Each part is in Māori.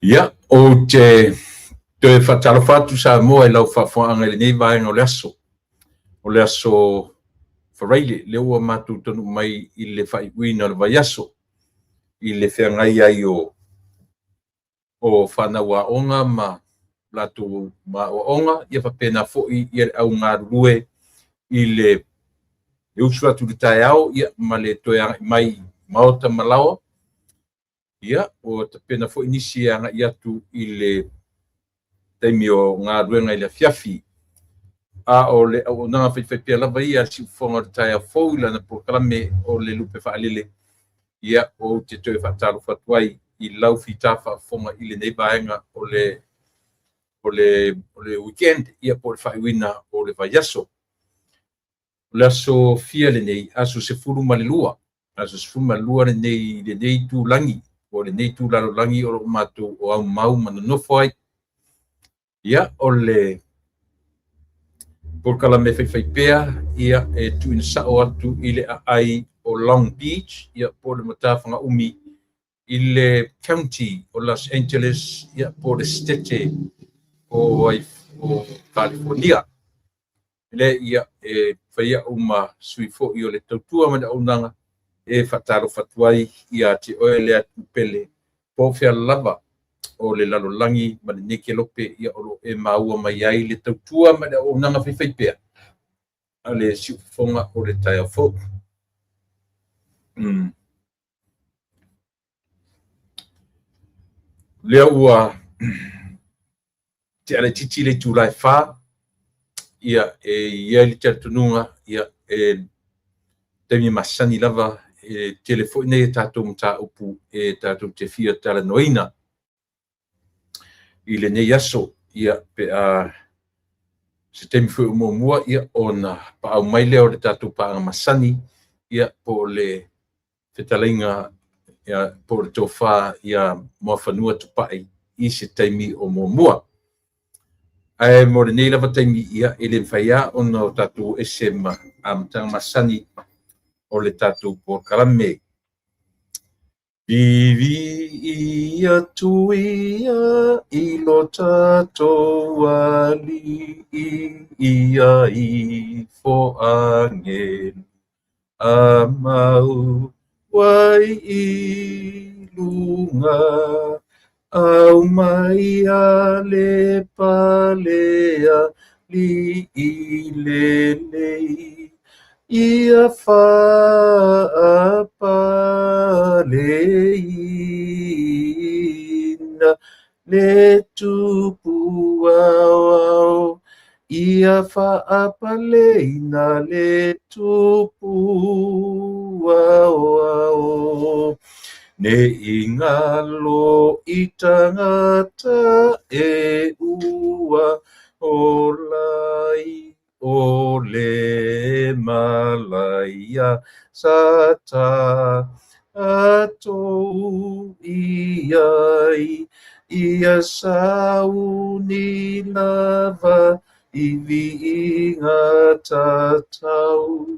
Ia, o te whatalawhatu sa moa e lau whawhaanga le nei vaenga o le aso whareile, le ua mātou tonu mai i le whaiwina le vai aso, i le whiangai ai o whanau a onga ma latu ma o onga, ia whapena fo'i i au ngā rue i le usua tu le tae au, ia ma le toeanga mai maota malawa, ia o te pena fo'i nisi anga i atu i le taimi o ngā ruenga i le fiafi, a o le au nanga whaiwhaipia lava ia si ufonga le tae a fau lana po kalame o le lupe whaalele, ia o te toe whaatalo whatuai i lau whitafa fonga i le neibaenga o le weekend, ia po le whaiwina o le vaiaso. Le aso fia le nei, aso se furu ma le lua, aso se furu ma le lua le nei tu langi, o le nei tu lalo langi o lo mātou o au mau manonofo ai. Ia o le porkala me whaiwhaipea, ia e tuina sao atu i le ai o Long Beach, ia po le matawhanga umi i le county o Los Angeles, ia po le stete o California. Le ia e whaia uma sui fo i o le tautua mana aunanga e whataro whatuai ia te oe le atu pele po whea lava o le lalolangi ma le neke lope ia olo e maua mai ai le tautua mana aunanga whaiwhaipea a le siufonga o le taia fo. Lea ua te ale titi le tūlai wha ia ia li tununga ia temi masani lava telefone nei tātou mta upu tātou te fia tala noina i le nei aso ia pe se temi fu mua ia ona pa au mai leo le tātou pa masani ia po le fetalinga ia po le tofa ia mo fanua tupai i se temi o mua ai mo nei lava taimi ia ele whaia ona o tātou esema tanga masani o le tātou por kalame. Vivi ia tuia i lo tātou ali ia i fo angelu a mau wai i lunga au mai a le palea li i lelei ia whaapaleina le tupu au ia whaapaleina le tupu au ne ingalo i tangata e ua o lai o le malaya sata atou ia sauni lava i viinga tatau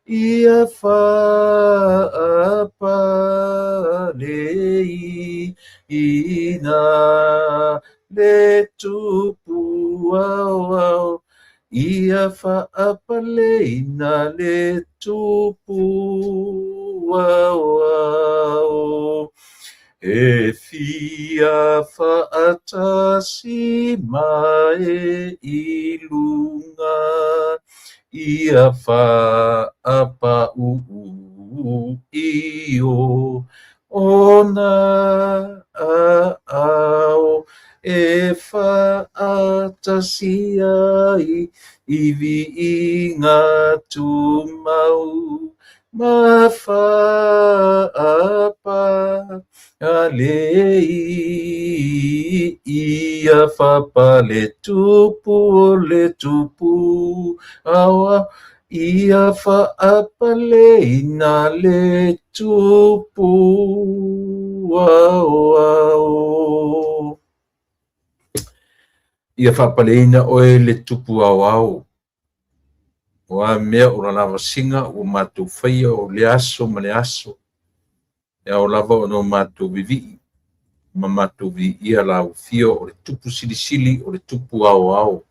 ia whaapalei ina le tupu au ia whaapaleina le tupu au e fia whaatasi mai i lunga ia whaapa iyo ona ao e whaatasi ai i viinga tumau ma whaapa alei ia whapa le tupu awa ia whaapaleina le tupu au ia whaapaleina oe le tupu au o a mea o lava singa o mātou whaia o le aso ma le aso e o lava o no mātou vivi mamatu vi ia lau fio o le tupu silisili o le tupu ao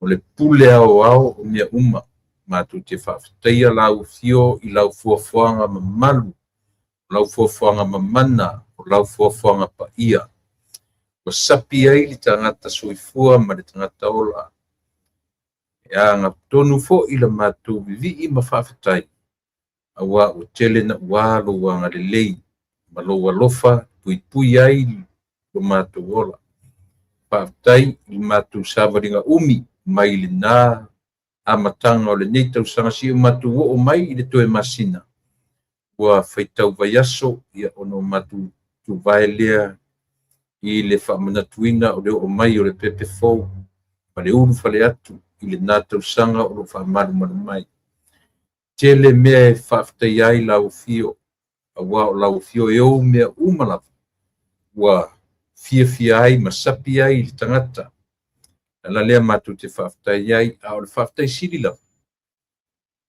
o le pule ao o mea uma matu te whawhataia lau fio i lau fuafuanga mamalu, lau fuafuanga mamana, o lau fuafuanga pa ia. O sapi ai li tangata soifua ma le tangata ola. Ia ngā tonu fo i la matu vivi i ma whawhatai. Awa o tele na walo wa ngā lelei, ma lo walofa, pui ai lo matu ola. Whawhatai i matu savaringa umi, mai le nā, a matanga o le nei tau sanga si o matu o mai i le toe masina. Ua whaitau vai aso, ia ono matu tu vai lea, i le whamanatuina o le o mai o le pepe fau, ma le uru whale atu, i le nā tau sanga o le whamaru manu mai. Tele mea e whawhatai ai lau fio, a wā o lau fio e o mea umalawa, ua fia ai, masapi ai le tangata, ala lea matu te whawhatai ai, a o le whawhatai sirila,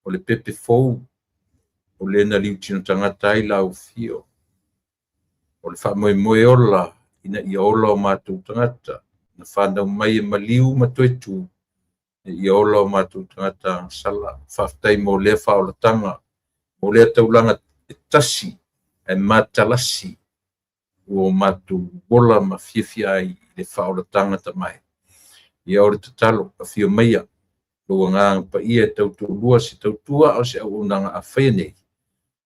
o le pepe fau, o le na liu tino tangata ai lau fio, o le whamoe ola, ina ia ola o matu tangata, na whanau mai e maliu matoetu, ia ola o matu tangata sala, whawhatai mo lea whaolatanga, mo lea taulanga e tasi, e matalasi, o matu bola ma fia ai le whaolatanga tamai. Ia ore tatalo, a fio meia, lua ngā pa ia tautulua si tautua o se au unanga a whaenei.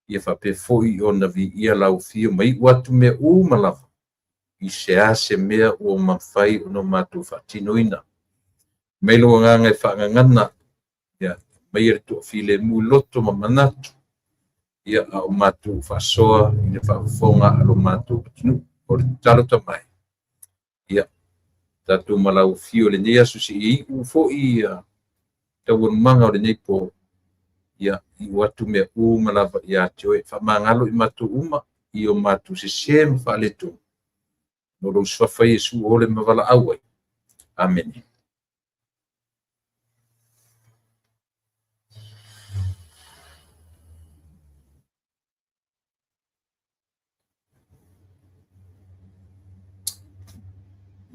Ia whape foi o na vi ia lau fio mai watu mea malawa. I se ase mea o mawhai o no matu whatinoina. Mai lua ngā ngai whaangangana, ia mai ere tu file mu loto ma manatu. Ia au matu whasoa, ia whaafonga alo matu patinu, o le talo tamai. Ia tatu malau fio le nei asu si i ufo i tau manga o le nei po ia i watu mea malawa i atio e whamangalo i matu uma i o matu se sem whaaletu. No rau swawhai e su ole mawala awai. Amen.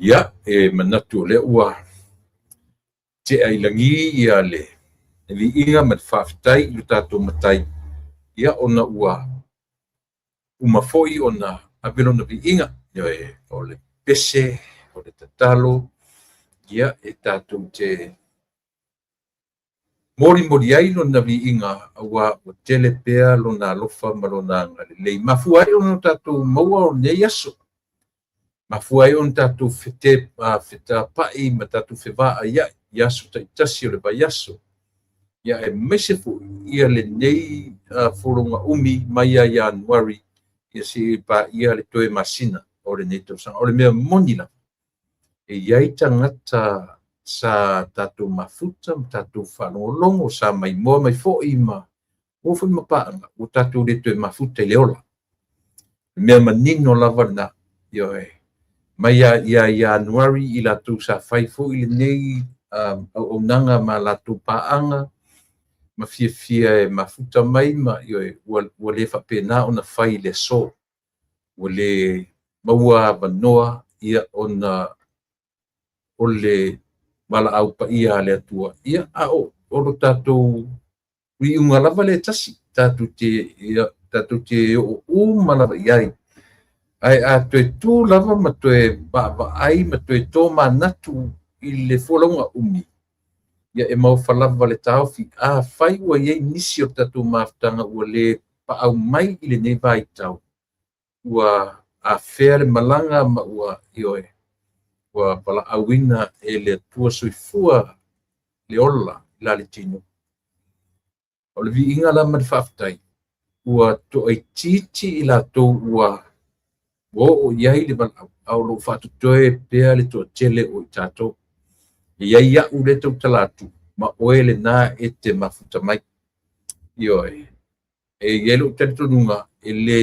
Ia, e manatu le ua te ailangi ia le vi inga mat whawhitai i tato matai ia ona ua umafoi ona abelo na vi inga ia e o le pese, o le tatalo ia e tato te mori ai no na vi inga awa o tele pea lo na lofa malona ngale lei mafuai ono tato maua o nei aso. Mafuai on tatu fete feta pai ma tatu feva ia yaso taitasi o le bayaso ia e mesefu ia le nei foronga umi mai ia Januari ia si pa ia le toe masina o le nei tosanga o le mea monila e iai tangata sa tatu mafuta tatu whanolongo sa mai moa mai fo ima o fo ima paanga o tatu le toe mafuta i leola mea manino lava na ia e mai ia Januari i la tu sa fai fo i nei o nanga ma la tu paanga ma fia e mafuta mai ma yo ua le whapena ona fai le so ua le maua manoa ia ona o le mala au pa ia le atua ia a o lo tatou ui unga lava le tasi tatou te o malava iai ai a toe tu lava ma toe ba ai ma toe tō manatu i le folonga umi ia e mau falava le taufi a fai ua iei nisi o tatou maftanga ua le pa au mai i le nei vai tau ua a fea le malanga ma ua ioe ua pala awina e le tua soifua le ola la le tino o le vi inga la ma le whaftai ua to ai titi i la tau ua o iai le mal au lo fatu toe pea le to tele o tato iai ia u le tau talatu ma oe le na e te mafuta mai ioe e ielo tato nunga e le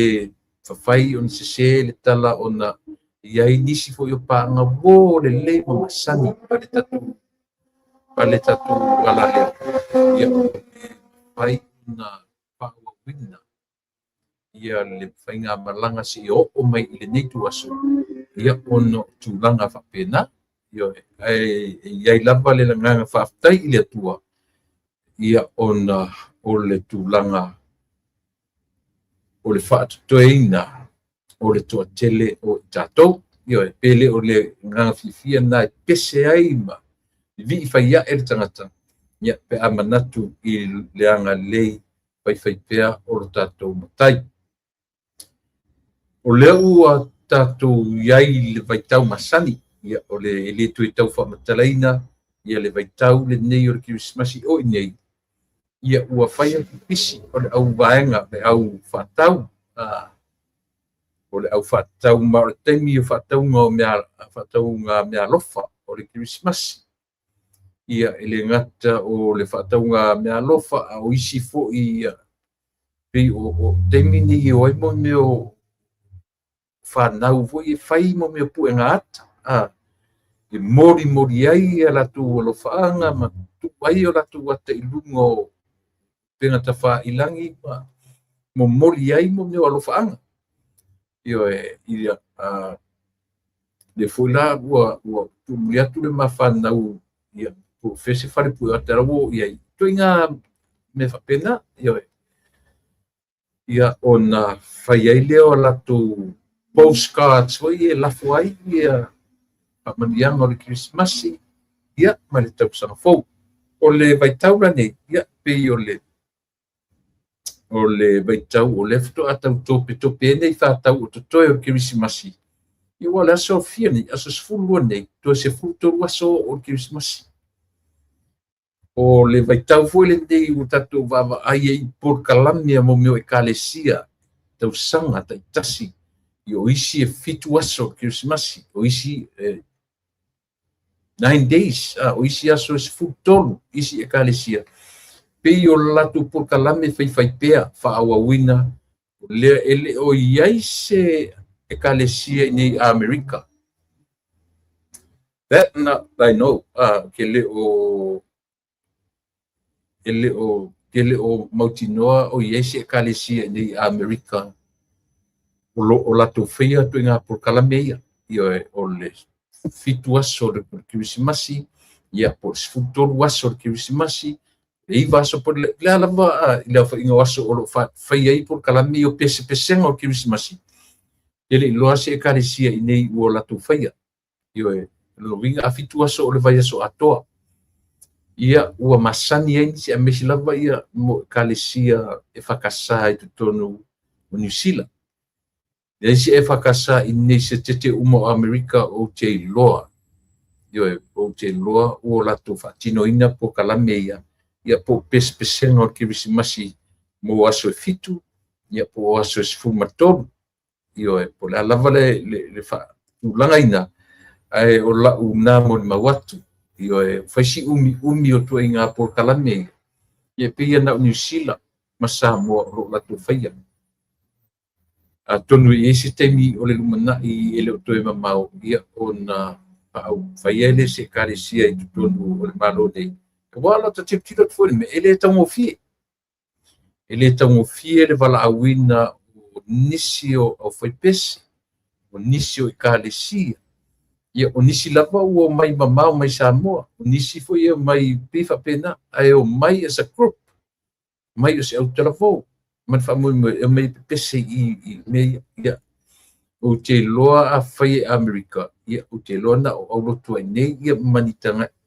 fafai on se le tala ona iai nisi fo yo pa nga wo le mamasani pale tatu wala le ia fai na pa wina ia le whainga malanga si o mai i le neitu aso ia ono tūlanga whapena ia ai lava le langanga whaftai i le atua ia ona o le tūlanga o le whaatotoeina o le toa tele o tātou ia pele o le nganga whiwhia na pese ai ma vi whaia e le tangata ia pe amanatu i le anga lei whaiwhaipea o le tātou matai. O lea ua tātou iai le vaitau masani, ia o le tui tau whamatalaina, ia le vaitau le nei o le kirismasi o nei, ia ua whaia pisi o le au vaenga, le au whatau, o le au whatau ma o le taimi o whatau ngā mea lofa o le kirismasi. Ia ele ngata o le whatau ngā mea lofa a o isi fo i pei o taimi ni o aimo meo whanau vo i whai mo mea pu e ngā ata. E mori ai a latu o lo whaanga, ma tu ai o latu wata i lungo penga ta wha ilangi, ma mo mori ai mo mea o lo whaanga. Io ia le fuila ua tu muliatu le ma whanau ia po fese whare pu atara wo ia toi ngā me whapena, ia ona whai ai leo latu postcards foi e lafu ai ia manianga o le Christmasi ia ma le tausanga fou o le vaitau rane ia pei o le vaitau o le fto atau tope nei whatau o totoe o Christmasi ia wale aso fia ni aso sfulu nei to se futo aso o Christmasi o le vaitau foi le nei o tatu vava ai e por kalamia mo meo ekalesia tausanga taitasi o isi e fitu aso Christmasi, o isi 9 days, o isi aso e futolu, isi e kalesia. Pei o latu por kalame whaiwhaipea, whaawawina, lea ele o iai se e kalesia nei Amerika. That not I know, ke o mautinoa o iai se e kalesia nei Amerika. O lato feia tu ngā por kalameia ia o le fitu aso le Christmasi ia por sfutolu aso le Christmasi e iwa aso por le alava i le whainga aso o lo whaia i por kalamei o pese o Christmasi ele loa se e karesia i nei o lato feia ia lo vinga a fitu aso o le vai aso atoa ia ua masani ai se a mesi lava ia mo karesia e whakasā i tutonu o New Zealand. Ia si e whakasa i nei se tete uma o Amerika o te loa. O te loa o lato whatino ina po kalameia. Ia po pespesenga o Christmasi mo aso e fitu. Ia po aso e sfumatoru. Ia po le alava le ulanga ina. Ai o la una mo ni mawatu. Ia whaisi umi o tua inga po kalameia. Ia pia na New Zealand. Masa mo o lato whaia. Tonu i ese taimi o le lumana i ele o toe mamau ia o na au whaiele se karesia i tutonu o le malo nei. Ka wala ta tiptila tfone me ele tango fie. Ele tango fie le wala awina o nisi o whaipesi, o nisi o i karesia. Ia o nisi lava o mai mamau mai Samoa, o nisi fo ia mai pifa pena, ai o mai as a group, mai o se au telefou. Man famu me pese i me ia o te loa a whai Amerika ia o te loa na o aulotua nei ia mani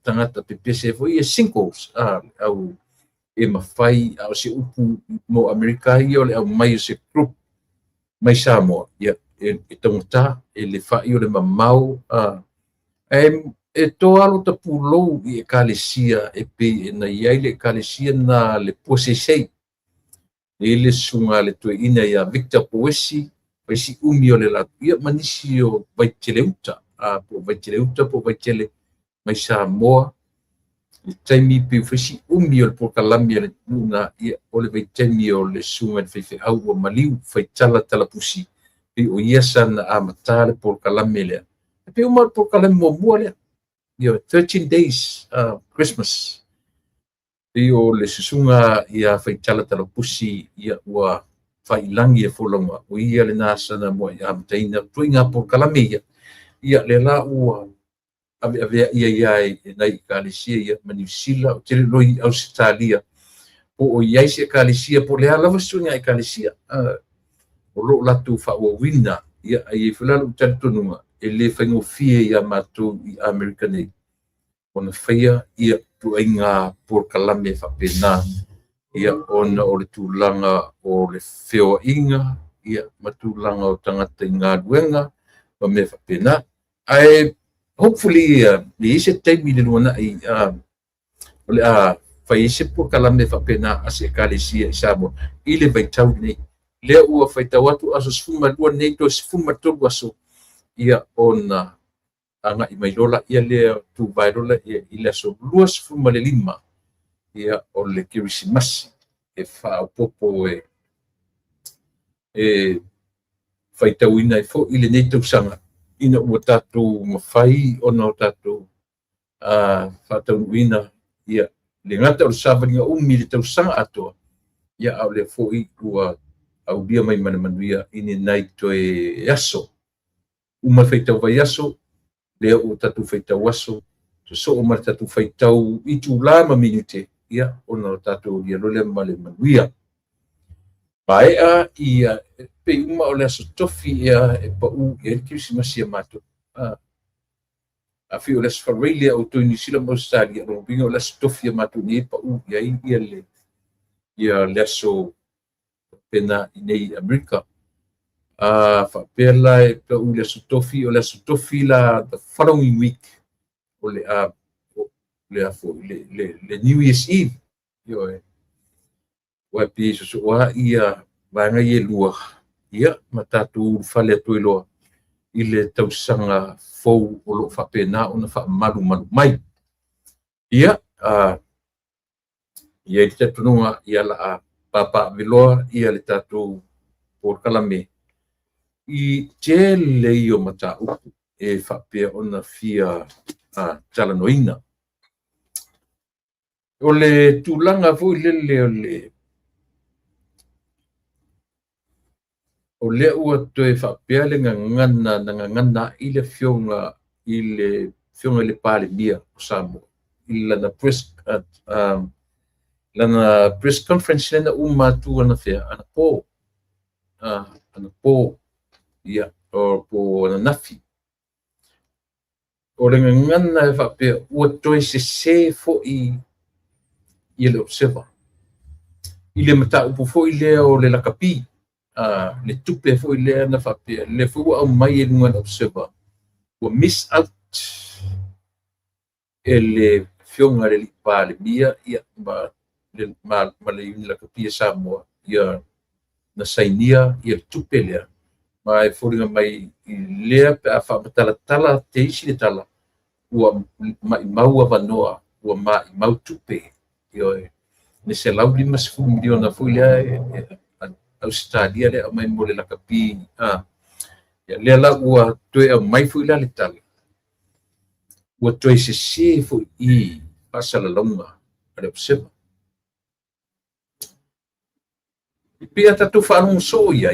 tangata pe pese fo ia singles au e mawhai au se upu mo Amerika ia o le au mai o se group mai Samoa ia e tangata e le whai o le mamau e to alo ta pulou i e kalesia e pe na iai le kalesia na le posesei ele sunga le tue ina ia Victor Poesi paisi umi o le latu ia manisi o Vaiteleuta po Vaitele mai Samoa le taimi pe paisi umi o le porkalami le tuna ia o le Vaitemi o le sunga le fefe au o maliu faitala talapusi pe o iasa na amata le porkalami le pe uma porkalami mo le ia 13 days Christmas i o le susunga ia faitala talapusi ia ua failangi e folonga o ia le nasana mo ia mtaina tuinga por kalamia ia le la ua ave ia nei kalisia ia manisila o tele loi Australia o ia se kalisia po le ala vasunga kalisia o lo latu fa o wina ia ai fulano tantunga ele faingo fie ia matu i American nei ona faia ia tuinga por kalamia fa pena ia ona o le tūlanga o le whio inga, ia matūlanga o tangata i ngā ruenga, o me whapena. Ai, hopefully, li ise teimi le luana i, o le whai ise po kalame whapena ase kālesia i Samoa, i le vaitau nei. Lea ua whaitau atu aso sfuma lua nei to sfuma tolu aso, ia ona anga i mailola, ia lea tu vairola, ia i le aso lua sfuma le lima, ia o le kirisimasi e whaopopo whaitauina e fo i le nei tausanga ina ua tātou mawhai ona o tātou whatauina ia le ngata o le sāwaringa umi le tausanga atoa ia au le fo i ua au bia mai manamanuia ini nai to e aso uma whaitau vai aso lea o tātou whaitau aso so o mara tātou whaitau i tū lama minute ia ona tātou ia lole male manuia. Paea ia pe uma o le aso tofi ia e pau ia le kirisimasi matou. A fi o le aso whareilia o tui New Zealand Australia o binga o le aso tofi matou ni e pau ia le aso pena i nei Amerika. Whapela e pau le aso tofi o le aso tofi la the following week o le le New Year's Eve yo wa pi so wa ia vanga ye lua ia matatu fale toilo ile tausanga fou o lo fa pena ona fa malu mai ia ia te tunua ia la papa viloa ia le tatu por kalame i tele yo mata e fa pe ona fia talanoina o le tūlanga fo lele o le ua toe whapea le ngana i le fionga le pāle mia o Samoa i lana press conference lena umatu ana fea ana po ia o po ana nafi o le ngana e whapea ua toe se fo i le observer. I le mata upu fo i lea o le lakapi, le tupe fo i lea na whapea, le fo au mai e lunga observer. Ua miss out e le fionga le lipa le mia, ia ma le uni lakapi e Samoa, ia na sainia, ia le tupe lea. Ma e fo ringa mai i lea pe a whamatala te isi le tala, ua mai maua vanoa, ua mai mau tupe. Ne se lau 5 miliona foi le Australia le mai mole la kapi ya le la ua toe mai foi la le tala ua toe se foi i pasala longa ale observa i pia tatu whanung so ia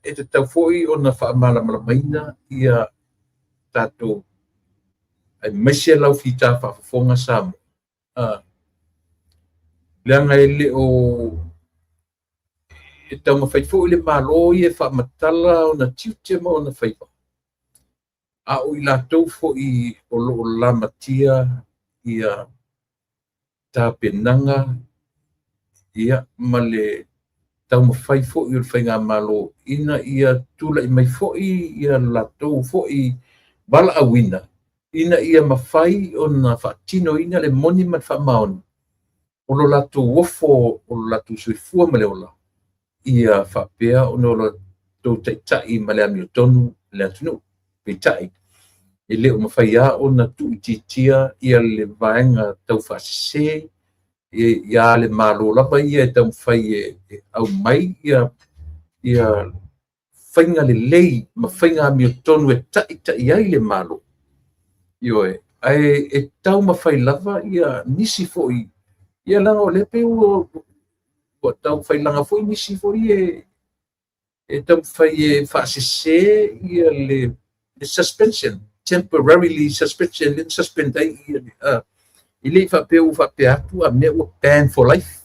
e te tau foi ona whaamala malamaina ia tatu ai mesia lau fita whafonga Samoa leanga ele o e tau mawhai fo ile malo i e whaamatala o na tiutia mo na whaipa. A o i la tau fo i o lo la matia i a tā penanga ia male tau mawhai fo i o whainga malo ina i a tula i mai fo i a la tau fo i bala awina. Ina ia mawhai o na whaatino ina le moni mat whaamaoni. O lo latu wofo o lo latu suifua male ola. Ia whapea o no lo tau taitai male ami o tonu le atunu. Peitai. E leo mawhai a o na tu ititia ia le vaenga tau whaasese. Ia le malo lapa ia e tau mawhai au mai ia whainga le lei ma whainga ami o tonu e tai ai le malo. Ioe, e tau mawhai lava ia nisi foi. Ia langa o lepe o po tau fai langa foi nisi foi e tau fai faasese ia le suspension, temporarily suspension, le suspend ai ia ile faapeu faapea atu a mea ua ban for life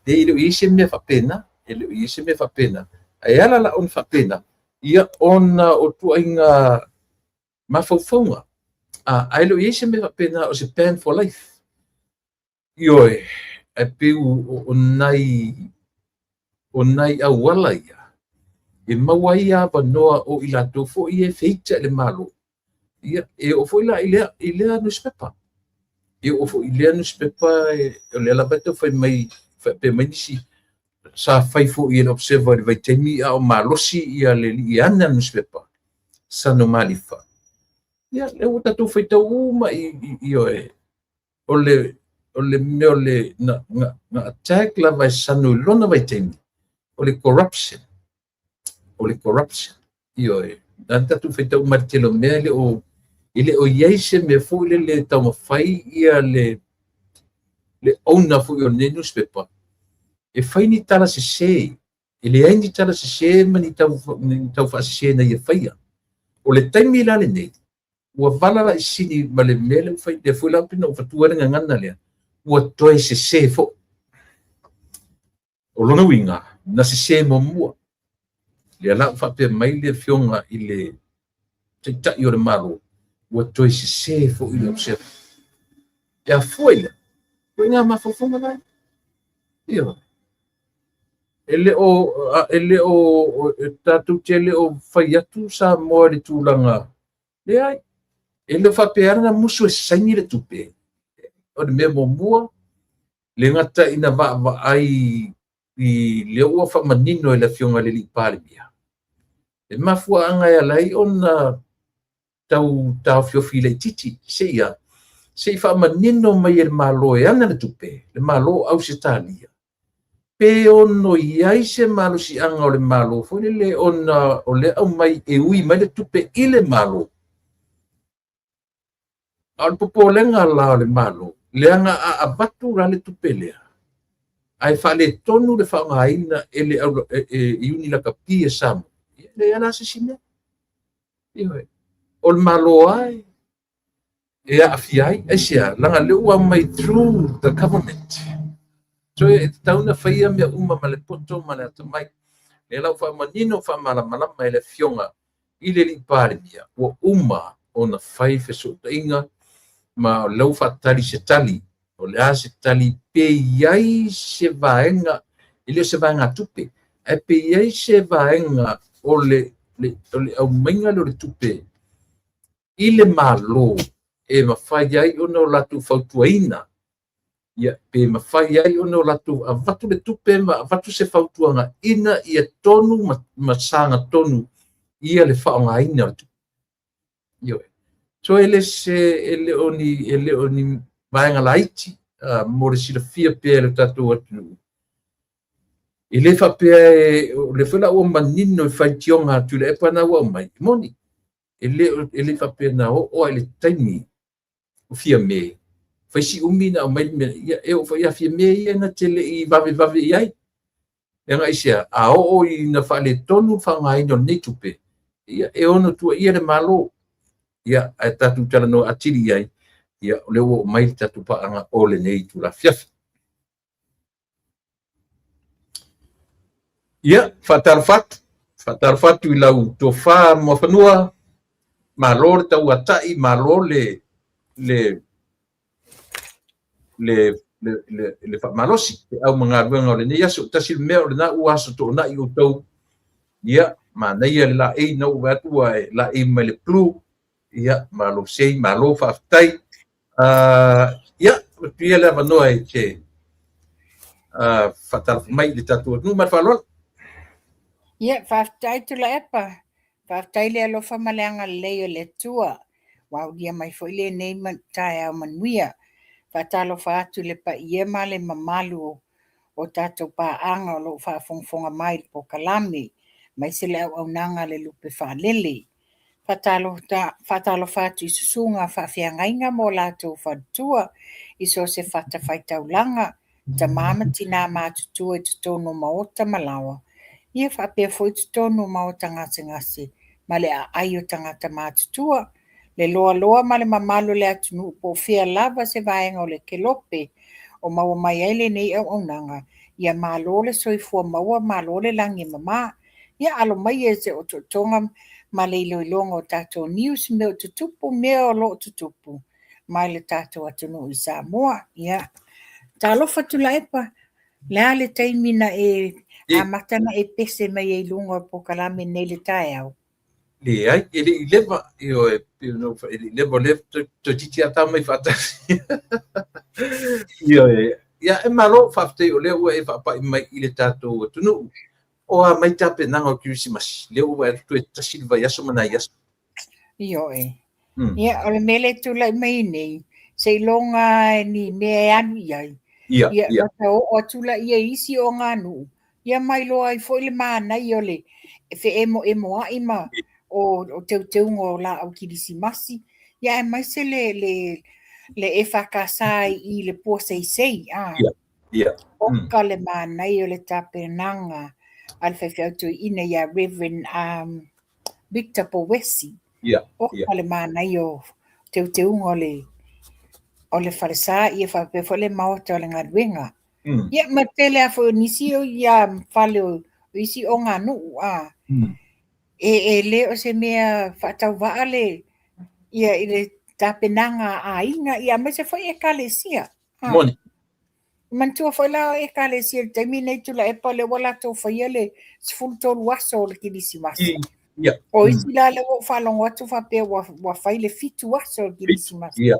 te ile ise mea faapena ile ise mea faapena ai ala la on faapena ia ona o tuaiga mafaufauga ai lo ise mea faapena o se ban for life ioe e peu o nai auala ia e maua ia avanoa o i latou foʻi e feita e le malo ia e o foʻi la i lea newspaper e o foʻi lea newspaper o le lava tau fai mai faapea mai nisi sa fai foʻi e le observer le vaitaimi a o malosi ia le lii ana newspaper sano malifa ia le ua tatou faitau uma ioe o le mea o le na attack lava e sano i lona vaitaimi o le corruption ioe na tatou faitau ma le telo mea ile o iai se mea foʻi le taumafai ia le owner foʻi o le newspaper e fai ni tala sesē e leai ni tala sesē ma ni tau faasesē na ia faia o le taimi la lenei ua vala laʻisini ma le mea le fai le foi lapina o fatua le gagana lea ua toe sesē foʻi o lona uiga na sesē muamua le ala faapea mai le fioga i le taʻitaʻi o le malo ua toe sesē foʻi le observer e afua i lea uiga mafaufuga lai ia ele o tatou te ele o fai atu sa moa le tulaga leai ele faapea musu e saini le tupe o le mea muamua le gata ina vaavaai i le ua faamanino e le afioga le lii palemia e mafuaaga e alai ona tau taofiofi i laʻitiiti seʻi faamanino mai e le malo e ana le tupe le malo ausitalia pe ono iai se malosiaga o le malo foi le ona o le au mai e ui mai le tupe i le malo a le popolega la o le malo leaga aavatu la le tupe lea ae faaletonu le faaogāina e le i uni lakapi e samu le ala sesina ioe o le malo ai e aafia ai aisia laga le ua mai through the government so e tauna faia mea uma ma le poto ma le atamai le lau faamanino faamalamalama e le afioga i le lii palemia ua uma ona fai fesootaʻiga ma o lau faatali se tali o le a se tali pe iai se vaega i le o se vaega tupe e pe iai se vaega o le aumaiga le o le tupe i le malo e mafai ai ona o latou fautuaina ia pe mafai ai ona o latou avatu le tupe ma avatu se fautuaga ina ia tonu ma saga tonu ia le faaogāina o le tupe ioe so ele oni vaega laiti mo le silafia pea le tatou atu i le faapea o le foi laʻua manino e faitioga atu i le epa na ua mai moni e le faapea na oo ai le taimi o fia me faisi umi na o mai ia e o fai afia me ia na tele i vave i ai e ngai sia a oo i na faaletonu faaogāina o lenei tupe ia e ono tuaʻia le malo ia e tatou talanoa atili ai ia o le ua o mai le tatou paaga o lenei tulafiafi ia faatalofatu i lau tofā mo fanua malo le tauataʻi malo le faamalosi e au magaluega o lenei aso tasi le mea o lenā ua aso toonaʻi outou ia manaia le laʻei na ua atu ae laʻei mai le plu ia malo sei malo faafetai ia pia le avanoa e te faatalofa mai le tatou atunuu ma le faaloalo ia faafetai tula epa faafetai le alofa ma le agalelei o le atua waulia mai foʻi lenei taeao manuia faatalofa atu le paia ma le mamalu o tatou paaga o loo faafogafoga mai le pokalami mai se le auaunaga le lupe faalele faatalofa atu i susuga faafeagaiga mo latou faalutua i so se fatafaitaulaga ta mama tina mātutua e tutono maota malawa. Ia whapea foi tutono mau ngase ma le a ai o tangata mātutua. Le loa ma le mamalo le atunu po fea lava se vaenga o le kelope o maua mai ele nei au nanga. Ia malo le soifua maua malo le langi mama. Ia alo mai e se o totonga ma le iloilonga o tato news me o tutupu mea o lo tutupu. Mai le tato atunu i Samoa. Ia talofa tula epa. Lea le taimina e a matana e pese mai e lunga o pokalame nei le tae au. Le ai, ele leva, ele leva to titi ata mai fatasi. Ia e malo fafte o leo e fa mai ile tato tunu. O a mai tape nanga o Christmas. Leo e tu e tasilva yaso mana yaso. Io e. Ia o le mele tula mai nei. Se longa ni me anu iai. Ia mata o tula ia isi o nganu. Ia mai loa i foi le mana i ole. E fe emo a ima. O teu ngo la au kirisimasi. Ia e mai se le e whakasai i le po sei. O ka le mana i o le tapenanga. Al whawhiau tu ina ia Reverend Victor Powesi. O ka le mana i o teu ngo o le whalesa i e whapewha le maota o le ngaruenga. Ia matele a fo nisi o ia whale o isi o ngā nuu a. E le o se mea whatau waale ia i le tapenanga a inga ia mai se whai e kalesia. Moni. Mantua whai lao e kalesia le taimi nei tula e pa le wala tau whai ele sifulu tolu aso o le kirisimasi. O isi la le o whalongo atu whapea wa whai le fitu aso o le kirisimasi.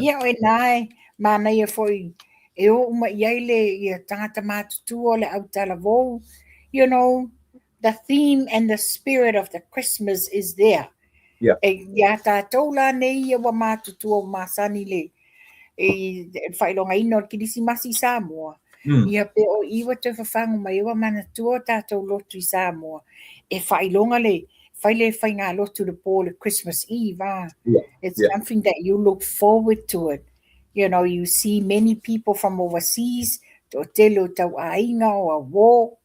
Ia o e nae mana ia foi e o uma iai le ia tangata mātutu o le autala vou. You know, the theme and the spirit of the Christmas is there. E ia tātou la nei ia wa mātutu o māsani le e whailonga ino o kirisimasi Samoa. Ia pe o iwa te whawhangu mai iwa manatua tātou lotu i Samoa. E whailonga le whaile whainga lotu le po le Christmas Eve. It's something that you look forward to it. You know, you see many people from overseas to telo tau ainga o a wo.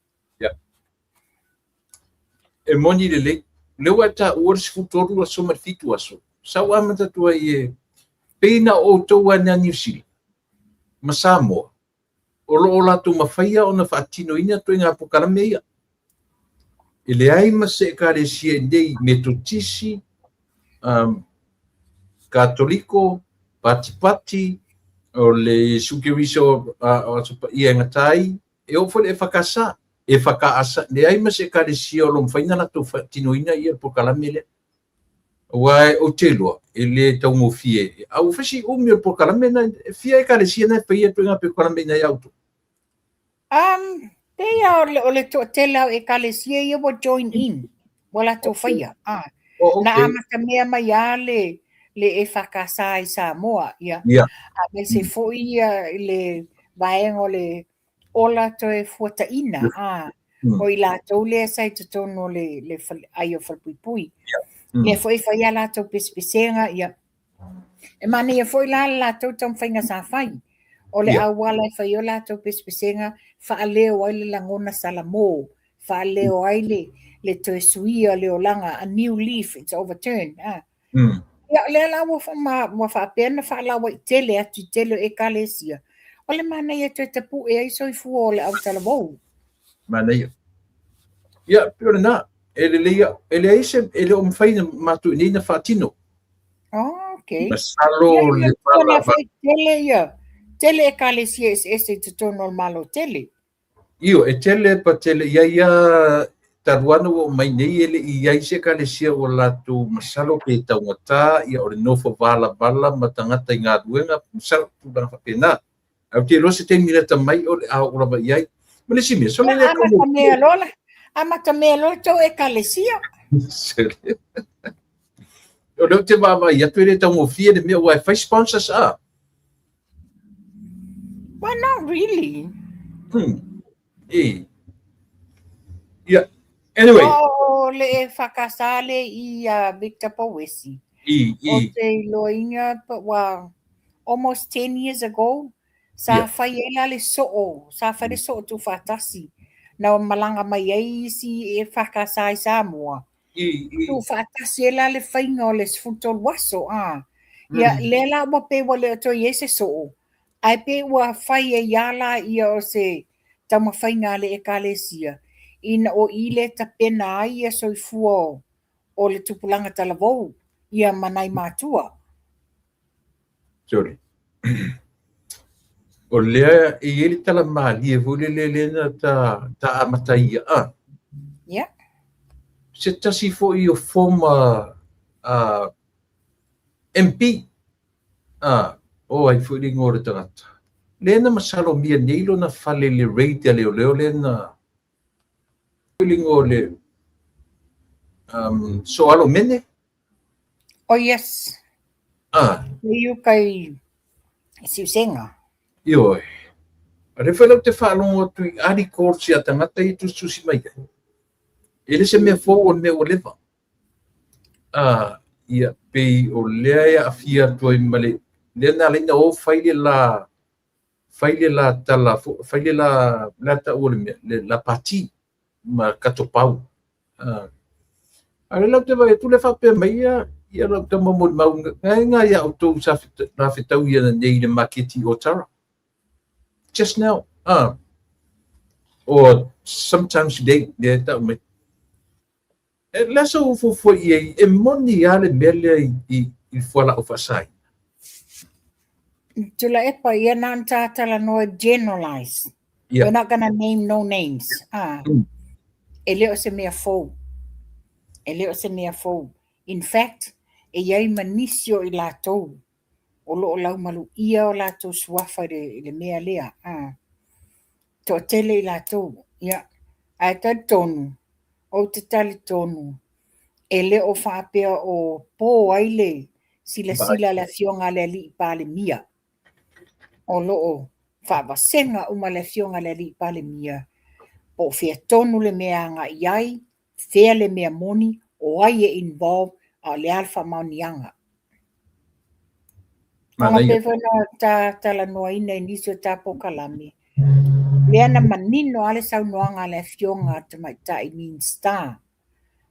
E moni le leu ata o se futoru a soma fitu aso. Sau amata tua i peina o toua na New Zealand. Ma Samoa. O lo o latu mawhaia o na whaatino ina to inga pokarame ia. E le ai ma se kare sia nei metotisi, katoliko, pati, o le sukiriso ia ngatai, e o fole e whakasa, e whakaasa, le ai ma se kare sia o lo mwhaina na to whaatino ina ia pokarame le. Wai o telua, e le tau mo fie. Au whasi umi o pokarame na, fia e kare sia na whaia to inga pokarame na iauto. Pea o le tōtela e kalesia ia wa join in. Wala tō whaia. Na amata mea mai a le e whakasa i Samoa. A me se foi le vaenga o le ola to e fuata ina. O i la tau le sai to tono le ai o whalpuipui. Ia foi whaia la tau pespesenga. E mani ia foi la tau tau whainga sa whai. O le awala e whai o la tau pespesenga. Whaaleo ai le langona salamo, whaaleo ai le toe suia leo langa, a new leaf, it's overturned. Ia le alawa ma whaapena whaalawa i tele atu tele e kalesia. O le mana ia toe tapu e aiso i fua o le au talavou. Mana ia. Ia, pio na, ele aise, ele o mwhaina matu nei na whaatino. Okay. Masalo le wala. Tele ia. Tele e kalesia ese te tono o malo tele. Io, e tele pa tele ia taruana o mai nei ele ia se kalesia o latu masalo pe taungata ia o le nofo vala ma tangata i ngā ruenga masalo pūranga whapena. Au te lo se te minata mai o le a o lava iai. Ma le simia, so le le komo. Amata mea lola tau e kalesia. O leo te mama ia tu ele taungo fia de mea Wi-Fi sponsors a. Well, not really. Yeah. Anyway. O le whakasale i Victor Powesi. O te loinga, but almost 10 years ago, sa fai ela le so sa fai le so tu fatasi na malanga mai ai si e fakasai sa moa tu fatasi ela le fainga o le sfutol waso ia lela mo pe wale to yese so ai pe wa fai e yala ia o se tama fainga le ekalesia ina o ile ta pena ai e soifua o le tupulanga talavou ia manai matua. Sorry. O lea e ele tala mali e vole le na ta amataia Yeah. se tasi fo i o former MP o ai fo i ngore tangata le na masalo mia neilo na fale le rate leo le na i ngore so alo mene Oh yes. You kai siusenga. Ioi. Re whalau te whaalongo tu i ari kōrsi a tangata i tu susi mai. Ele se mea fōu o mea o lewa. Ia pei o lea ia a fia toi male. Lea nā leina o whaile la tala, whaile la ta o le mea, la pati, ma kato pau. Are lau te vai, tu le whapea mai ia lau te mamon maunga. Ngā ia o tōu sa whetau ia na nei le maketi o tara. Just now, or sometimes today, less of for a money ale mele I fola of a side. Tula epa ia nanta tala no generalize. Yeah. We're not gonna name no names. Eleo se mea fou. Eleo se mea fou. In fact, e iai manisio I lātou. O lo lau malu ia o lātou suafa le mea lea. To tele I lātou. Ia. Ai tad tonu. O te tali tonu. E le o whaapea o pō aile sila le fionga le li pale mia. O loo whaawasenga uma le fionga le li pale mia. Po fea tonu le mea nga iai, fea le mea moni, o ai e involve a le alfa maunianga. Mga pewena tala noa ina inisio tapo kalame. Lea na manino ale sau noanga le fionga tamaita I mean star.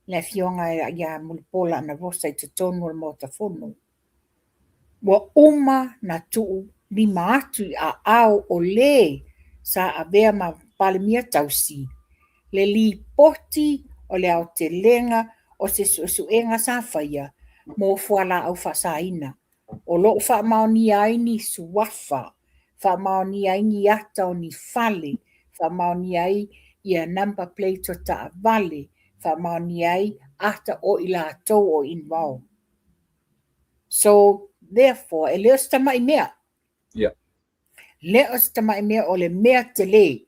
Le fionga ia mulipola na rosa I te tonu al motafono. Wa uma na tuu lima atu a au o le sa avea ma palemia tausi. Le li poti o le au te lenga o se suenga sa whaia mo fuala au whasaina. O lo wha maoni aini suwafa, wha maoni aini ata o ni fale, wha maoni ai ia number plate o ta vale, wha maoni ai ata o ila tau o involve. So, therefore, e leo stama I mea. Yeah. Leo stama I mea o le mea te le.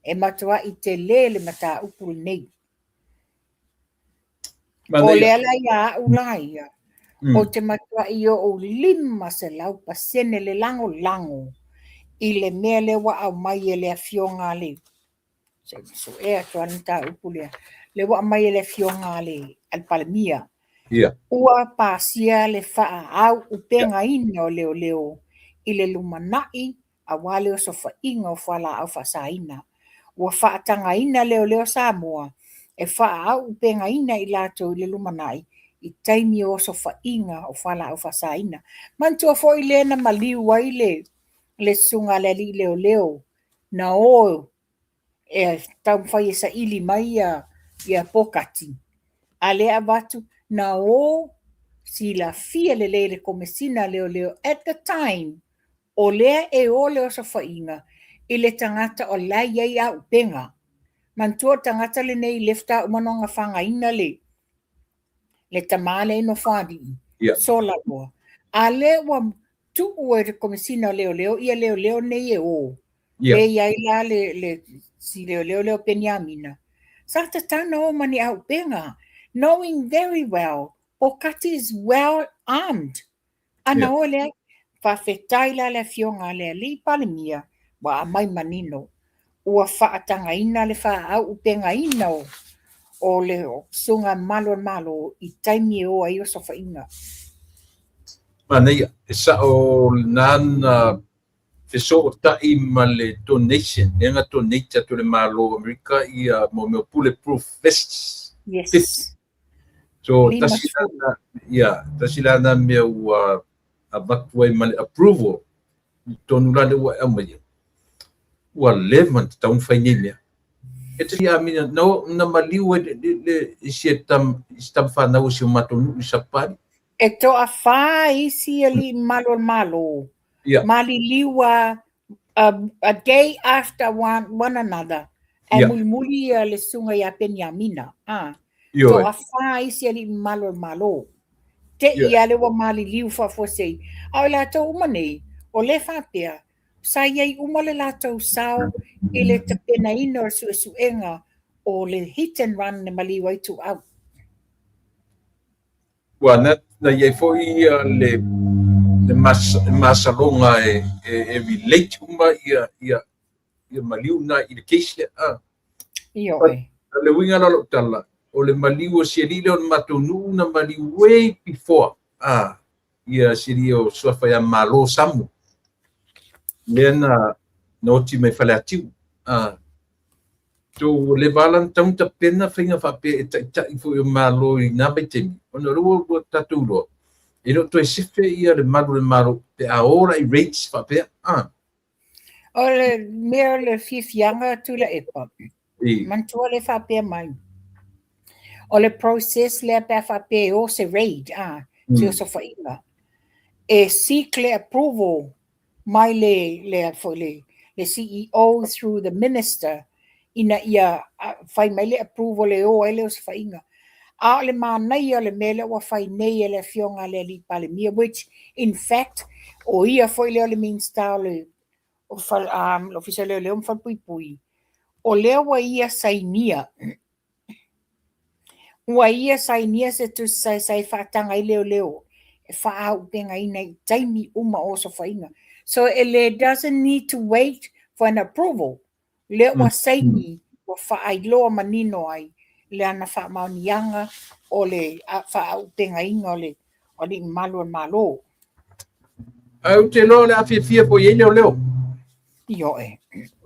E matua I te le mata upul nei. O le ala ia ulaia. O te matua I o lima se lau pasene le lango. I le mea le wa au mai e le fionga le. So e atua nita upulea. Le wa mai e le fionga le al palemia. Yeah. Ua pasia le faa au upenga ina o leo. I le lumanai a wale o sofa inga o whala au fasaina. Ua faa tanga ina leo Samoa. E faa au upenga ina I lato I le lumanai. I taimi o sofa inga o whala au fasaina. Mantua fo I le na maliwa I le sunga le li leo. Na o e tau whai sa ili mai ia pokati. A lea watu na o si la fia le komesina leo at the time o lea e o leo sa whainga I le tangata o lai iai a upenga. Mantua tangata le nei lefta umanonga whanga ina le tamale ino whadi. Yeah. Sola loa. A le wa tu ue le komesina leo ia leo nei e o. Yeah. E iai la le si leo penyamina. Sa ta tana o mani a upenga. Knowing very well, Pokati is well armed. Ana Yeah. ole, whawhetaila le fionga le li palemia, wa a mai manino. Ua whaatanga ina le wha au upenga ina o le sunga malo I taimi o ai o sofa inga. Manei, e sa o nana te so ta'i ma le donation, enga donate to le malo Amerika ia mo me bulletproof vests. Yes. So Lima tasilana me ua avatua i ma le approval tonu lale ua amai. Ua leman taun whainei mea. E te ia mina na maliu le isi tam whanau si o matonu i sapari. E toa whā isi ali malo. Yeah. Mali liwa a day after one another. E muli le sunga ya Penyamina. Toa whā isi ali malo. Te ia le wa mali liu whafosei. Au la tau umane, o le whapea, sa iei umale la tau sao i le te pena ina o suenga o le hit and run ne mali waitu au. Wa na iei fo i le masalonga e relate uma ia maliu na i le case le Io le winga lo tala o le maliu si li le matonu na maliu way before ia si o sofa ya malo samu lena noti me fale atiu to le valan tão ta pena finga fa pe ta fo o malo i na betemi ono ro tatulo e no to sife ia le malo te ahora i rates fa pe o le mea le fifianga tu la epa mantua le fa pe mai o le process le pe fa pe o se raid se o so fa inga e seek approval mai le CEO through the minister ina ia fai mai le approval le o ele o se fa inga a le manai le mele wa fai nei le fionga le li pale mia which in fact o ia foi le minsta le o fal l'official le fa pui o le wa ia sainia se tu sai fatanga i leo e fa au penga ina taimi uma o so fainga so ele doesn't need to wait for an approval le wa saini wa fa ai lo manino ai le ana fa maunianga o le fa au penga ina o le malo au te lo le afia po ye leo io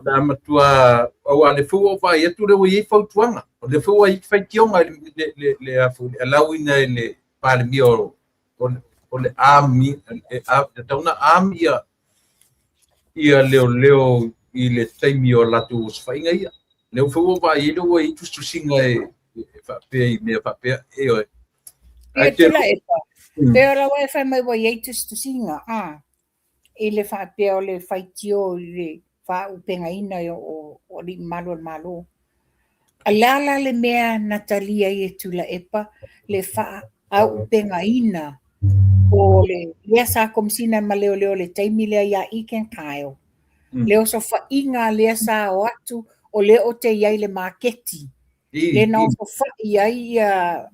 na matua o ale fu o vai tu le wi fa tuanga le fu ai fa tionga le afu alawina le palmio o le ami e tauna amia ia leo i le taimi o latu sfainga ia le fu o vai le wi tu singa e fa pe me fa pe e o e te la e pa pero wa fa mai wi tu singa e le fa pe o le faitio le fa upenga ina o li malo alala le mea Natalia e tula epa le fa a upenga ina o le sa komsina maleo le taimi le ia iken kaio le so fa inga le sa o atu o le o te ia le maketi le na so fa ia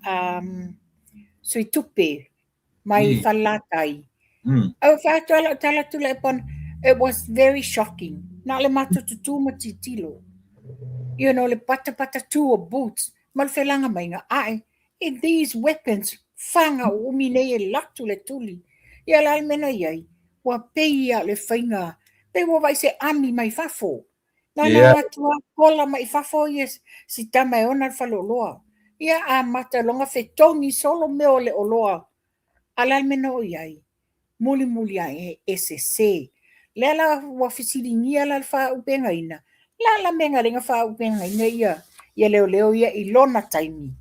sui tupe mai falatai au fa tala tula epa it was very shocking. Na le matututu matitilo. You know, le pata tu o boots. Malfelanga mainga ai. In these weapons, fanga umine e latu le tuli. Ia la mena iai. Wa peia le fainga. Pe wa vai se ami mai fafo. Na matua kola mai fafo yes. Si tama e ona faloloa. Ia a mata longa fetoni solo meo le oloa. Ala mena o iai. Muli ai SSC. Lela wa fisilingia la fa upenga ina. La menga lenga fa upenga ina ia leo ia ilona taimi.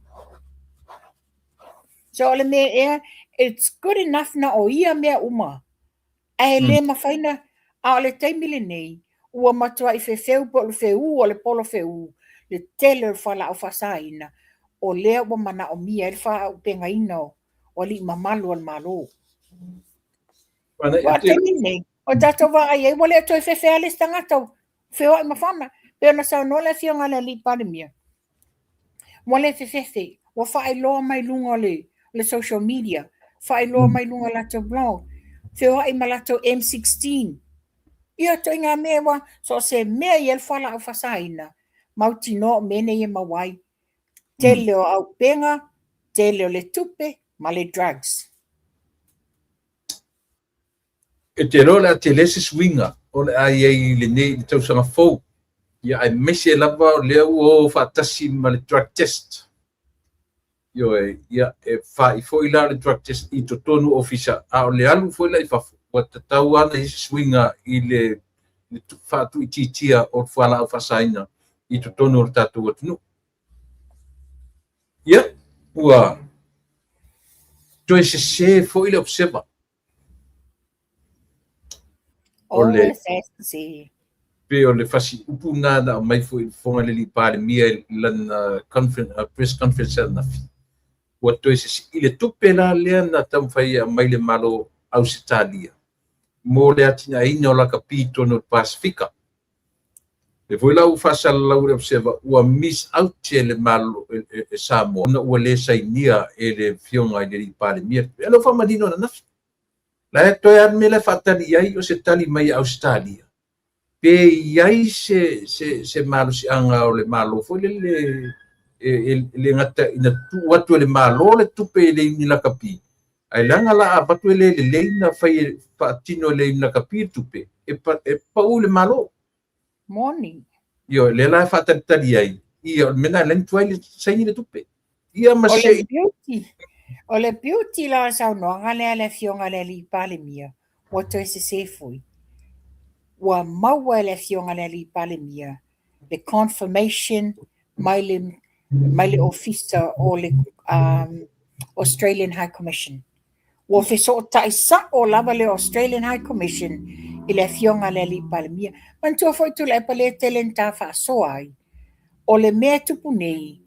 So le me it's good enough na o ia mea uma. Ai le mafaina a le taimi le nei. Ua matua i fefeu po le feu o le polo feu. Le tele fa la fa saina. O lea wa mana o mia il fa upenga ina o li mamalu al malo. Wa taimi nei. O tato wa ai wale to fe fe ale stanga to fe o ma fama pe na sa no le fionga le li pandemia wale fe wa fa ai lo mai lunga le social media fa ai lo mai lunga la to blog fe o ai malato M16 ia to inga mewa so se me yel fala o fasaina mauti no mene ye mawai tele o au penga tele o le tupe ma le drugs e te rola te lese swinga o le ai le nei le tausanga fou ia ai mese lava o le o fatasi ma le drug test yo ia fa i la le drug test i tonu ofisa a o le alu foi la i fa wa tatau ana i swinga i le fa tu i titia o fala o fasaina i tonu o tatu o tunu ia ua toi se foi le observa Ole se pe o le fasi upuna na mai foi fonga le pale mia lan conference press conference na fi wa toi se ile tupe la le na tam fai mai le malo Australia mo le atina ina o la capito no Pacifica le foi la ufasa la ure observa ua miss out le malo e Samoa na ua le sainia e le fionga i le pale mia e lo fa madino na nafi la toi an me le fatali ai o se tali mai Australia pe iai se malo si anga o le malo foi le ngata ina tu watu le malo le tupe le ni la kapi ai langa la abatu le na fai patino le na kapi tupe e pa o le malo morning yo le la fata tali ai io mena len tuai sai ni le tupe ia ma se ole beauty la sa no ngale le fionga le li pale mia what is se foi wa maua le fionga le pale mia the confirmation mai le officer o le Australian High Commission wa fe so taisa o lava le Australian High Commission i le fionga le pale mia man tu foi tu le pale telenta fa so ai o le mea tupu nei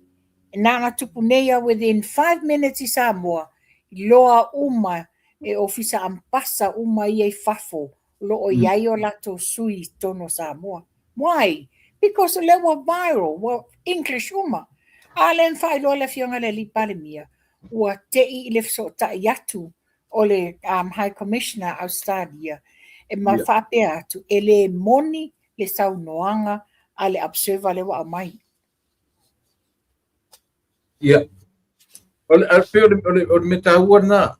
nanga tupu nei within 5 minutes i Samoa loa uma e ofisa ampasa uma i fafo lo o iai o lato sui tono Samoa. Why? Because le wa viral, wa English uma. Alen fai lo le fionga le li pale mia. Wa te i le so ta yatu o le High Commissioner Australia. E ma fape atu, e le moni le saunoanga a le observa le wa mai. Ia. Ole metaua na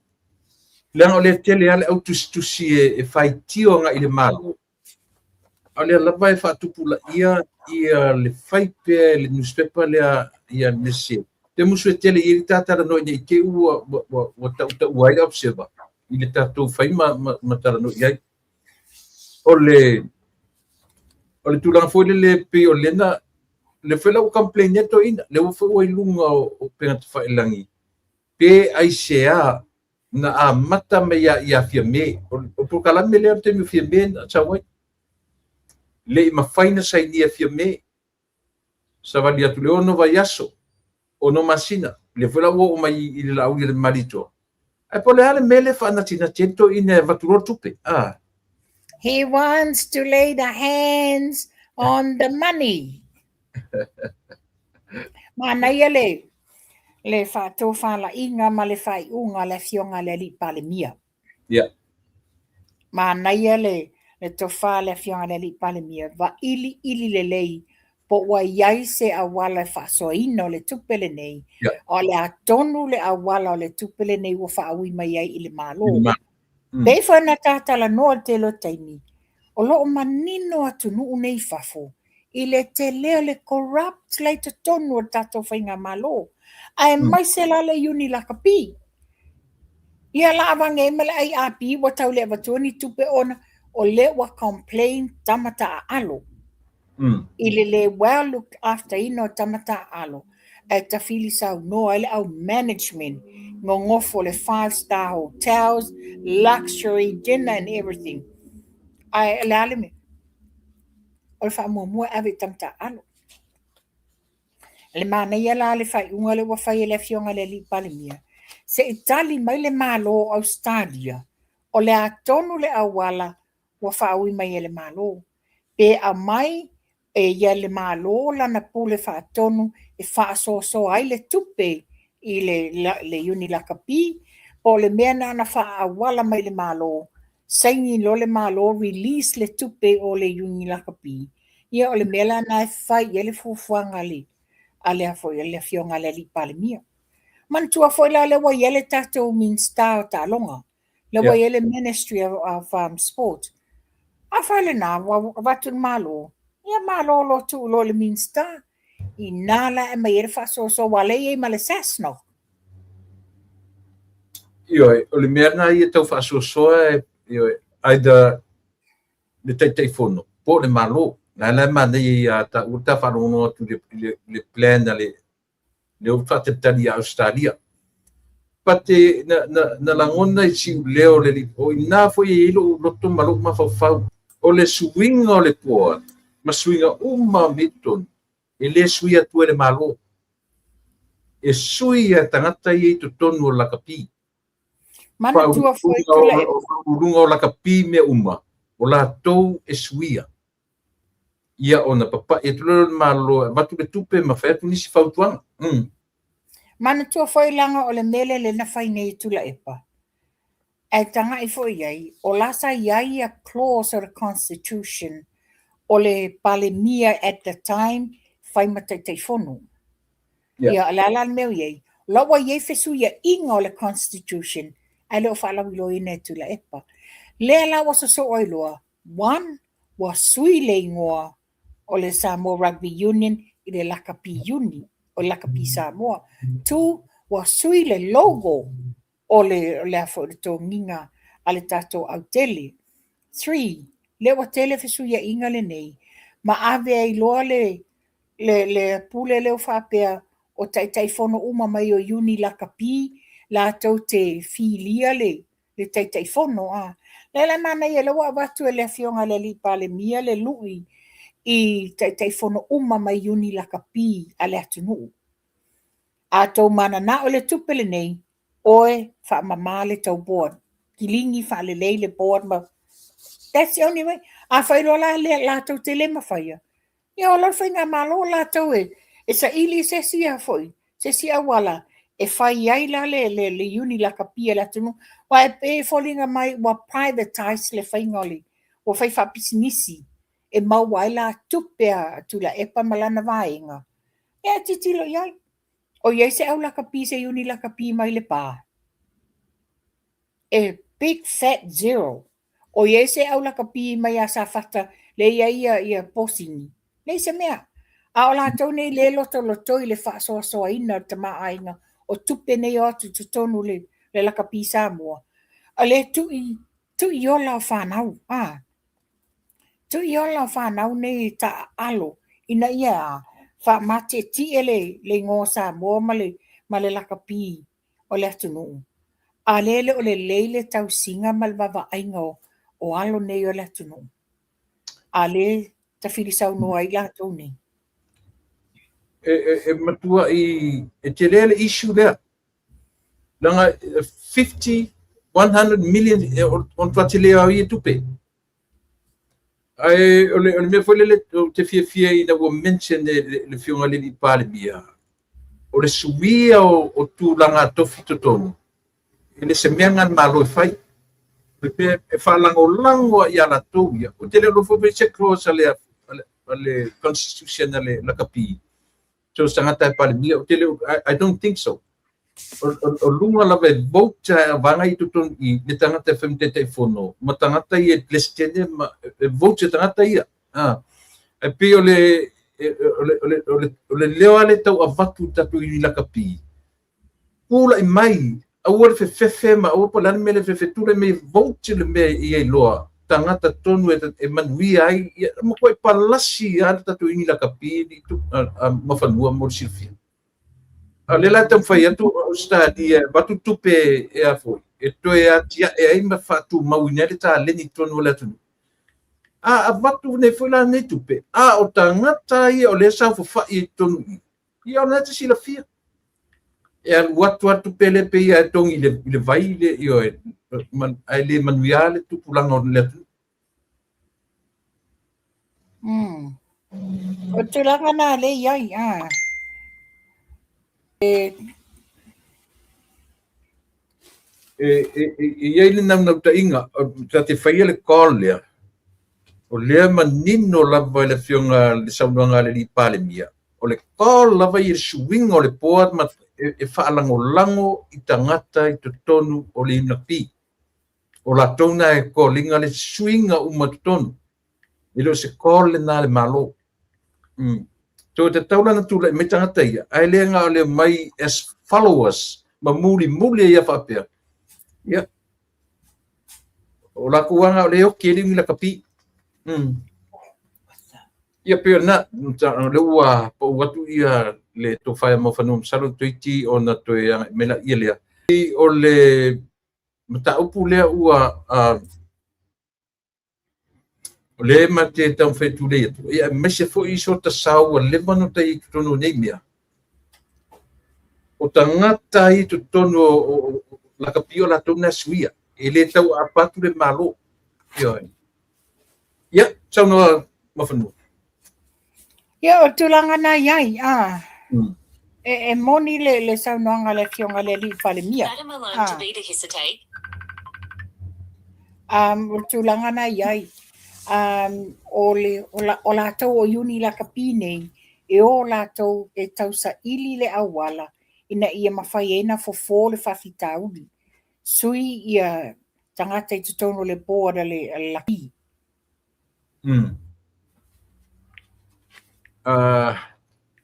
langa ole tele ale au tusi e fai tio nga ile malo. Ole la vai fa tupula ia le fai pe le newspaper le ia nese. Te musu tele i tata no i ke u ta wai observa. Ile tata fai ma tara no ia. Ole tu lang foi le pe ole na le fela o complain to ina le foi o lunga o penga fai langi. Pe ai sea na a mata me ia fia me o por kala me le te me fia me cha wai le ma faina sai dia fia me sa va dia tu le ono vai aso o no masina le fela o mai i le au le marito ai po le ale mele fa na tina tento ina vaturo tupe He wants to lay the hands on the money. Mana ia le fa to fa la inga ma le fai unga le fionga le li pale mia. Yeah. Mana ia le to fa le fionga le li pale mia va ili le lei po wa iai se awala fa so ino le tupele nei. Yeah. O le atonu le awala le tupele nei wo fa awi mai ai ile malo. Pei fa na tata la noa te lo taimi. O lo o manino atu nuu nei fafo. Ile te leo le corrupt le te tonu o tato whainga malo. Ai mai se la le uni la kapi. Ia la awange mele ai api wa tau le watuani tupe ona o le wa complain tamata a alo. Ile le well looked after ino tamata a alo. E ta fili sau noa ile au management. Ngofo le 5-star hotels, luxury dinner and everything. Ai le ale me. O le wha mua ave tamata alo. Le mana ia la le fai unga le wafai le fionga le li pale mia. Se itali mai le malo Australia. O le atonu le awala wafaui mai le malo. Pe a mai e ia le malo la na pule fa atonu e fa so ai le tupe i le uni la kapi. Po le mea na fa awala mai le malo. Saini lo le malo release le tupe o le uni la kapi. Ia o le mea na fai ia le fufuanga li. Ale a foi le fionga le li pale mia. Man tua foi la le wa yele tato min star ta longa. Le wa yele Ministry of Sport. Afale na watun malo. Ia malo lo tu lo le minsta. Inala e mai fa so wale e male sesno. Io o le mea na ia tau whaasoasoa io aida le tei fono po le malo na le mana ia ta uta whanono atu le plan le whatetani a Australia pate na langona i si leo le li o ina foi e ilo loto malo ma fau o le swing o le poa ma swinga miton e le suia tu le malo e suia tangata i to tonu la kapi Mana tua foi tula e urunga o la kapi me uma o la tou e suia ia ona papa e tulu malo batu be tupe ma fa tu nisi fautuanga mana tua foi langa o le mele le na fai nei tula epa. E tanga i foi iai, o lasa iai a clause of the Constitution o le pale mia at the time fai mata te fono. Ia ala meu iai. Lawa iai fesu ia inga o le Constitution ai leo whaalawi lo ina tula epa. Lea lawa so oi loa. One, wa sui le ingoa o le Samoa Rugby Union i le Lakapi Uni o Lakapi Samoa. Two, wa sui le logo o le afo le tō nginga a le tato au tele. Three, le wa tele fesu ia inga le nei. Ma ave ai loa le pule leo whapea o tai fono uma mai o Uni Lakapi la tau te filia le tai fono a. Le mana ia le wa watu e le fionga le lipa le mia le lui i tai fono uma mai Uni Lakapi a le atunu. A tau mana na o le tupele nei oe wha mama le tau board. Kilingi wha le le board ma. That's the only way. A whairo la tau te le mawhaia. Ia o lau whainga malo la tau e sa ili se sia foi. Se sia wala. E whai ai la le Uni Lakapi la tunu. Wa e folinga mai wa privatize le whaingoli. Wa whai wha pisinisi. E mau wai la tupea tula epa malana vainga. Ia titilo iai. O iai se au Lakapi se Uni Lakapi mai le pā. E big fat zero. O iai se au Lakapi mai a sa fata le ia posini. Nei se mea. A o la tau nei le loto i le whaasoa ina te maainga o tupe nei o atu tutonu le Lakapi Samoa. A le tui o lau whanau. Tui o lau whanau nei ta alo. Ina ia wha mate ti ele le ngō Samoa ma le Lakapi o le atunu. A lele o le leile tau singa malwawa ainga o alo nei o le atunu. A le ta whirisau noa i la tau nei. E matua i te lele issue lea. Langa 50, 100 million on tua te lea i tupe. Ai o le mea foi lele te fia i na ua mention le fionga le pale bia. O le suia o tu langa tofi totonu. E le semeanga malo e fai. Pe e whalango lango i ala tau ia. O te leo lo fope se close ale constitution ale Lakapi. So sangata e pale bia. O te leo, I don't think so. O lunga la ve vote vanga I tutun I le tangata e whemtete fono. Ma tangata I e lestene ma vote tangata ia. E pe o le leo ale tau avatu tatu I Lakapi. Pula I mai. Awar fe ma o pola me le fe tule me vote le me I loa. Tangata tonu e manui ai mo ko palasi ala tatu I Lakapi I tu mafanua mo silfia. Ale la tam fai atu stadi batu tupe e afoi. E toe atia e ai ma fatu mauinele ta leni tonu la tunu. A batu ne fula ne tupe. O tangata I o le sa fo fa I tonu. I ona te sila fia. E al watu pele pe ia tongi le vai le io ai le manuiale tu pulanga o le tunu. O te langa na le iai, Iai le nau ta inga, ta te whaia le call lea. O lea manino lava le fionga le saunuanga le li pale mia. O le call lava I le suinga o le poat ma e whaalango I tangata I totonu o le Lakapi. O la tona e ko linga le suinga uma totonu. Ilo se kole na le malo. To te taula na tula me tangata ia. Ai le nga le mai as followers. Ma muli ia whapea. Ia. O la kuanga o le o kiri mi la kapi. Ia pia na le ua pa watu ia le to whaia mawhanum salo tuiti o na to ia mela ia lea. O le mata upu lea ua o le ma te tau whetu lea tu. Ia mese fo iso ta sao le mano ta i tono nei mea. O ta ngata i tu tono o la kapio la tona suia. E le tau apatu le malo. Ia, tau noa mawhanum. Ia o tulanga na iai, e moni le saunoanga le fionga le li whale mia. O tulanga na iai, o lātou o yuni la kapine, e o lātou e tausa ili le awala, ina ia mawhai ena fofo le whawhitauli. Sui ia tangata i tutono le boara le laki.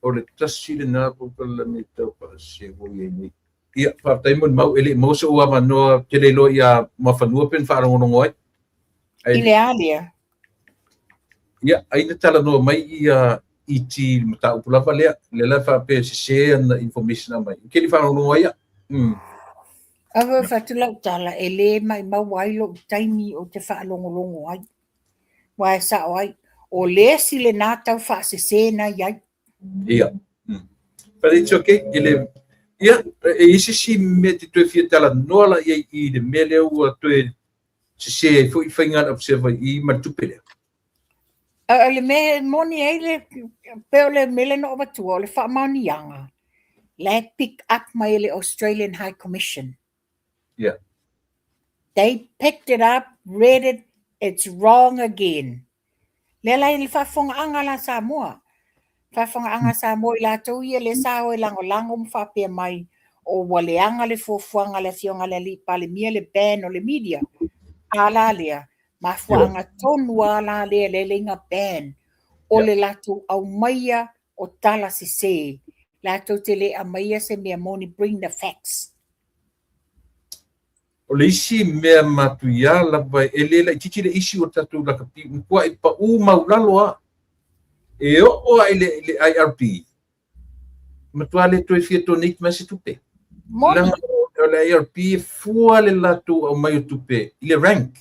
O le tasi le nā pupala me tau pa se hoi ni. Ia, whaptai mun mau ele mausa ua manoa te leilo ia mawhanua pen whaarongonongo ai. Ile alia. Ia, aina tala noa mai ia iti mata upulapa lea. Le la whape se share na information a mai. Ke li whaarongonongo ai ia. Awa whatulau tala e le mai mawailo taimi o te whaalongolongo ai. Wai sa ai. O le sile nā tau whaasese na iai. Ia. But it's okay. Ia, e isi si me te tue fia tala noala ia i le mele ua tue se fo i whaingan observa i matupe lea. Le me moni ei le peo le mele no obatua o le whaamani anga. Le pick up my le Australian High Commission. Yeah. They picked it up, read it, it's wrong again. Le lai le whafonga anga la Samoa. Whafonga anga Samoa i la tau ia le sao e lango mwhapea mai o wale anga le fofuanga le fionga le li pale mia le ban o le media. Ala lea, mafua anga tonu ala lea le lenga ban o le latu au maia o tala se. Latu te le a maia se mea moni bring the facts. O le isi mea matuia lava e lela i titi le isi o tatu la kapi mkua i pa u maulalo a. E o ai le IRP. Matua le toi fia tonik masi tupe. Langa o le IRP fua le latu au mai o tupe. I le rank.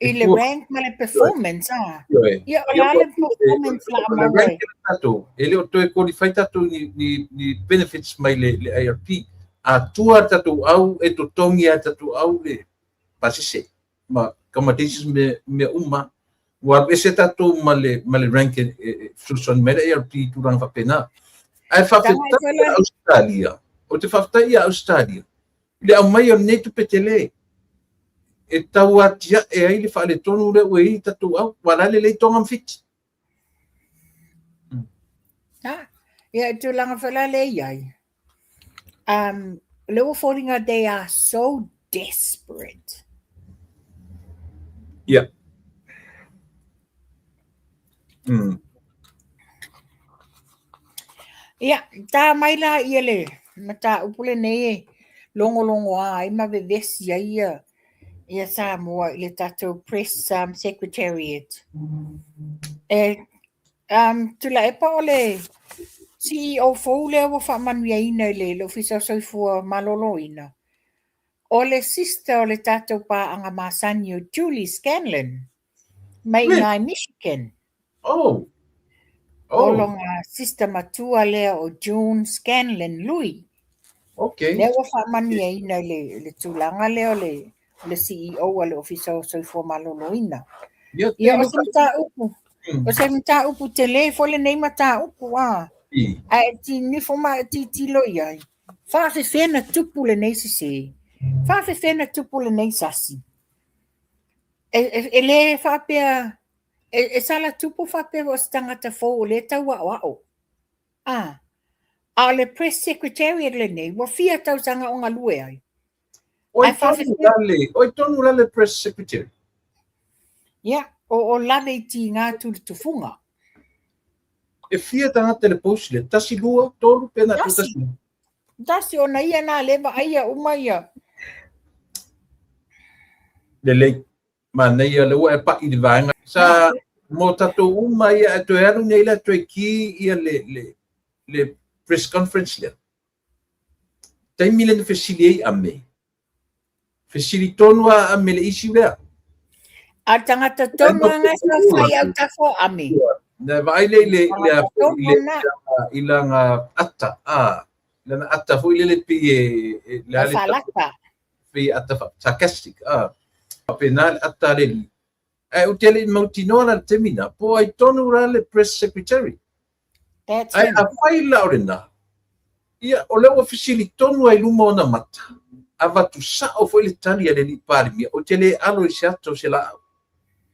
I le rank ma le performance, Ia o la le performance la amawai. E le o toi qualify tatu ni benefits mai le IRP. A tua tatu au e to tongi a tatu au le pasise. Ma kamatesis me uma. Wa ese tatu ma le rank susan me le IRP turang whapena. Ai whawhetai Australia. O te whawhetai Australia. Le au mai o netu petele. E tau atia e ai le whaale tonu le ue i tatu au. Walale le tonga mwhiti. Ia tu langa whalale iai. Little Fordinga, they are so desperate. Yeah. Yeah, ta mai la ia le mata upule nei longo ai ma vevesi ia ia Samoa i le tatou press secretariat. Tula e pa ole CEO fole o whamanuia ina le ofisa soifua malolo ina. O le sister o le tatou pa anga masani o Julie Scanlon. Mai ngai Michigan. Oh. O longa sister matua lea o June Scanlon Lui. Okay. Le o whamanuia ina le tulanga leo le CEO o le ofisa soifua malolo ina. Ia o se mta upu. O se mta upu te le fole nei mta upu Ai ti ni foma ti lo ia. Fa fe fena tupu le nei se. Fa fe fena tupu le nei sasi. E le fa pe e sala tupu fa pe o stangata fo le taua o. A le press secretariat le nei wa fia tau sanga o ngalue ai. Oi tonu la le press secretary. Yeah. o lave I ti ngā tufunga. E fia tangata le posi le tasi lua tolu pena tu tasi. Tasi o na ia nā lewa aia umaia. Le lei mana ia le ua e pa I le vaenga. Sa mo tato uma ia e toe aru nei la toe ki ia le press conference le. Taimi le fesili ei ame. Fesili tonu a ame le isi lea. A tangata tonu anga sa whai au tafo ame. Na vai le ilanga ata lana ata fu le pi le falata fi ata sarcastic penal ata le e utele multinora termina po ai tonu ra le press secretary ai a fai laurena ia o le officially tonu ai luma ona mata ava tu sa o foi le tani le li parmi o tele alo siato se la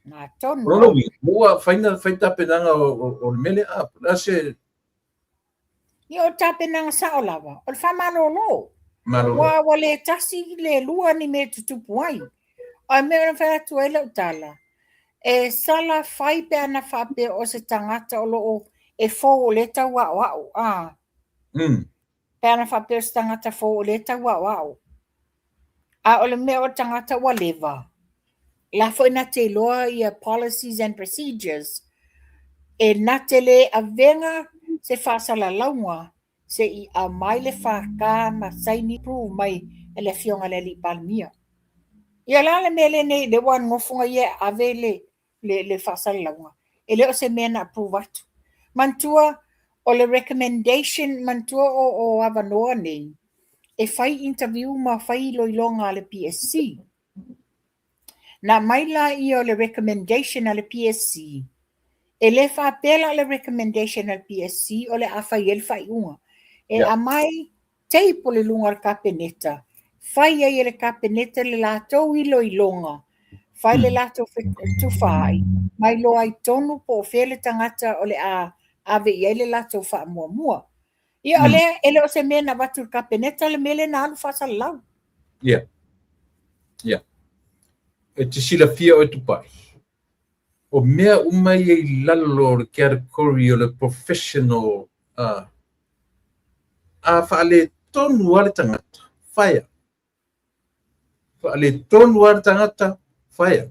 na tonu no mua faita penanga o mele la se Yo tapenanga sa olawa. O famano no. Wa wale tasi le lua ni me tutupu ai. Ai me fa tu ele utala. E sala fai pe ana fa pe o se tangata o lo e fo le ta wa Pe ana fa pe o se tangata fo le ta wa A o le me o tangata wa leva. La fo na te loa ia policies and procedures. E na te le avenga se fa sala launga. Se I a mai le whaka ma saini pru mai e le fionga le li palmia. Ia la le mele nei le wan ngofunga ia ave le whasal launga. E leo se mena pru watu. Mantua o le recommendation mantua o avanoa nei. E fai interview ma fai loilonga le PSC. Na mai la I o le recommendation a le PSC. E le whapela le recommendation al PSC o le awhai el whai unga. E amai teipo le lunga al kapeneta. Whai ai le kapeneta le lātou I loilonga. Whai le lātou tu whai. Mai lo ai tonu po o whele tangata o le ave I le lātou wha mua. Ia ole ele o se mena watu kapeneta le mele na alu whasa lau. Yeah. E te sila fia o tupai. O mea umai e lalo le category o le professional whaale tonu ale tangata, whaia. Whaale tonu ale tangata, whaia.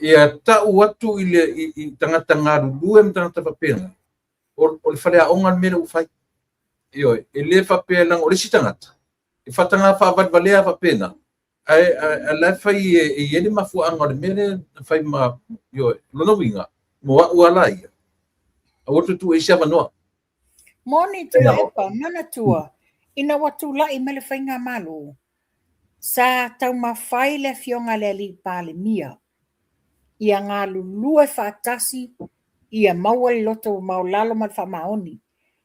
Ia tau atu I tangata ngaru lue me tangata whapena. O le whale a ongan mena uwhai. Ioi, e le whapea lang o le si tangata. E whatanga whawadwalea whapena. A la fai e ele mafu anga le mene fai ma ioi, lono winga. Moa uala ia. A watu tu e siava noa. Moni tua epa, mana tua. Ina watu la I mele whainga malu. Sa tau mawhai le fionga le li pale mia. Ia ngā lulue whaatasi, ia maua le loto maulalo ma whamaoni.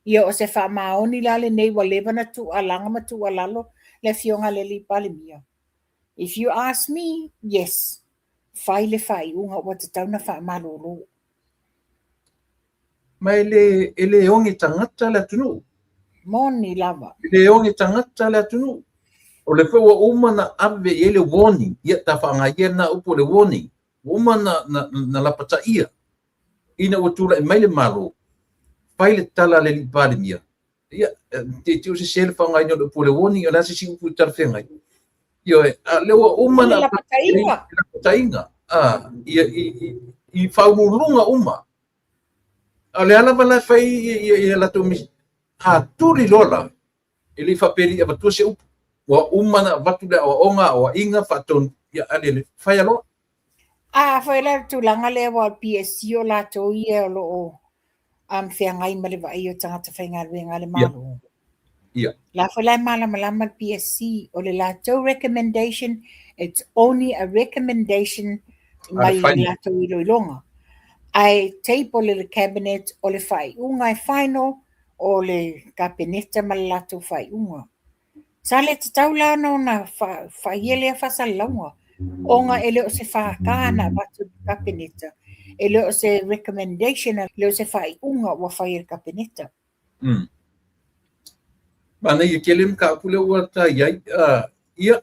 Ia o se whamaoni la le nei wa levana tu alanga ma tu alalo le fionga le li pale mia. If you ask me, yes. Whai le whai unga wa te tauna whamalolo. Ma ele ongi tangata le atunu. Moni lava. Ele ongi tangata le atunu. O le whaua umana ave ele warning. Ia ta whaanga ia na upo le warning. Umana na lapata ia. Ina watura e maile maro. Pai le tala le li pale mia. Ia, te tiu se sele whaanga ina upo le warning. Ia nasi si upo I tala whengai. Ia, lewa umana lapata inga. Lapata inga. Ia, I whaumurunga uma. Ale ala wala whai I lato mis. Turi lola. Ili whaperi ava tua se upu. Wa umana watu le o onga o inga whaton. Ia ale le whai aloa. Whai la tūlanga le wa PSC o lato ia o lo o. Whiangai ma le vai o tangata whainga ruenga le malo. Ia. La whai la malama PSC o le lato recommendation. It's only a recommendation mai lato I loilonga. Ai teipo le cabinet o le whai unga I final o le kabineta ma le lato whai unga. Sa le tatau lana o na whaiele a whasalaunga. Onga ele o se whakana watu kabineta. Ele o se recommendation ele o se whai unga wa whai kabineta. Mana I kelem ka pule ua ta iai. Ia.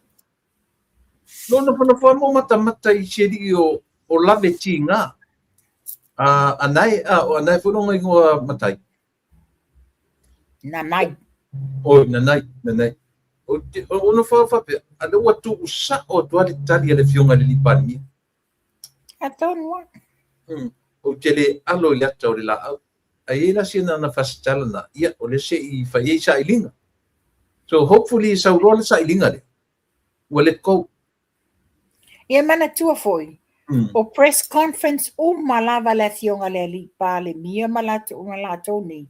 Lona pana wha mo mata I seri o o lave tinga. Anai fulonga ingoa matai. Nanai. O nanai. O no fa pe. Ada watu usa o tuali tali ele fionga le lipani. Atonua. O tele alo le ata o le la au. Aila sina na fastalana. Ia o le se I fa ye sa ilinga. So hopefully sa urola sa ilinga le. Wale ko. Ia mana tua foi. O press conference o malava le fionga le li pa le mia malata o malata ni.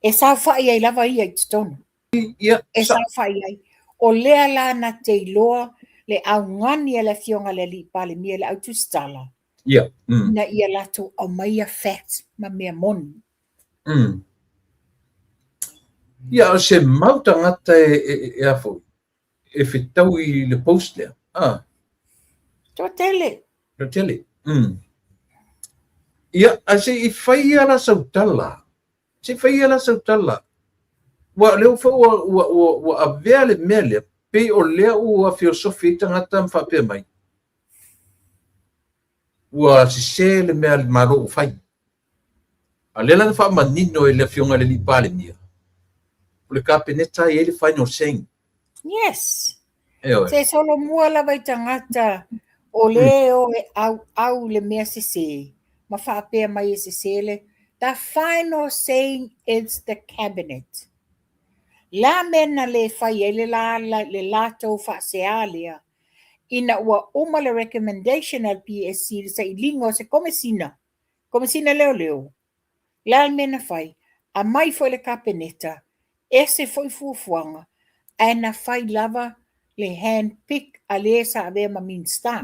E sa fa ia lava ia tonu. Ia E sa fa ia. O lea la na te loa le au ngani le fionga le li pa le mia le au tustala. Ia. Na ia lato o maia fat ma mea mon. Ia o se mauta ngata e afo. E fitau I le post lea. To tele. No tele. Ia, a se I whaia la sautala. Se whaia la sautala. Wa leo fa wa a vea le mea lea. Pe o lea ua filosofi tangata mwhapea mai. Ua se le mea le maro o whai. A lela na wha manino e le fionga le li pale mia. O le kapeneta e le final saying. Yes. Eo Se solo mua la vai tangata o leo e au le mea se. Ma whaapea mai e se le. The final saying is the cabinet. La mena le whai e le lato whaasealia. Ina ua uma le recommendation al PSC sa ilingo se komesina. Komesina leo. La mena whai. A mai foi le kapeneta. E se foi fuafuanga. Ana whai lava le hand pick a le sa ave ma minsta.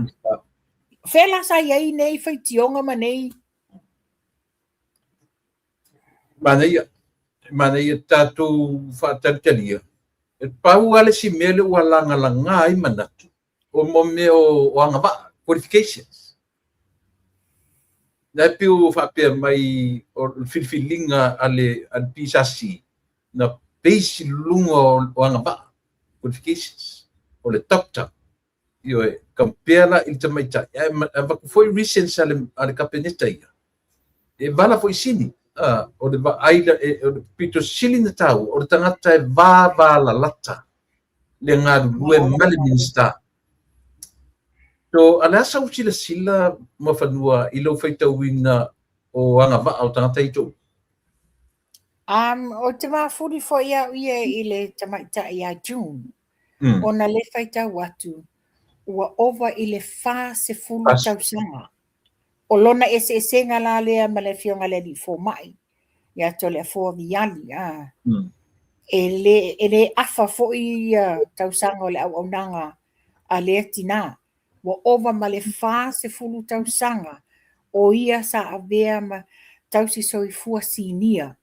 Fela sa iai nei whai tionga ma nei. Mana ia tātou whaataritalia. E pau ale si mele ua langa ai manatu. O mo me o angava, qualifications. Na piu whapea mai o whiwhilinga ale pisasi na peisi lunga o angava, qualifications. O le doctor. Io e compare il tamaita. E foi recent ale kapeneta ia. E vala foi sini. O le aila o le pito sili na tau o le tangata e la lata le ngā lue male minsta. So ala sa uchi sila mawhanua ilo whaitauina o angava o tangata ito. O te mawhuri fo ia I le tamaita ia June. O na le whaitau watu ua ova I le wha se fulu tausanga. O lona ese ngā la lea ma le fionga le li fo mai. Ia to le fo viali. E le afa fo I tausanga o le au nanga a le tina. Wa ova ma le wha se fulu tausanga. O ia sa avea ma tausi soi fua sinia.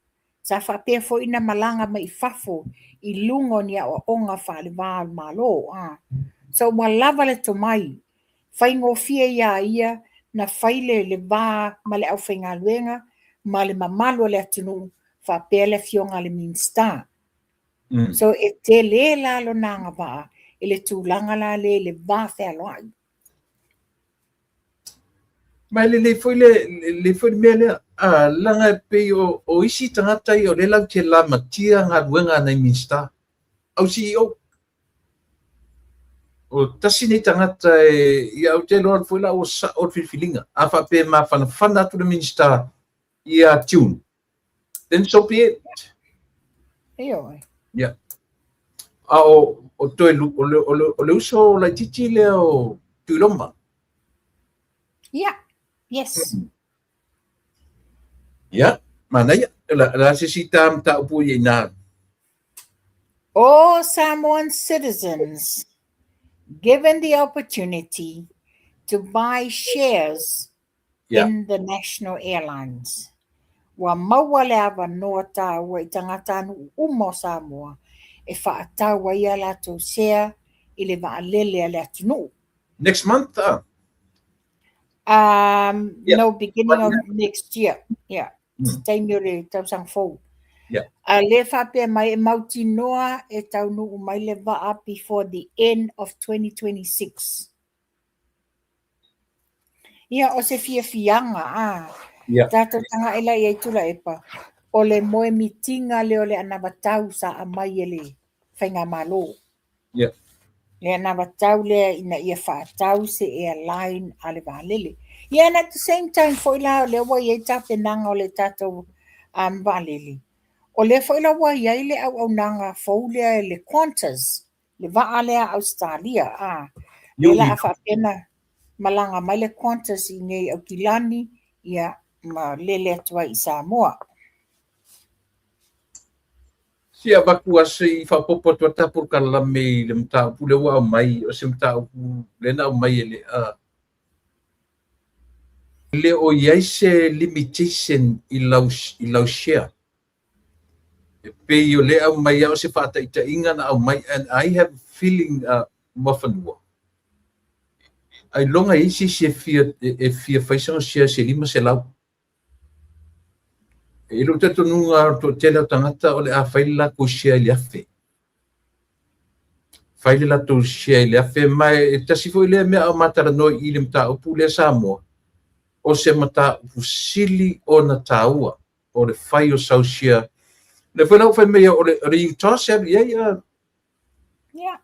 Sa whapea fo ina malanga ma I fafo I lungo ni a onga wha le wāl malo. So wa lava le to mai. Whaingo fia ia na whaile le wā ma le au whainga luenga ma le mamalo le atunu whapea le fionga le minsta. So e te le lalo nanga wā e le tūlanga la le wā whea loai. Mai le foi mea lea langa pe o isi tangata I o le lau te la matia ngā luenga nei minsta. Au CEO. O tasi nei tangata I au te loa foi la o whiwhilinga. A whape ma whana atu le minsta I a tune. Then so be it. Eo. Yeah. O toi o le uso o la titi le o tuiloma. Yeah. Yes. Yeah. Mana ia. La sisita mta upu i nā. All Samoan citizens given the opportunity to buy shares in the national airlines. Wa maua le awa noa tāua I tangata anu umo Samoa e whaataua ia lato share I le waalele le atunu. Next month? No, beginning of next year. Yeah. Taimure tausang fau. A le whapea mai e mauti noa e taunu mai le waa before the end of 2026. Ia o se fianga Yeah. Tato tanga ela ia tula epa. O le moe mitinga le o le anabatau sa amai ele whainga malo. Yeah. Le anabatau le ina ia whaatau se airline a le valele. Yeah, and at the same time, foi la le wa ia tape nanga o le tato valele. O le foi la wa ia le au nanga fau le Qantas, le va ale a Australia. Le la a whapena malanga mai le Qantas i nei au kilani ia ma lele atua i Samoa. Sia baku ase I whapopo tua tapur ka lame le mta pule wa mai o se mta le na mai ele le o yaise limitation I lau share. Pe yo le au mai o se fata ita inga na au mai and I have feeling mafanua. Ai longa isi se fia faisanga share se lima se lau. E lo te tonunga to tele tangata o le a faila ko share le afe. Faile la to share le afe mai e tasi foi le mea o matara no I le mta upu le Samoa. O se mata usili o na taua o le fai o sau share. Le foi lau fai mea o le Utah se avi ia. Yeah.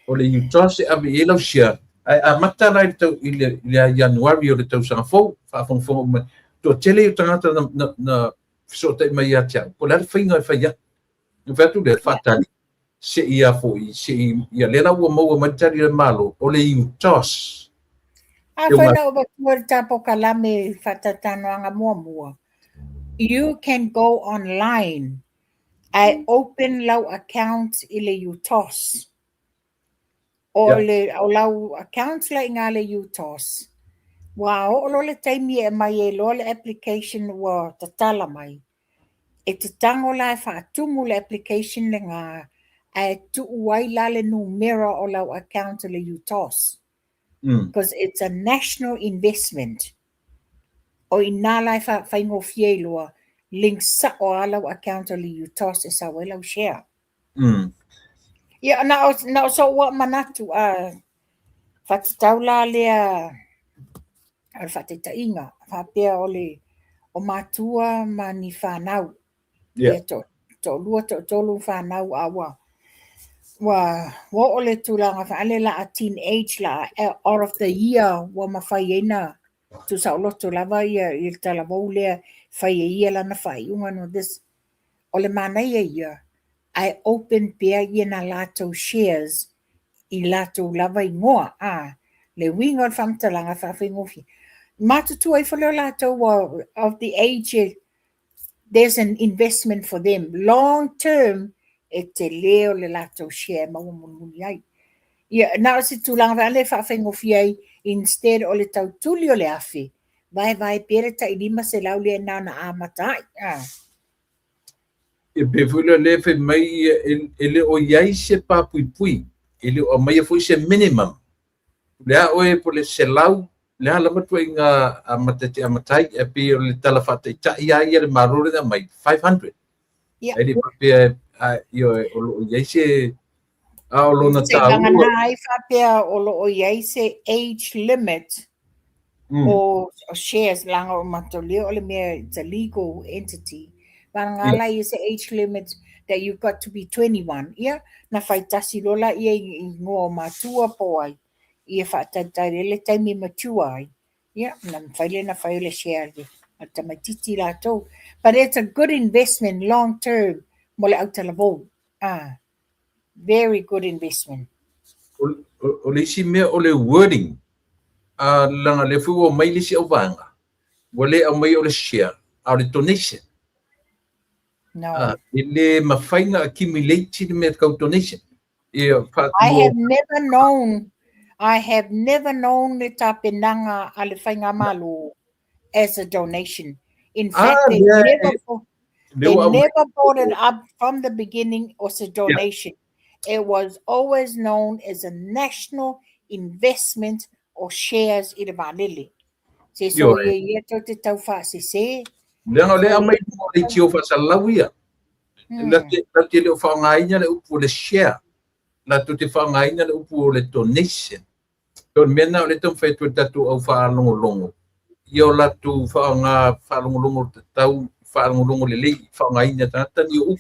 O le Utah se avi ia lau share. A matara I tau I le Januari o le tau sanga fau. Whaafonga mai. To tele o tangata na sota I mai atia. Po le whainga I whaia. Nā whatu le whatani. Se ia foi, se ia lena ua maua matari le malo. O le Utahs. Whaina o batua tapo kalame whatatanoanga mua. You can go online. I open lau account I le Utahs. O le o lau accounts la inga le Utahs. Wow, o lo le taimi e mai e lo le application wa tatala mai. E te tango la e whaatumu le application le ngā e tu uai la le numera o lau account le Utahs. Because it's a national investment. O ina la e whaingo fieloa link sa o alau account le Utahs e sa welau share. Ia, na o so ua manatu whatatau la lea al whatetainga, whapea o mātua ma ni whanau. Yeah. To lua to tolu whanau awa. Wa o le tūlanga whaale la a teenage la out of the year wa mawhaiena tu sa loto lava ia I tala wau lea whaia lana whaiunga no this. O le manai ia, I open pia ia na lato shares I lato lava I ngoa. Le winga o whamtalanga whawhingofi. Matutu ai whaleo lato of the age, there's an investment for them. Long term, e te leo le lato share mawamuni ai. Ia, na o si tūlanga wale whawhingofi ai, instead o le tautuli o le afi, vai pere ta ilima se lau le nā na amatai. E pe fula le fe mai ele o iai se papui. Ele o mai foi se minimum. Le a oe po le se lau, le a lama tua inga amatati amatai, e pe o le talafata I ta iai le marore na mai, 500. Yeah. Ele papea o iai se o lona Se langana ai whapea o lo o iai se age limit o shares langa o matoleo o le mea, it's a legal entity. Ngala is the age limit that you've got to be 21. Yeah, na whaitasi lola ia I ngoa matua po ai. Ia whaatatai le taimi matua ai. Yeah, na whaile share le. Ata matiti la tau. But it's a good investment long term. Mo le autalavo. Very good investment. O le isi mea o le wording. Langa le fu o mai lisi au vanga. Wale au mai o le share. Au le donation. No. Ele mawhainga accumulated me kau donation. I have never known le tapenanga a le whainga malo as a donation. In fact, they never brought it up from the beginning as a donation. Yeah. It was always known as a national investment or shares I le valele. Se so ia to te tau whaasese. Lenga lea mai le tio whasalawia. La te le whaangaina le upu le share. La te whaangaina le upu le donation. Ton mena o le tau whai tu tatu au whaalongolongo. Ia o latu whaanga whaalongolongo tau whaalongolongo le lei whaanga ina tangata ni o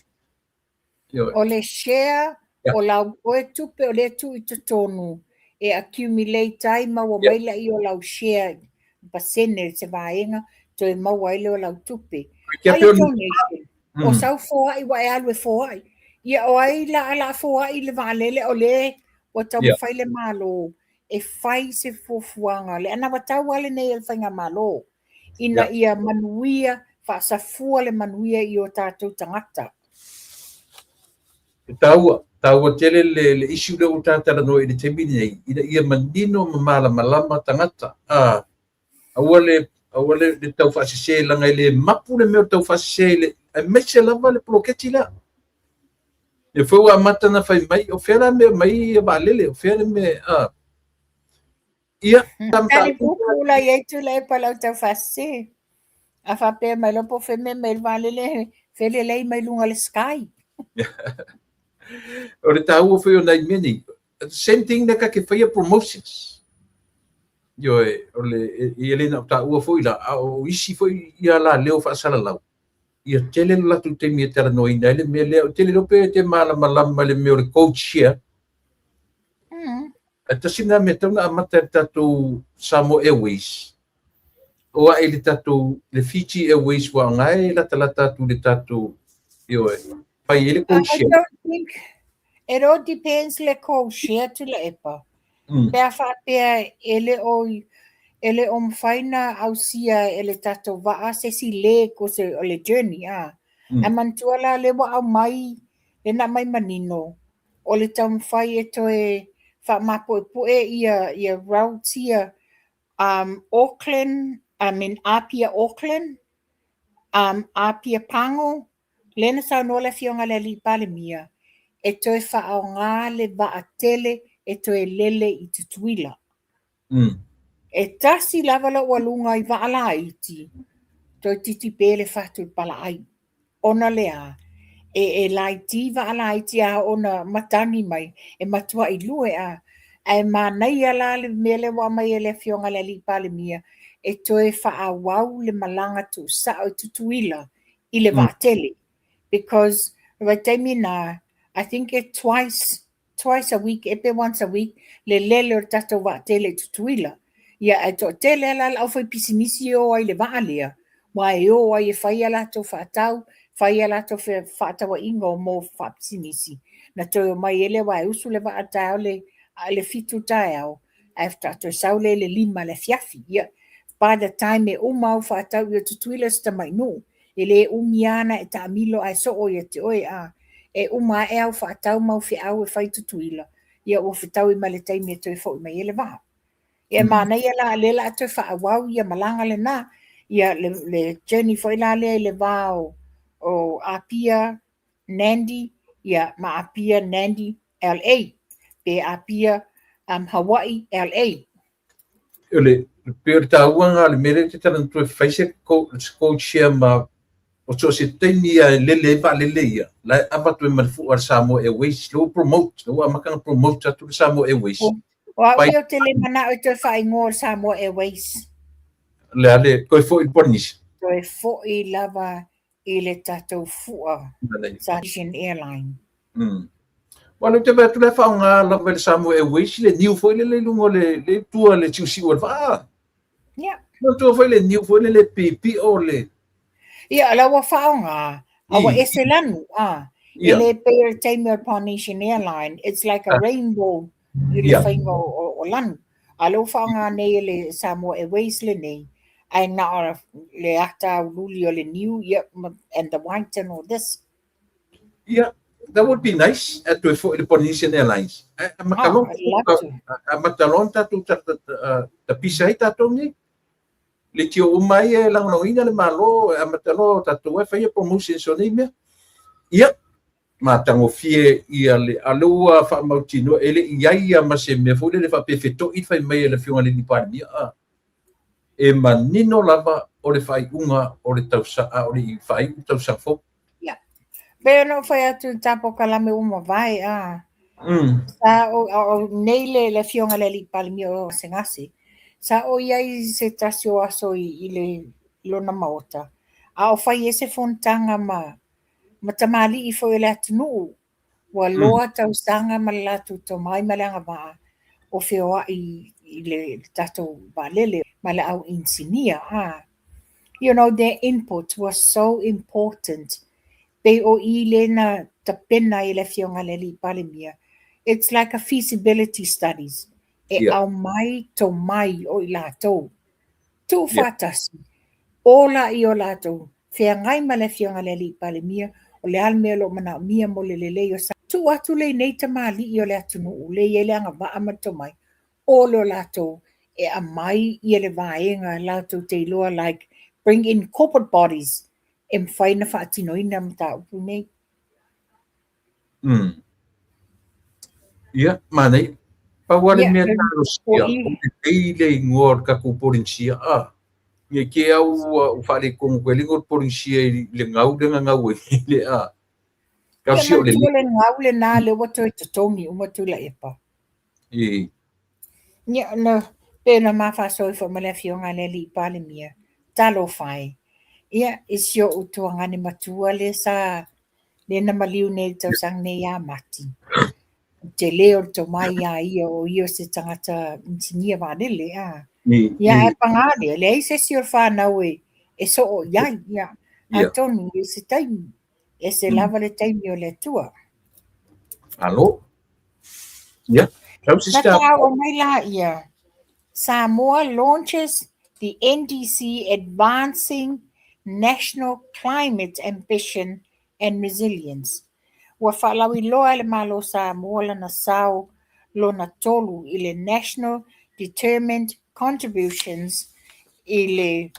O le share Yeah. o lau oe tupe o le tu i te tonu e accumulate ai maua Yeah. maila i o lau share pasene se vaenga to e maua ile o lau tupe. Kia Ai peo donation. O sau foa i wa e alwe foa i. Ia o ai la foa i le valele o le o tau Yeah. whai le malo e whai se fuafuanga le ana watau ale nei el whainga malo. Ina ia manuia whaasafua le manuia i o tātou tangata. Taua tele le issue le utatara no i le temini nei. Ina ia manino mamala malama tangata. Aua le tau whaasise langa i le mapu le meo tau whaasise le ai meise lava le proketi la. E whau a matana whai mai o whera me mai e waalele o whera me ia Tani pupu la i eitu le palau tau whaasise. A whapea mai lopo wheme me valele whele lei mai lunga le sky. O le tau o whai o nai meni. Same thing na ka ke whai promotions. Yo o le i ele na tau o whai la o isi whai ia la leo whaasala lau. Ia tele latu te mia tera no ina ele mea leo tele lope te malama le mea o le coach here. Tasina me tauna amata tatu Samo Airways. O ele tatu le Fiji Airways wa ngai la tatu le tatu yo pai ele coach I here. don't think it all depends le share to le epa. Pea whapea ele o mwhaina au sia ele tato waa se si le ko se o le journey a. A mantua la le wa au mai le na mai manino. O le tau mwhai e toe wha mapo e poe ia route ia Auckland, Apia Auckland, Apia Pango, lena sa no le fionga le li pale mia. E toe wha au ngā le wa a tele e toe lele i tutuila. E tasi lava la walunga i waala iti. Toi titi pele fatu pala ai. Ona lea. E lai ti waala iti a ona matani mai. E matua i lue a. E manai ala le mele wa mai e le fionga le li pale mia. E toi wha wau le malanga tu sa o tutuila i le vatele. Because right na, I think it twice a week, epe once a week, le lele o tato vatele tutuila. Ia e to tele ala au fai pisimisi o ai le vaalea. Wa e o ai e whai ala to whaatau, whai ala to whaatawa ingo mo whapisimisi. Na to mai ele wa e usu le vaatau le fitu tae au. After to saule le lima le fiafi. Ia, by the time e umau whaatau ia tutuila sta mai no. Ele umiana e taamilo ai so o ia te oe a. E uma e au whaatau mau fi au e whai tutuila. Ia o whitau i male taimi e toi fo i mai ele vaa. Ia mana ia la lela atu whaawau ia malanga le nā. Ia le journey fo ila lea le vāo o Apia Nandi. Ia ma Apia Nandi LA. Pe Apia Hawaii LA. Ole pe ta uanga le mere te tana tu face coach here ma o so se tenia lele va lele ia. La abatu me fu ar Samo Airways lo promote, lo amaka promote atu Samo Airways. Wa o tele mana o te whai ngō Samo Airways. Le koe fo i pornis. Koe fo i lava i le tatou fua Station Airline. Wala te batu le whaonga lava le Samo Airways le new fo le lungo le tua le tiusi o va. Yeah. No tua fo le new fo le pipi o le. Ia lawa whaonga. Awa eselanu Ele pere taimi o Polynesian Airline. It's like a rainbow. I le whainga o lanu. Alo whaonga nei le Samo Airways le nei. Ai na le ata luli o le new and the white and all this. Yeah, that would be nice at the Polynesian Airlines. Matalon tatu ta pisai tatu ni. Le tio umai e langoina le malo matalo tatu e fai promotion so ni me. Ia matango fie ia le alua fa mautino ele ia ma se me fole le fa perfetto I fai mai le fiona le dipani e manino lava o le fai unga o le tausa o le fai tausa fo. Ia. Pero no fai atu tapo kalame uma vai Sa o nei le fionga le li palmi o sengasi. Sa o iai se tasio aso i le lona maota. A o fai ese fontanga ma tamali i fo ele atunu. Wa loa tau sanga ma latu to mai malanga maa o feoa i le tato valele ma le au insinia. You know, their input was so important. Pe o I lena tapena I le fionga le li palimia. It's like a feasibility studies. E Yeah. au mai to mai o I lātou. Tu Yeah. fatasi. Ola I o lātou. Fea ngai ma le fionga le li palimia. O le almea lo mana mia mo le leo sa. Tu atu le nei tamali I o le atunu. Le ele anga va amato mai. Olo lātou. E a mai I le vaenga lātou te loa like bring in corporate bodies. E mwhaina whaatinoina mta upu nei. Ia, manei. Pawale Yeah, mea and taro o sia, I o te teile ngor ka kuporinsia a. Nge ke au u whare kongu koe lingor porinsia I le ngau renga ngau e le a. Kau ia si o le mantua le ngau le nā le wato I totongi umatu la epa. li. Ia na pēna mawhasoi wha male fionga le li pāle mia. Talo whai. Ia isio utua ngani matua le sa le na maliu nei tau sang nei a mati. Te leo to mai a ia o ia se tangata insinia wānele a. Ia e pangane, le eise si o whānau e so o iai, ia. A tonu e se taimi, e se lava le taimi o le tua. Alo? Ia, kau si Na sta. tā o mai la ia. Samoa launches the NDC Advancing National Climate Ambition and Resilience. Ua whaalawi loa le malo Samoa lana sao lona tolu I le National Determined Contributions I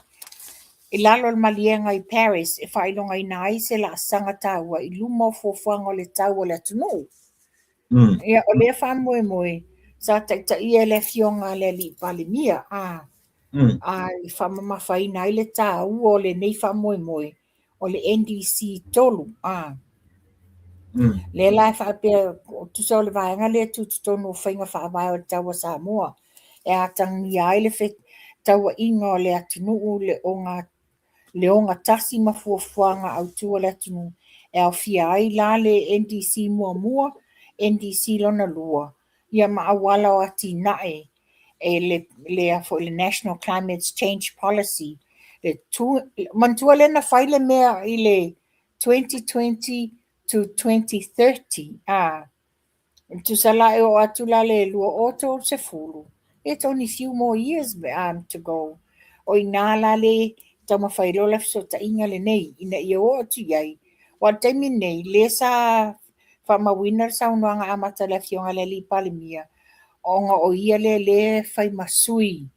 lalo le malienga I Paris e whailonga I nai se la sanga taua I lumo fofuanga o le tau o le atunu. Ia o le whamoe moe sa ta ia le fionga le li palimia a I whamamawhaina I le tau o le nei whamoe moe o le NDC tolu Le lai whaapea o tusa o le vaenga le tututonu o whainga whaavai o le taua Samoa. E atangi ai le whet taua inga o le atunu le onga tasi mafuafuanga au tua le atunu. E au fia ai la le NDC mua NDC lona lua. Ia maawala o ati nae e le afo le National Climate Change Policy. Mantua le na whaile mea I le 2020 to 2030. Tu sala e o atu la le lua oto se fulu. It's only few more years to go. O ina la le tama whairola so ta inga le nei. Ina I o atu iai. Wa taimi nei le sa whamawina sa unuanga amata le fionga le li palimia. Onga o ia le whai masui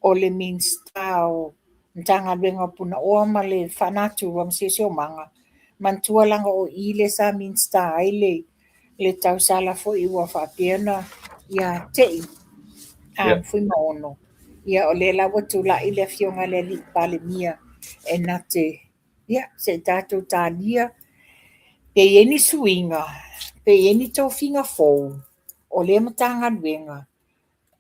o le minsta o ntanga benga puna o ma le whanatu wa msese o manga. Mantua langa o ile sa minsta ai le tau sala fo I ua whapiana ia tei fui maono. Ia o le lawa tula I le fionga le li palimia e nate se tātou tālia pe ieni suinga pe ieni tōwhinga fōu o le matanga nuenga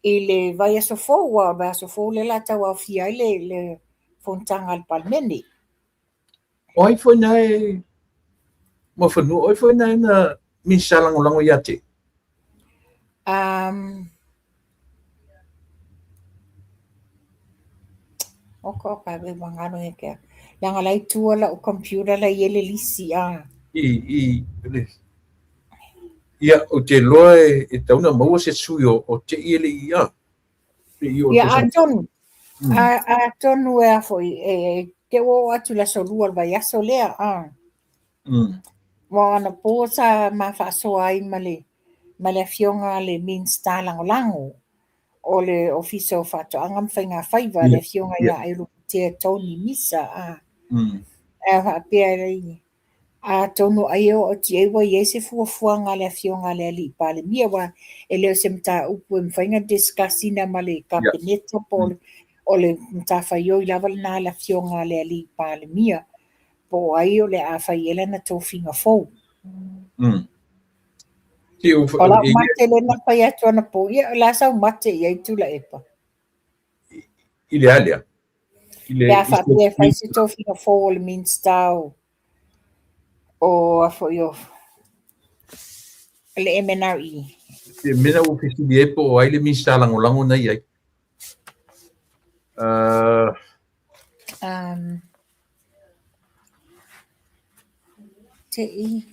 I le vai aso fōu wa vai aso fōu le la tau au fia I le fontanga al palmeni. Oi foi nai mo fonu oi foi nai na min salang lango yate. Oko ka be mangano e ke. Langa lai tua la o computer la yele lisi Ia o te loa e tauna maua se sui o te iele ia. Ia a tonu e a foi ke o atu la solua vai aso lea Wa ana posa ma whaaso ai ma le fionga le minsta lango o le ofiso whato angam whainga whaiva le fionga ia e rupu te Tony Misa e whaapea rei a tonu ai o ti ewa i ese fuafuanga le fionga le li pale mia wa e leo se mta upu e mwhainga discussina ma le kabineta pole o le mta whaio I lava na la fionga le li pale mia po ai o le a whaiela na tōwhinga fōu. Ti o O la mate le na pai atu ana po ia la sa mate ia tula epa. ile alia. Ile Ia fa pe fa si to fina fo le min stau. O a fo yo. Le MNRE. te mena o fisi di epo o aile mi sa lango na ia. Te i.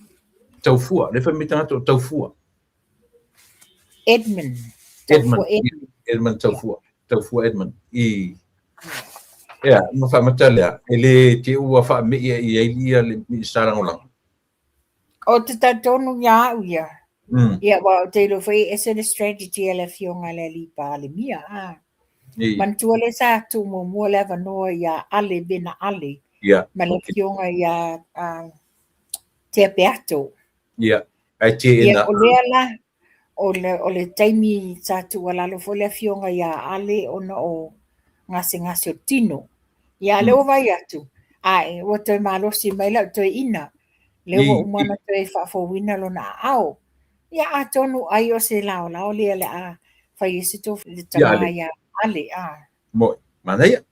Taufua, le fa mi tanga taufua. Edmund. Edmund Taufua. Taufua Edmund. Ia, ma fa matalea. Ele te ua fa me ia ia le mi sa lango. O te tatonu ia uia. Ia wa te lo fai ese strategy ele fionga le li pa le mia man tua le sa tu mo le vanoa ia ale bena ale ma le fionga ia te peato ia ai te ia o le ala o le taimi sa tu ala lo fo le fionga ia ale ona o ngase o tino ia le o vai atu ai o te malo si mai la to ina le o umana te fa fo wina lo na au ia atonu ai o se lao le a fai se to le tama ia ale mo manaya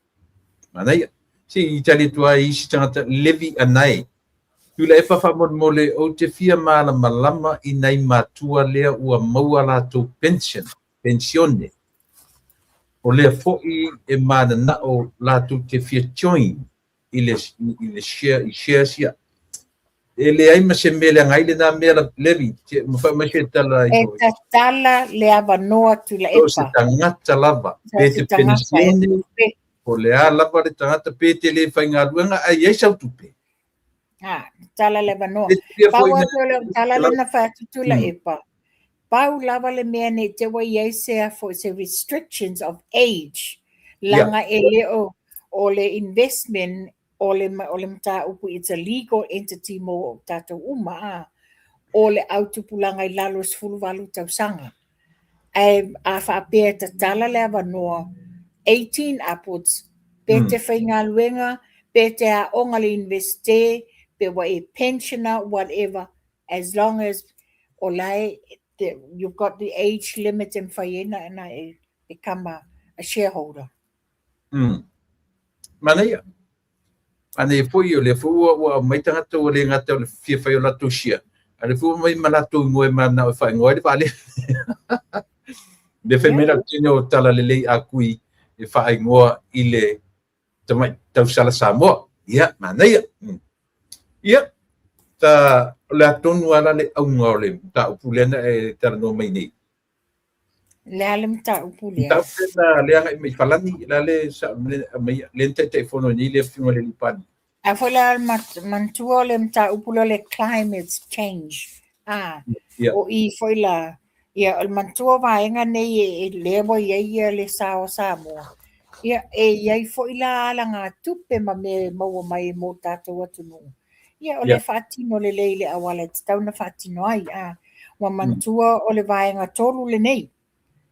si itali tua i si tangata levi anai tula e fa mo le o te fia malama i nei matua lea ua maua latou pensione o lea fo'i e mana na o latou te fia join i le share sia ele ai ma se mele ngai le na mele levi mo fa ma se tala e tala le avanoa tula o se epa tangata lava pe te pensione o le a lava le tangata pe te le whainga ruenga ai sau tupe tala le avanoa pau atu le tala le na whatu tula epa pau lava le mea ne te wa iei sea for se restrictions of age langa e leo o le investment o le mata upu it's a legal entity mo tato uma o le autopulanga I lalo sfulu walu tausanga a whapea ta tala le avanoa 18 upwards pe te whainga luenga pe te a onga le investe pe wa e pensioner whatever as long as o lai you've got the age limit in whaiena and I become a shareholder. Manea. Ane foi o le fu o mai tangata o le ngata o le fia fai o la tusia. Ale fu mai malato ngoe mana o fai ngoe vale. De femela tino tala le lei akui e fai ngoa I le tamai tau sala Samoa. Ia, manea. Ia. Ta le atonu ala le au ngole ta upulena e tala no mai nei. Le alem ta upulena. Ta upulena le anga mai falani la le sa le te fono ni le fingo le lipani. A fola mantua le mta upula le climate change. O I foila ia el mantua vaenga nei e levo ia le sao Samoa. Ia ia foila ala nga tupe ma me mo mai mo tato atunu. Ia o le fatino le leile awala tau na fatino ai wa mantua o le vaenga tolu le nei.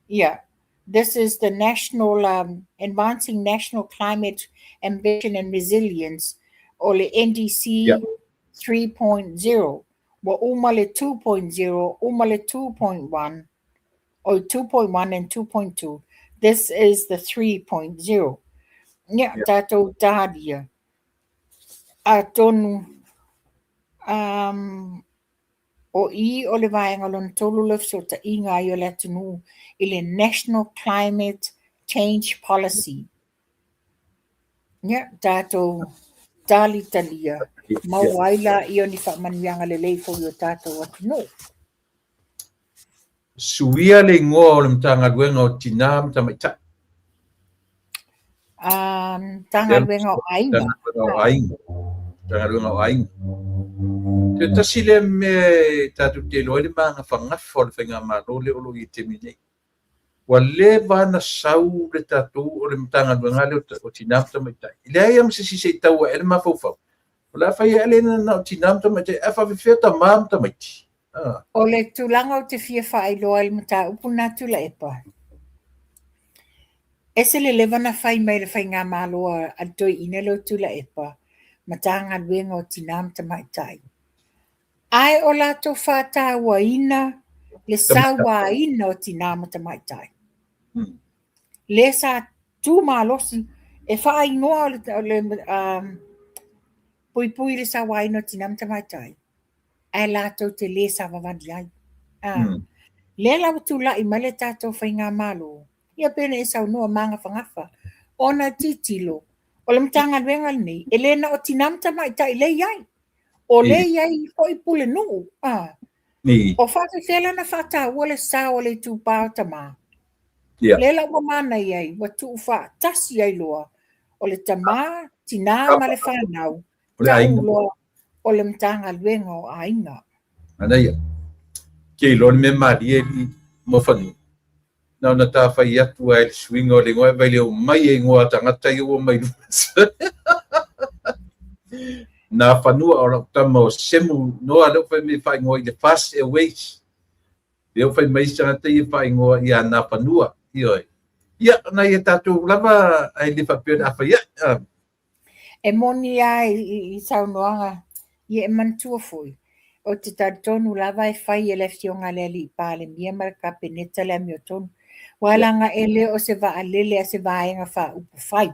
Yeah, this is the national advancing national climate ambition and resilience, or the NDC 3.0, or umale 2.0, umale 2.1, or 2.1 and 2.2. This is the 3.0. Yeah, tato dadia. Atonu o I o le vaenga lon tolu le fsota I ngā I o le atunu I le National Climate Change Policy. Ia, tātou tali talia. Mauaila I o ni whamanuanga le leifo I o tātou atunu. Suia le ngoa o le mtanga luenga o tina mtamaita. Tanga luenga o ainga. Tanga luenga o ainga. Te tasi le me tātou te loe le maanga whangafo le whainga mālo le olo I te minei. Wa le vana sau le tātou o le mtanga luenga le o tina mtamaita. I le ai am se se tau e le mawhauwhau. O la whai ele na o tina mtamaita e whawhiwhia ta maa mtamaiti. O le tūlanga o te fia whai loa le mta upuna tula epa. Ese le levana whai mai le whai ngā māloa a doi ina lo tula epa. Matanga luenga o tina mtamaitai. Ai o lato whata wa ina Le sawa ina o tina matamaitai. Le sa tu malosi e wha ingoa le pui le sawa ina o tina matamaitai. Ai lato te le sa vavadi ai. Le lau tu la i male tato whainga malo. Ia pene e sau noa manga whangafa. Ona titilo. O le mtanga luenga ni. E le na o tina matamaitai le iai. O le iai o i pule nuu. O whata tela na whata wale sa o le tu pao tama. Le la wa mana iai. Wa tu wha tasi ai loa. O le tama tina ma le whanau. Ta uloa o le mtanga luenga o ainga. Ana ia. Ke lon me mari e mo fani. Na na ta fa ia tu ai swing o le ngoe vai le mai e ngoa tangata i o mai. Na fanua o tama o semu no alo fa me fa ngoa i le fast aways. Eu fai mai tangata i fa ngoa i ana fanua i oi. Ia na ia tatu lava ai le fa pena fa ia. E moni ai i sau noanga i e mantua foi. O te tatonu lava e fai e le fionga le li pale mia marka peneta le miotonu. Walanga ele o se va alele a se va inga fa upu fai.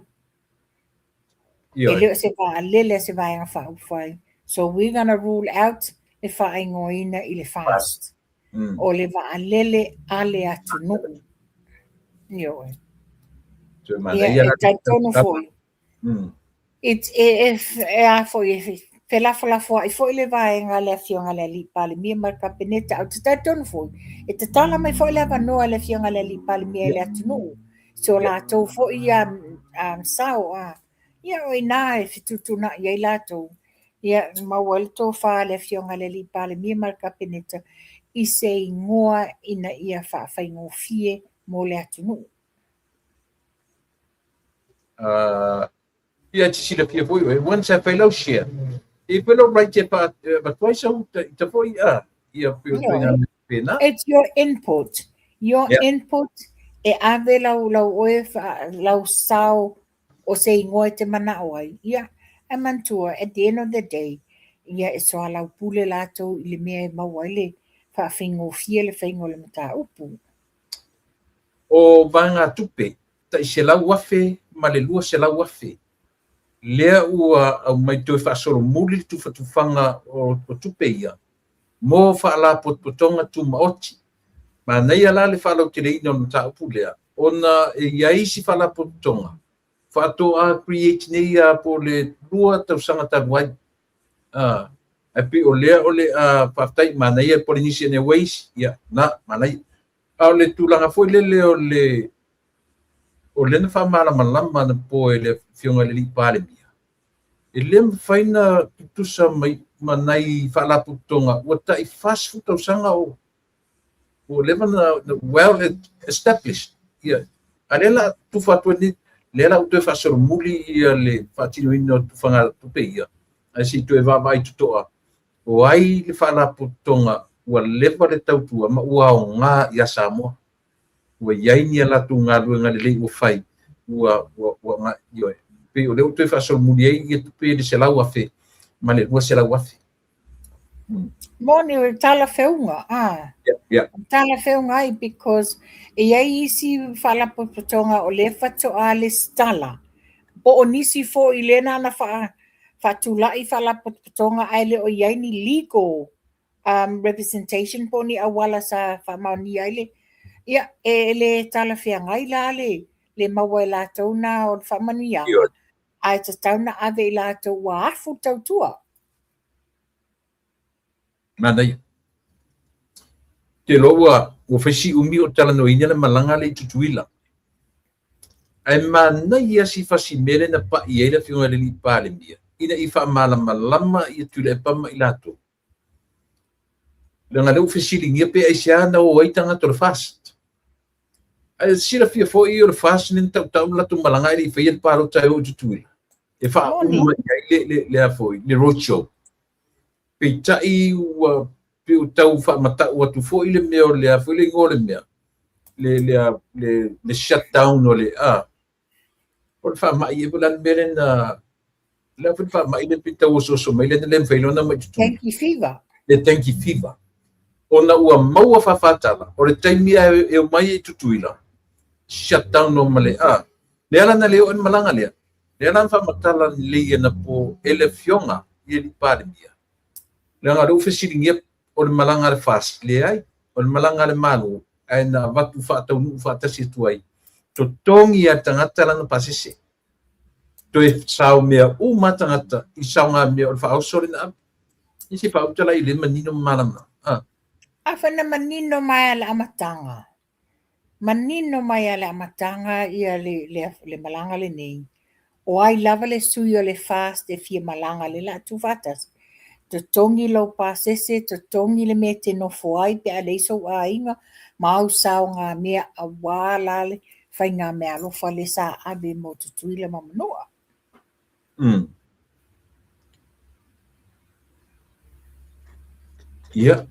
Ele o se va alele a se va inga fa upu fai. So we're gonna rule out le fa ingoina i le fast. O le va alele ale atu nuu. Yo. Ia e tatonu foi. A foi pela fala foi e foi levar en ale fionga le li pale mi marka peneta au te tatonu foi e te tala mai foi leva no ale fionga le li pale mi ele atu so la to foi sao ia o ina e fitutuna ia la to ia ma welto fa le fionga le li pale mi marka peneta i se ngoa ina ia fa ngofie mo le atu ia te sila pia foi once I fail share e pelo right pa twice out te foi ia pena it's your input input e ave lau oe lau sao o se ingoe te mana oai ia a mantua at the end of the day ia e soa lau pule lato i le mea e mauaile fa fingo fie le fingo le mata upu o vanga tupe ta se lau wafe ma le lua se lau wafe lea ua au mai toi whaasoro muli tu whatufanga o tupe ia. Mō whaala potpotonga tu maoti. Ma nei ala le whaalau te reina o ta upu lea. Ona e iaisi whaala potpotonga. Whaato a create nei a po le lua tau sanga taruai. E pi o lea o le whaftai ma nei e Polynesian Airways. Ia, na, ma nei. Au le tūlanga foi lele o le na whamala malama na po e le fionga le li pale mia. E le mwhaina tusa manai whalaputonga, ua tai fast food au sanga o le mana well established. Ia, a lela tu whatua ni, lela utoe whasoro muli ia le whatino ino tu whanga tupe ia. A si tu e wawai tutoa. O ai le whalaputonga, ua lewa le tautua, ma ua o ngā ia Samoa. Ua iainia la tu ngā luenga le ua whai, ua ngā ioe. Pe o leo tu whasoro muli ei, ia tupe le se lau afe, ma le ua se lau afe. Moni o tala feunga, tala feunga ai, because e ai isi whalapotonga o le whatoa le stala. Po o nisi fo i lena na whatulai whalapotonga ai le o iai ni legal representation po ni awala sa whamaoni ai le. Ia, e le tala feunga ai la le maua la tauna o whamani ia. Ai ta tauna ave la tau wa afu tautua. Manai. Te loa o whesi umi o tala no ina le malanga le tutuila. Ai manai si whasi mere na pa i eira whiunga le li pāle mia. Ina i wha malama i tule e pama i lato. Le ngā leu whesi lingia pe ai se ana o aitanga to le fast. Ai sira fia fo i o le fast nin tau lato malanga i whaia le pāro tai o tutuila. E wha uma i le a foi, le roadshow. Pe tai ua pe o tau wha mata ua tu fo i le mea o le a foi le ngō le mea. Le shutdown o le a. O le wha mai e bulan meren le wha mai le pita o so mai le mwhailona mai tutu. Tanky fever. Le tanky fever. ona ua maua fafatala o le taimia e mai e tutuila shut down no male le ala na leo en malanga le ala fa matala le na po ele fionga i li pandemia le nga do fesilingia o le malanga le fast le ai o le malanga le malu ai na watu fa tau fa tasi tuai to tongi a tangata lana pasise to e sao mea matangata i sao ngā mea o le fa ausori na isi fa utala i le manino malama Afana manino mai ala amatanga. Manino mai ala amatanga ia le malanga le nei. O ai lava le sui o le fast e fia malanga le la tu fatas. Te tongi lau pasese, te tongi le me te nofo ai pe a leiso a inga, mau sao ngā mea a wālale, fai ngā mea alofa le sa abe mo tutui le mamanoa. Yeah,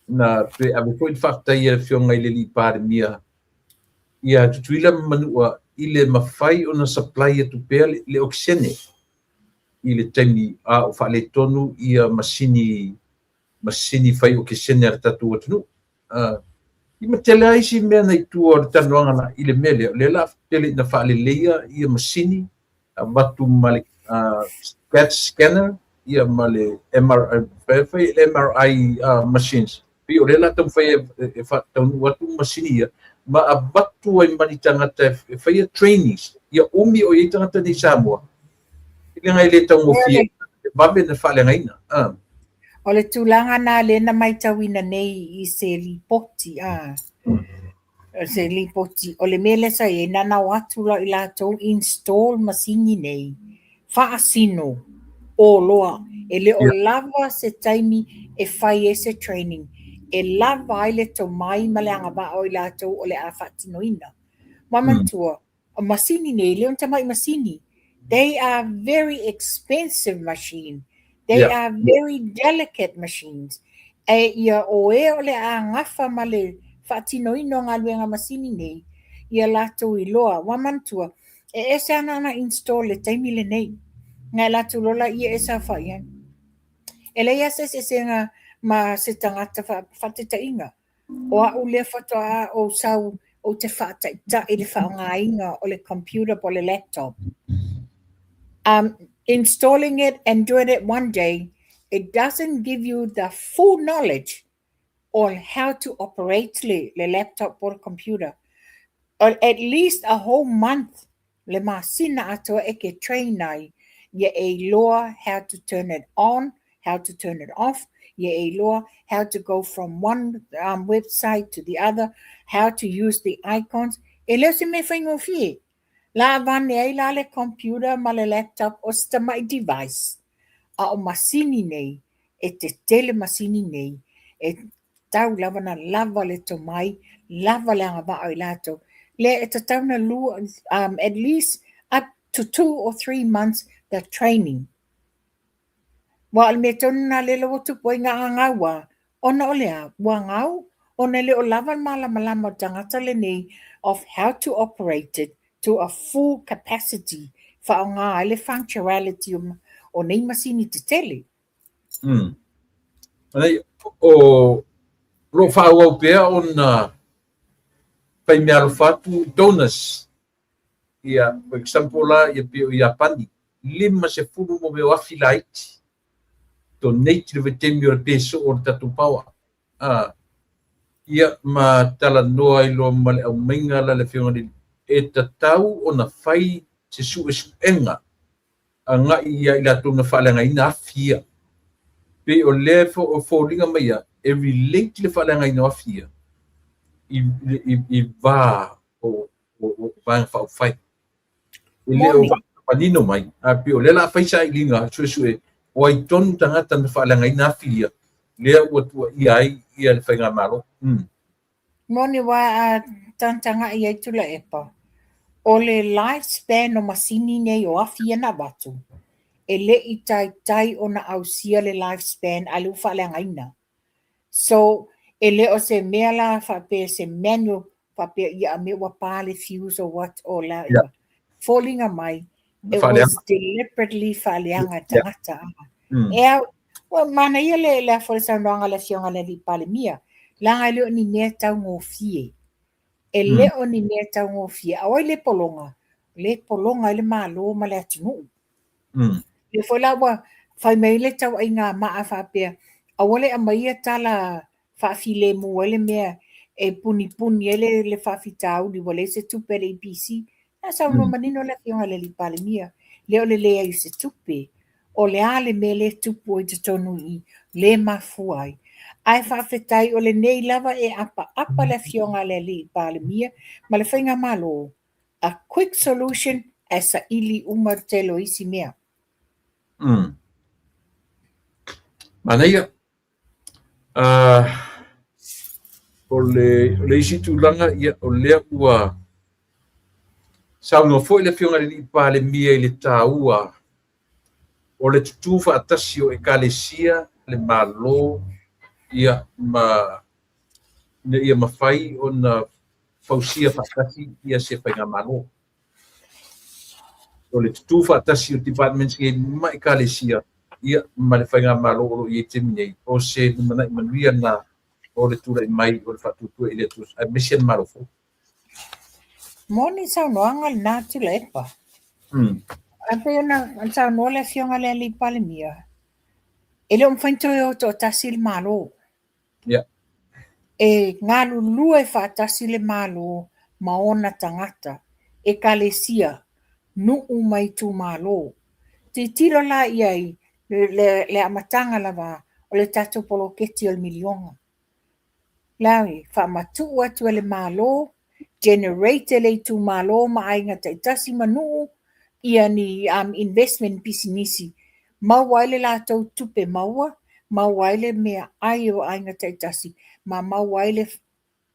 na pe ave foi fakta ia fionga ile li pandemia ia tutuila manua ile mafai ona supply tu pe le oxene ile temi a o fale tonu ia masini fai oxene tatu tunu i matela isi me na tu o tanuanga na ile mele le la tele na fale leia ia masini batu malik PET scanner ia male MRI machines pi o lela tau fai e fa tau watu masini ia ma abatu ai mani tangata fai trainings ia umi o i tangata ni Samoa ile ngai le tau mo fie babe na fale ngaina O le tūlanga nā le na mai tawina nei i se lipoti se lipoti o le mele sa e nana watu la i lātou install masini nei whaasino o loa e le o lava se taimi e whai e se training e lava ai le tau mai ma le angaba o i lātou o le a whaatinoina mamantua o masini nei le on tamai masini they are very expensive machine. They are very delicate machines. E ia o e o le a ngafa ma le whaatinoino ngā luenga masini nei, ia lātou i loa, wamantua, e ese ana install le taimi le nei. Ngai lātou lola ia esa whaia. E le ia se ngā ma se tangata whateta inga. O a u le whatoa o sau o te whaataita i le whaonga inga o le computer po le laptop. Installing it and doing it one day, it doesn't give you the full knowledge on how to operate the laptop or computer. Or at least a whole month, le masina ato eke train ai, ye a law how to turn it on, how to turn it off, ye a law how to go from one website to the other, how to use the icons. E leo se me whaingo fie. La vane ai la le computer ma le laptop o sta mai device. A o masini nei, e te tele masini nei, e tau lava na lava le to mai, lava le anga va ai lato. Le e te tau na lu, at least up to 2 or 3 months the training. Wa al me tonu na le lo tu poi nga ngawa, ona o lea, wa ngau, ona le o lava malama tangata le nei of how to operate it to a full capacity fa ngā le functionality o nei masini te tele. O lo whāua pēr on pai mea lo whātu donors ia, for example la ia pio ia pani 50 mo me wafi laiti donate le vetemi o le peso o le tatu paua ia ma tala noa i lo ma le au mainga la le whiunga ni e tatau o na whai se su enga a nga ia i la tūna whalenga ina awhia pe o le o fōringa mai a e relate le whalenga ina awhia i vā o vāng whau whai i le o panino mai a pe o le la whaisa i linga sue o ai tonu tangata na whalenga ina awhia lea ua tua i ai ia le whainga maro Moni wa a tantanga i ai tula epa. O le lifespan o masini nei o awhia na watu. E le i tai o na ausia le lifespan a lu whalenga ina. So, e le o se mea la whape se manual whape ia me wa pāle fuse o what o la. falling mai. It Whaaleanga. was deliberately whaaleanga tangata. Mm. Mana ia le whalesaunanga la fionga le li palemia. Langa leo ni mea tau ngō fie. E leo ni mea tau ngō fie. Awai le polonga. Le polonga le malo ma le atunu. Le whalawa whai mei le tau ai ngā maa whapea. Awale a maia tala whawhile mua le mea e puni ele le whawhitau li wale se tupe le IPC. Na sau no manino le fionga le li palemia. Leo le lea i se tupe. O le ale me le tupu i te tonu i le mafuai. Ai whawhetai o le nei lava e apa le fionga le li palemia ma le whainga malo. A quick solution e sa ili umartelo isi mea. Manaia, o le isi tūlanga ia o lea ua sau no foi le fionga le li palemia i le tāua o le tutu whaatasi o ekalesia le malo ia ia mawhai o na whausia whaatasi ia se whainga malo. O le tutu whaatasi o departments e ma ekalesia ia ma le whainga malo o i e teminei o se mana i manuia na o le tura i mai o le whatutua i le tus a mission malo fo. Moni sau noanga le nātu le epa. Ape ona sau no le fionga le li palemia. Ele whaintoi o to tasi le malo. Yeah. E ngā lulu e whaatasi le malo maona tangata. E kalesia nuu mai tu malo. Te tiro la iai le amatanga lava o le tatu polo keti o le milionga. Lawi, whamatu atu le malo, generate le tu malo ma ainga taitasi manu ia ni investment pisinisi. Mauaile la tau tupe maua, mauaile mea ai o ainga taitasi, ma mauaile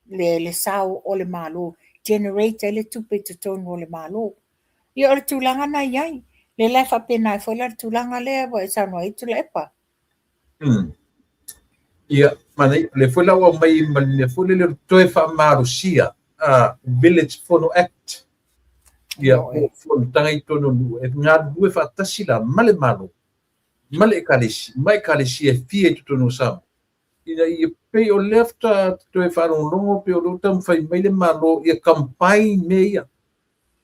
le sao o le malo, generate le tupe tutonu o le malo. Ia o le tūlanga na iai, le lefa pena e whaila le tūlanga lea wa e sanua i tu le epa. Ia, mana le whaila wa mai le whaila le toe wha marusia, Village Phono Act. Ia, o tanga i tono nu, e ngā lue wha tasila, male malo, male e kalesi e fie i tono sam. Ina i pei o lefta toe wha rongo pe o lotam whai mai le malo, ia campaign me ia.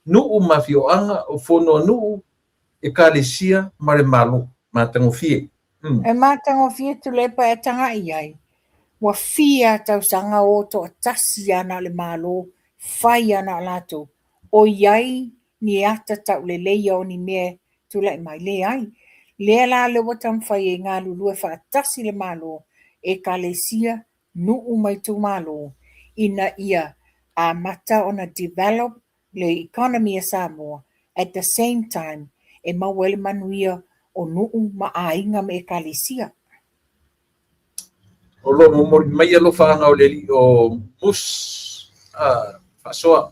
Nuu mafioanga o fono nuu e kalesia mare malo matango fie. E matango fie tu lepa e tanga iai. Wa fia tau sanga o to tasi ana le malo, fai ana lato. O iai ni ata tau le leia o ni me tu le mai le ai. Le la le watam fai e ngā lulu e wha tasi le malo e kalesia nuu mai tu malo. Ina ia a mata ona develop le economy of Samoa at the same time e mawele manuia o nuu ma ainga me kalesia. O lo mo mai lo fa nga o le o mus fasoa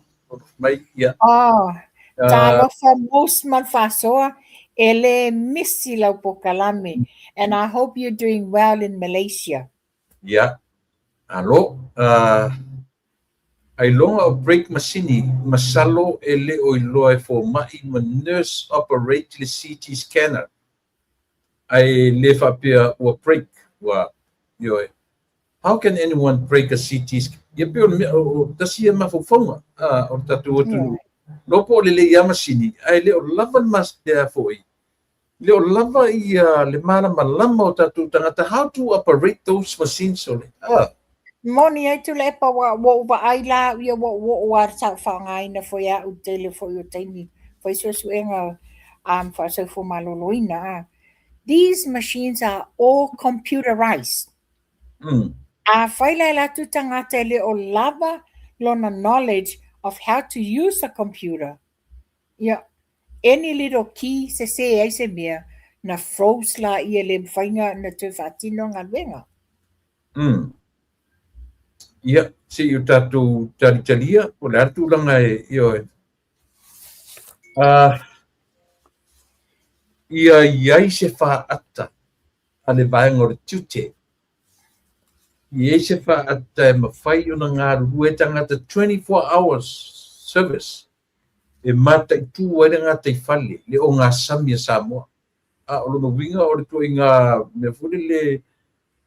mai ia. Talo fa mus man fasoa ele misi lau pokalame and I hope you're doing well in Malaysia. Yeah. Alo ai longa o break machine masalo ele o iloa for mai ma nurse operate le CT scanner ai le fa pia o break wa yo how can anyone break a CT scan ye pio tasia ma fofonga o tatu tu lopo le ya machine ai le o lava mas there for le o lava ia le mana malama o tatu tangata how to operate those machines so Moni ai tu le pa wa ai la ia wa sa fa ngai na fo ya u tele fo yo tini fo so suenga fa so fo maloloina. These machines are all computerized. A faila la tu tangata le o lava lona knowledge of how to use a computer. Yeah, any little key se ai se mea na froze la ia le mfainga na tu fatino ngalwenga. Ia, se i tatu talia, o le atu langa e ioe. Ia iai se wha ata, a le vaenga o le tute. Iai se wha ata e mawhai o na ngā rue tangata 24 hours service. e mata i tu ai ngā taifale, le o ngā sami a Samoa. A o lono winga o le tu i ngā me furi le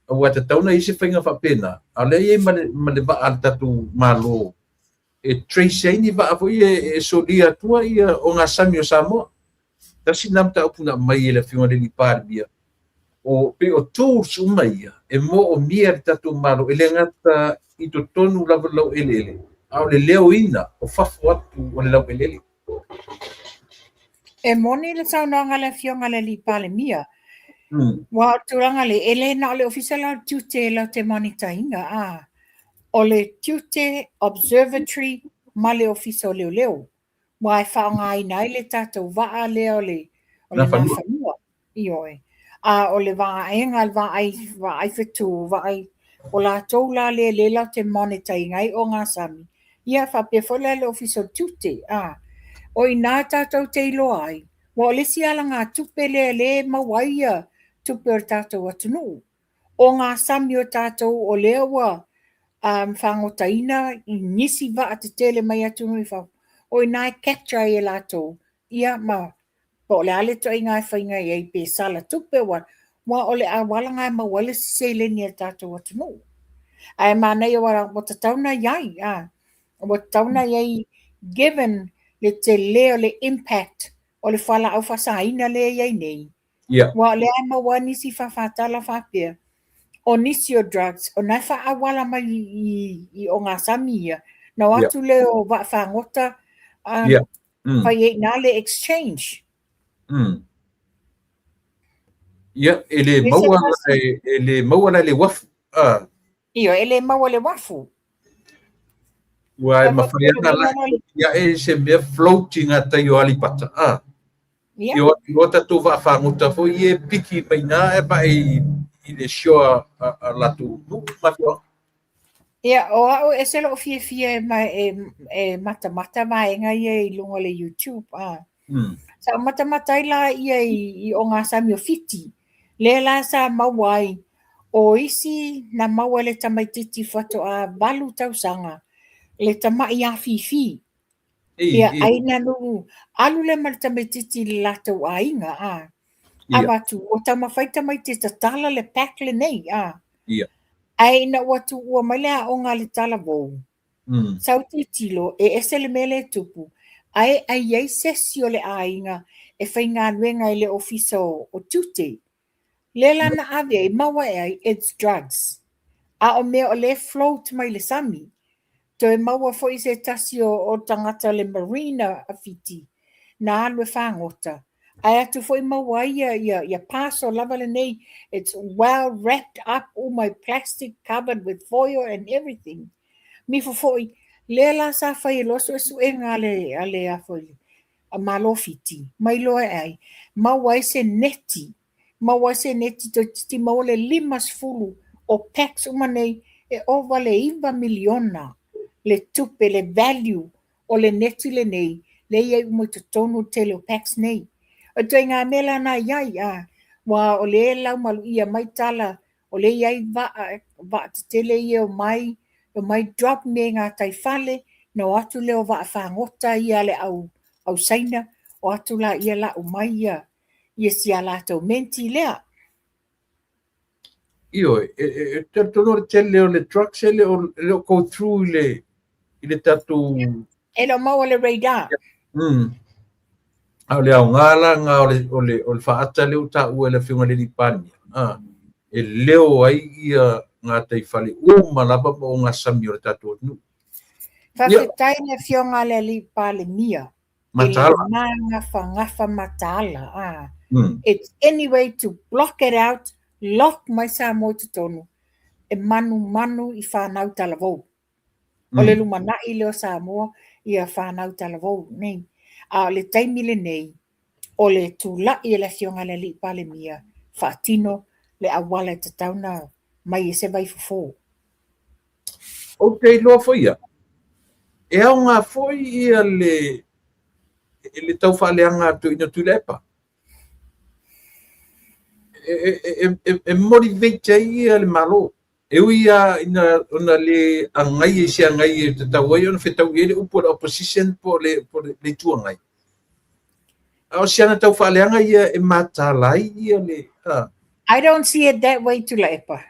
o ata tauna isi whainga whapena. A le e ma le wa al tatu malo. E trace ai ni wa a fui e solia tua i o ngā sami o Samoa. Tasi namta upuna mai e le whiunga le li pārbia. O pe o tools uma ia, e mo o mia le tatu malo, e le ngata i to tonu lava lau ele. A o le leo ina, o fafo atu o le lau ele. E moni le saunanga le fionga le li pale mia. Wa turanga le ele na le official tute la te monitainga o le tute observatory ma le official leo. Wa e whaonga i nai le tatou waa leo le o le na whanua i oe. O le waa enga le waa ai whetu waa ai o la toula le lau te monitainga i o ngā sami. Ia whapefole le official tute o i nā tātou te ilo ai, wa o lesi ala ngā tupe le mawaia tupe o tātou atunu. O ngā sami o tātou o lea wa whangotaina i nisi wa a te tele mai atunu i whau. O i nā capture e lātou, ia ma, po le ale to i ngā whainga i ei pe sala tupe wa o le awala ngā mawale se leni a tātou atunu. Ai mā nei o wara, o ta tauna iai, o tauna iai given le te leo le impact o le whala au whasaina le iai nei. Wa le ai maua nisi whawhatala whapea o nisi o drugs, o nai whaawala mai i o ngā sami ia. Na watu leo wa whangota whai e nā le exchange. Ia, ele maua le wafu. Iyo, ele maua le wafu. Wai mawhaiana la, ia e se mea floating a tai o alipata. Ia tatu wa whanguta fo i e piki mai nā e pa i le shioa a latu. Ia, o au e selo o fie e mata mai ngai e lunga le YouTube. Sa mata ila i o ngā sami o fiti. Le la sa mawai o isi na maua le tamaititi whato a balu tausanga. Le tamai a fifi. Ia aina nu alu le maltametiti le latou ainga Abatu o tamawhaita mai te tatala le pack le nei Aina watu ua mai le aonga le tala vou. Sau te tilo e ese le mele tupu. Ai ai sesi o le ainga e whainga nuenga i le ofisa o tute. Le lana ave e maua ai it's drugs. A o mea o le float mai le sami. To e maua fo i se tasi o tangata le marina a fiti. Na alwe whangota. Ai atu fo i maua ia paso lava le nei. It's well wrapped up, all my plastic covered with foil and everything. Mi fo i le la sa whai loso e su e ngā ale a fo i. A malo fiti. Mai loa ai. Maua i se neti. Maua se neti to titi maua le 5 o packs umanei e ova le 1 miliona. Le tupe, le value o le neti le nei, le iai umo te tonu te leo packs nei. O toi ngā mela na iai, wa o le lau malu ia mai tala, o le iai va te tele ia o mai drop me ngā taifale, no atu leo va whangota ia le au saina, o atu la ia la o mai ia si ala tau menti lea. Io, te tono te leo le trucks e leo go through le tatu. E lo mau le radar. Au le au ngala ngā o le whaata leo ta ua le whiunga le lipani. E leo ai ia ngā taifale malapa o ngā sami o le tatu o nu. Whawhetai na whiunga le lipani mia. Matala. E le ngafa matala. It's any way to block it out, lock mai sa mo te tonu. E manu i whanau tala vau. O le lumana i leo Samoa i a whanau tala vau. Nei. A le taimile nei, o le tula i le whiunga le li pale mia, whaatino le awala te tauna mai e se vai fufo. O te loa foia. E au ngā foi ia le tau whaaleanga tu ina tu lepa. E motivate ia le malo. ia ona le angai se angai te tau ai ona fetau ele upo opposition po le tuangai. O siana tau whaaleanga ia e matalai ia le. I don't see it that way tula epa.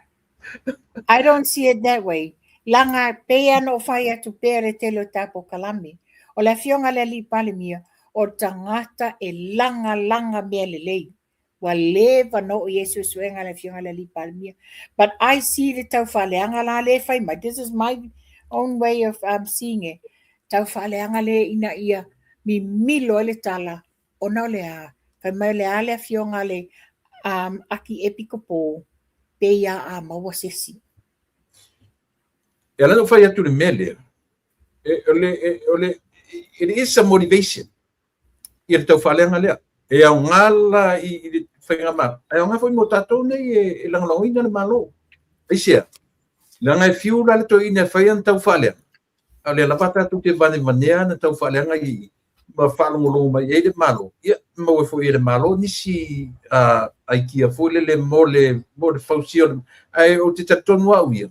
I don't see it that way. Langa pea no whai atu pea re telo tapo kalami. O le fionga le li pale mia o tangata e langa mea le lei. Wa leva no o Yesu suenga le fionga le li pale mia. But I see the tau whaaleanga la le whai mai. This is my own way of seeing it. Tau whaaleanga le ina ia mi milo le tala o na le a. Whai mai le ale fionga le aki epiko po peia a maua sesi. E ala no whai atu le mele. It is a motivation. I le tau whaaleanga lea. E au ngala i le whainga maa. E au ngā whai mo tātou nei e langalonga le malo. E sea. Langa e fiu la le to ina whai an tau whaaleanga. A le lapata tu ke vane manea na tau whaaleanga i ma whalongolongo mai e le malo. Ia, mau e fo e le malo nisi ai kia fo le mo le fausio. Ai o te tatonu au ia.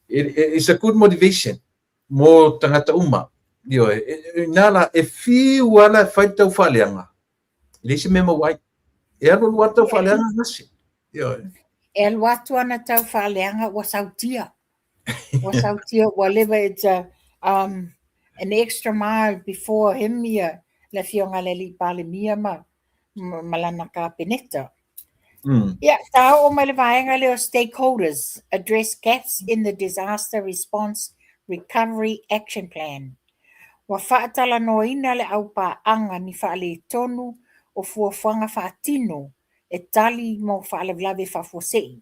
It's a good motivation. Mo tangata uma. Io, nala e fiu ala whai tau whaaleanga. Lese me mawai. E alo lua tau whaaleanga nasi. Io. E alwatu ana tau whaaleanga wasautia. Wasautia, whatever it's an extra mile before him ia le fionga le li pale mia malana ka peneta. Yeah, tau o mai le vaenga leo stakeholders address gaps in the disaster response recovery action plan. Wa whaatala no ina le au pa anga ni whaale tonu o fuafanga whaatino e tali mo whaale vlave whafosei.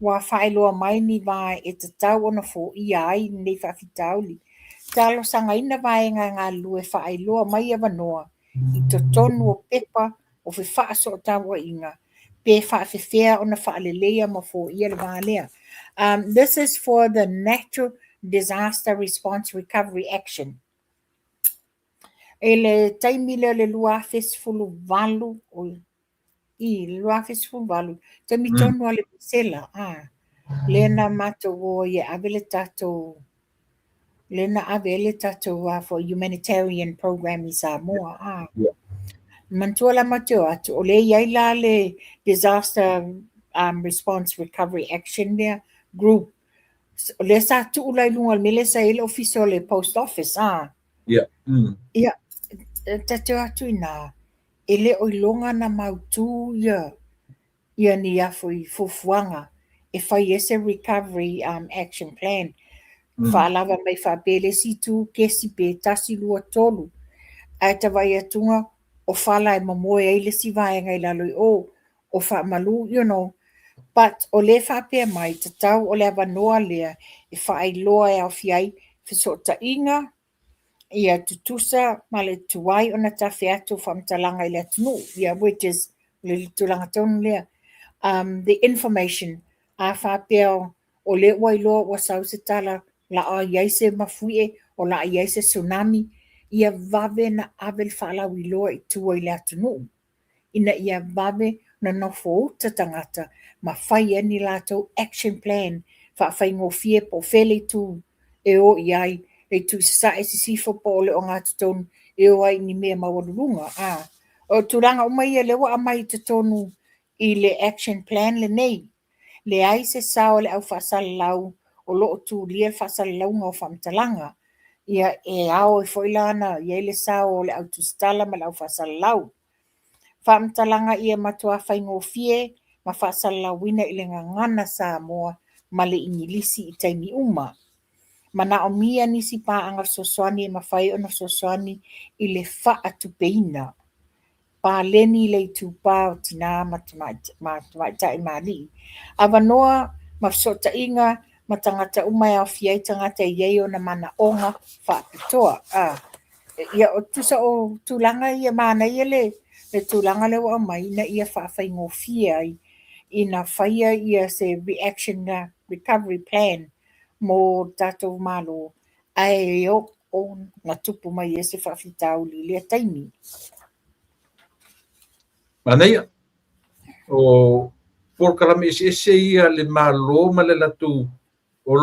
Wa whaeloa mai ni vai e te tau ona fo ia ai nei whawhitauli. Talo sanga ina vaenga ngā lue whaeloa mai ava noa i to tonu o pepa o fi whaaso o tawa inga. Pe whaafewhea ona whaalelea ma fo ia le vālea. This is for the Natural Disaster Response Recovery Action. Ele taimile le lua fesfulu valu o I lua fesfulu valu taimi tonu ale sela lena mato wo ye avele tato lena avele tato for humanitarian program I Samoa mantua mato atu o le yaila le disaster response recovery action there group le sa tu ulai lunga mele sa ele official le post office yeah tato atu ina ele o longa na mautu ia ni afu I fufuanga e fai ese recovery action plan whaalava mai whapele si tu kesi pe tasi lua tolu ai ta vai atunga o whala e mamoe ai le si vaenga I laloi o whaamalu but o le whapea mai te tau o le avanoa lea e whaai loa e au fiai whisota inga ia tutusa ma le tuai ona tawhi atu whamtalanga I le atunu ia which is le tulanga tonu lea the information a whapea o le wailoa wa sausitala la a iaise mafuie o la a iaise tsunami ia vave na avel whala wiloa I tua I le atunu ina ia vave na nofo tangata ma whai ani lato action plan whai ngofie po fele tu e o iai e tu sa e sifo po le o ngā tutonu e o ai ni mea mawarurunga o turanga o mai le wa mai tutonu I le action plan le nei le ai se sao le au whasalau o loo tu lia whasalau ngā whamtalanga ia e ao I foilana ia le sao le au tustala ma le au whasalau whamtalanga ia matua whai ngofie ma whasalawina I le ngangana Samoa ma le ingilisi I taimi uma mana o mia nisi pa anga sosoani ma whai ona sosoani I le whaatupeina pa leni le tupa o tina matamaitai mali. Awanoa mafsota inga matangata umai au fiai tangata iei na mana onga whaapitoa. Ia o tusa o tulanga ia mana ia le tulanga le wa mai na ia whaafai ngofia ina whaia ia se reaction na recovery plan mo tato malo ai o na tupu mai ese whaafitau li le taimi. Manea o por kalame ese ia le malo ma le latu o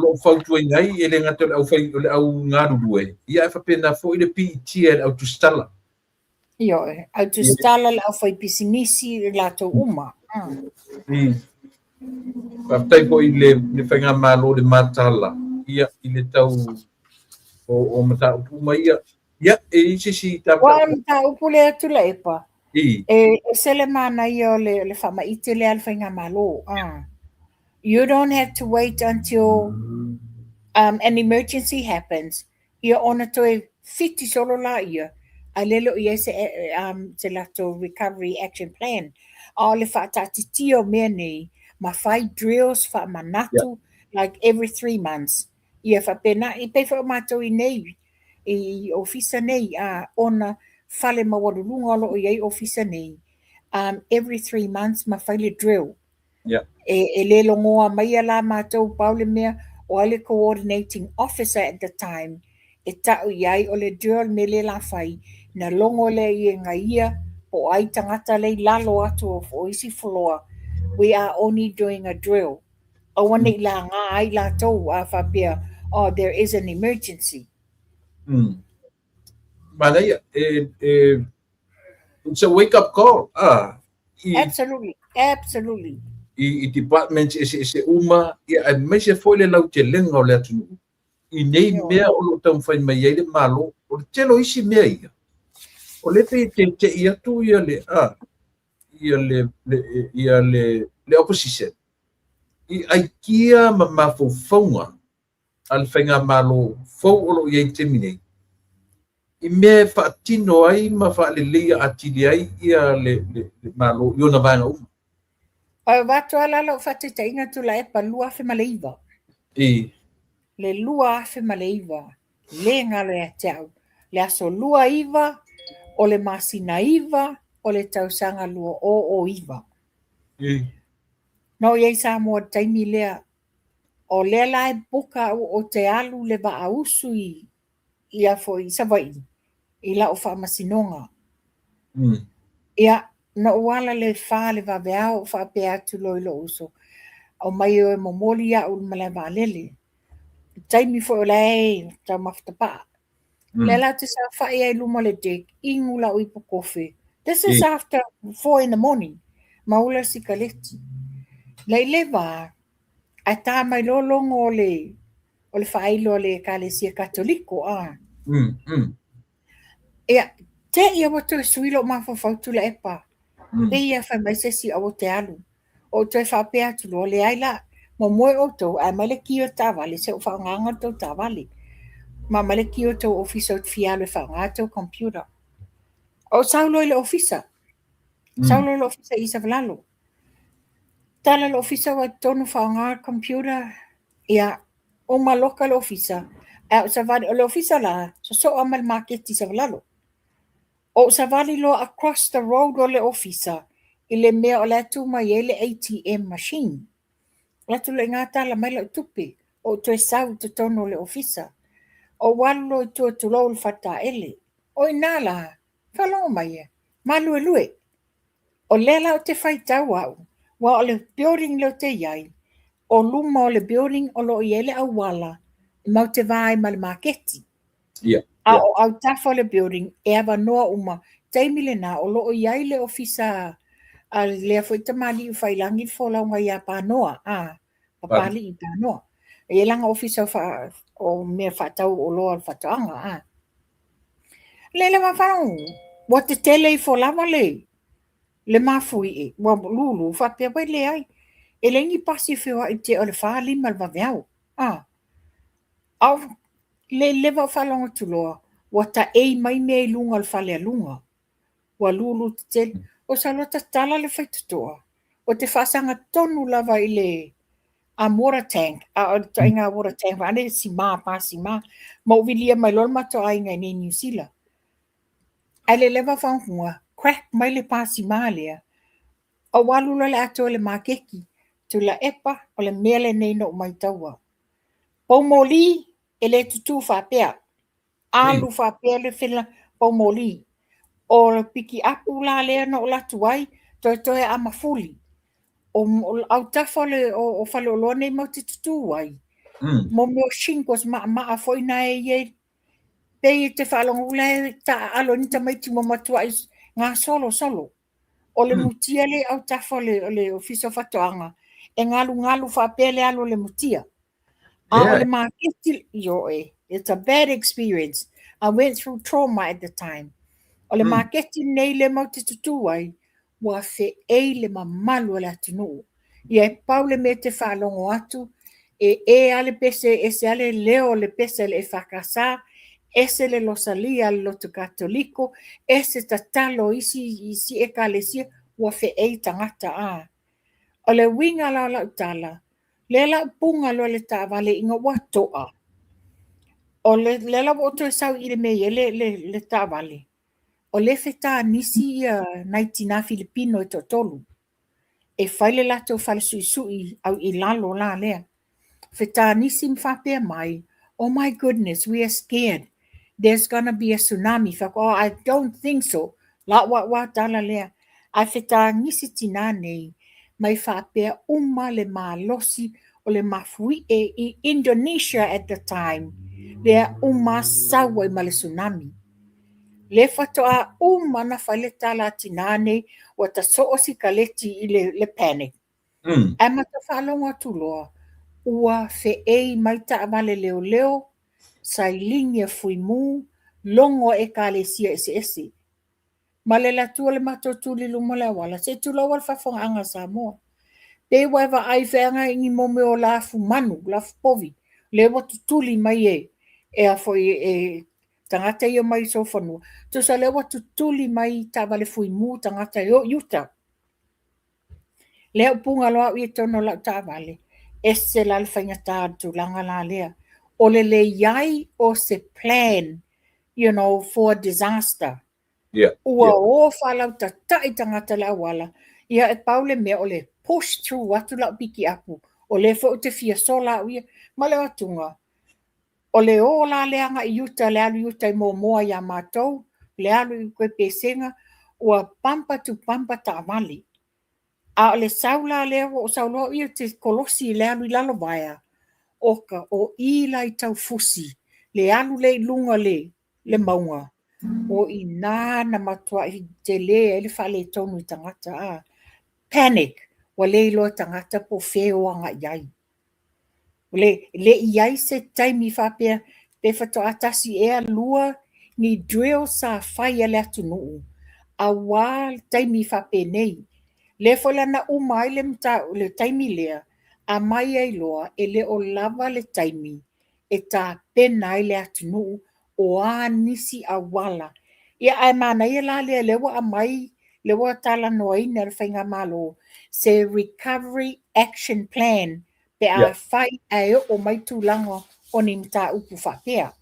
lo fautu ngai ele ngato au fai au ngaru due ia fa pena fo ile pt au tu stala Io, au tu stala au fai pisinisi lato uma. Aftai ko ile le fanga malo le matala ia ile tau o mata uma ia e si ta Wa mta upule atu la epa. I Sele mana io le fama ite le al fanga malo. You don't have to wait until an emergency happens. Ia ona toe fiti solo la ia. A lelo ia se lato recovery action plan. A le whaatati tio mea nei, ma whai drills wha manatu, like every 3 months. Ia wha pena, I pe wha mato I nei, I ofisa nei, ona whale mawarulunga lo iei ofisa nei. Every 3 months ma whai drill. E le longoa mai la matou paule mea o ale coordinating officer at the time e tau iai o le drill me le la fai na longo le I ngaia o ai tangata le lalo atu o isi foloa. We are only doing a drill. O wane la ngā ai la tau a whapea, oh, there is an emergency. Mana ia it's a wake up call. Absolutely. I departments ese uma ia ai mai se foi le lau te lenga o le atu I nei mea o lo tau whai mai ai le malo o le telo isi mea ia o le te ia tu ia le opposition I ai kia ma mafoufaunga al whainga malo fou o lo iai te minei I mea whaatino ai ma whaalelea atili ai ia le malo I ona vanga uma O watu ala lo fatu te inga tu la epa lua afe maleiva. Le lua afe maleiva. Le ngalo e teau. Le aso lua iva, o le masina iva, o le tausanga lua o iva. No iei sa mua taimi lea. O lea la e buka o te alu le ba ausu I afo I savai. I la o wha masinonga. Ia na wala le fa le va veao fa pe atu loilo uso o mai o momoli ya ul mala valele taimi fo lai ta maftapa le la te sa fa ia luma le tek ingula o ipo kofe this is after 4 in the morning maula sikaleti le leva ata mai lo longo le o le fa ilo le kalesia katoliko ia te ia wato suilo mafo fautu la epa Pe ia whai mai sesi au te alu. O toi whapea tulu o le aila. Mo moe o tau, ai mai le ki o tāwale, se o whaonganga tau tāwale. Ma mai le ki o tau ofisa o fialo e whaonganga tau computer. O saulo le ofisa. Saulo le ofisa I sa valalo. Tala le ofisa wa tonu whaonganga computer. Ia, o maloka le ofisa. O sa vali, o le ofisa la, so amal market I sa valalo. O sa vali lo across the road o le ofisa, I le mea o le atu mai e le ATM machine. Latu le ngata la mai la tupi, o tue sau te tono le ofisa. O walo I tua tulo le fata ele. O inala, whalonga mai e, malu e lue. O lela o te whai tau au, wa o le building leo te iai, o luma o le building o lo I ele au wala, mau te vai ma le marketi. O au tafo le building e ava noa uma taimi le na o loo iai le ofisa a lea foi tamali I whailangi wholaunga ia pānoa papali I pānoa e langa ofisa o mea whatau o loa al whataanga le mawhanau wa te tele I wholawa le mafui e wa lulu whapea wai le ai e le ngi pasi whiwa I te o le whalima le waweau au le lewa whalonga tuloa, wa ta ei mai mea lunga al whale lunga. Wa lulu te te, o sa lota tala le whaitutoa. O te whasanga tonu lava I le water tank, o ta inga water tank, wa ane si maa, ma uwilia mai lolma to a inga ni New Zealand. A le lewa whanghunga, crack mai le pasi maa lea. O walula le ato le makeki, tu la epa o le mele nei no mai taua. Paumoli, e le tutu whapea. Alu whapea le whina paumoli. O le piki apu la lea no la tuai, toe a mafuli. O au tafa o whale o loa nei mau te tutu ai. Mo meo shingos maa foi na e pei te whalonga ule ta alo ni ta maiti mo matua i ngā solo. O le mutia le au tafa le ofiso whatoanga. E ngalu whapele alo le mutia. O le maketi it's a bad experience. I went through trauma at the time. O le maketi nei le mau te tutu ai. Wa fe le mamalu le atunu. Ia e pau le me te whalongo atu. E ale pese, e se ale leo le pese le whakasa. Ese le losalia le loto katoliko. Ese tatalo isi e kalesia. Wa fe tangata a. O le winga la utala. Le la punga lo le tāwale inga watoa. O le la woto e sau i le mei le tāwale. O le feta nisi naitina Filipino e totolu. E whaile lato whale sui au i lalo la lea. Feta nisi mwhapea mai. Oh my goodness, we are scared. There's gonna be a tsunami. Oh, I don't think so. La wa tala lea. A feta nisi tina nei. Mai whapea le malosi o le mafui i Indonesia at the time. Lea sawa i male tsunami. Le whatoa na whaile tala tinane o ta soosi kaleti i le panic. E mata whalonga tuloa. Ua fe mai ta amale leo. Sailingi fui mu. Longo e kalesia ese. Male la tua le matotuli lumole wala. Se tula wal whafonga anga Samoa. Te waiwa ai whenga ingi mome o lafu manu, lafu povi. Le watu tuli mai e a foi tangata i o mai so whanua. Tusa le watu tuli mai tawale fui mu tangata i o yuta. Le punga loa i tono lau tawale. Ese la whainga tātu langa la lea. O le iai o se plan, for disaster. Ua o whalau tai tangata la wala. Ia e paule mea o le push through watu lau piki apu. O le fo te fia sola uia. Ma le atunga. O le o la leanga i uta, le alu uta i moa ia mātou. Le alu i koe pesenga. Ua pampa tu pampa ta amali. A o le saula lea o sauloa ia te kolosi le alu i lalo vaia. Oka o ila i tau fusi. Le alu le lunga le maunga. O i nāna matua i te le ele whale tonu i tangata panic. Wa le ilo tangata po feo anga iai. Le iai se taimi whapea pe whato atasi lua ni drill sa whai le atunu. A wā taimi whape nei. Le whala na umai le taimi lea. A mai ai loa le o lava le taimi. E tā pena le atunu o a nisi a wala. Ia ai mana ia la lewa a mai lewa tala noa ina le whainga malo. Se recovery action plan pe a whai o mai tūlanga o ni mta upu whapea.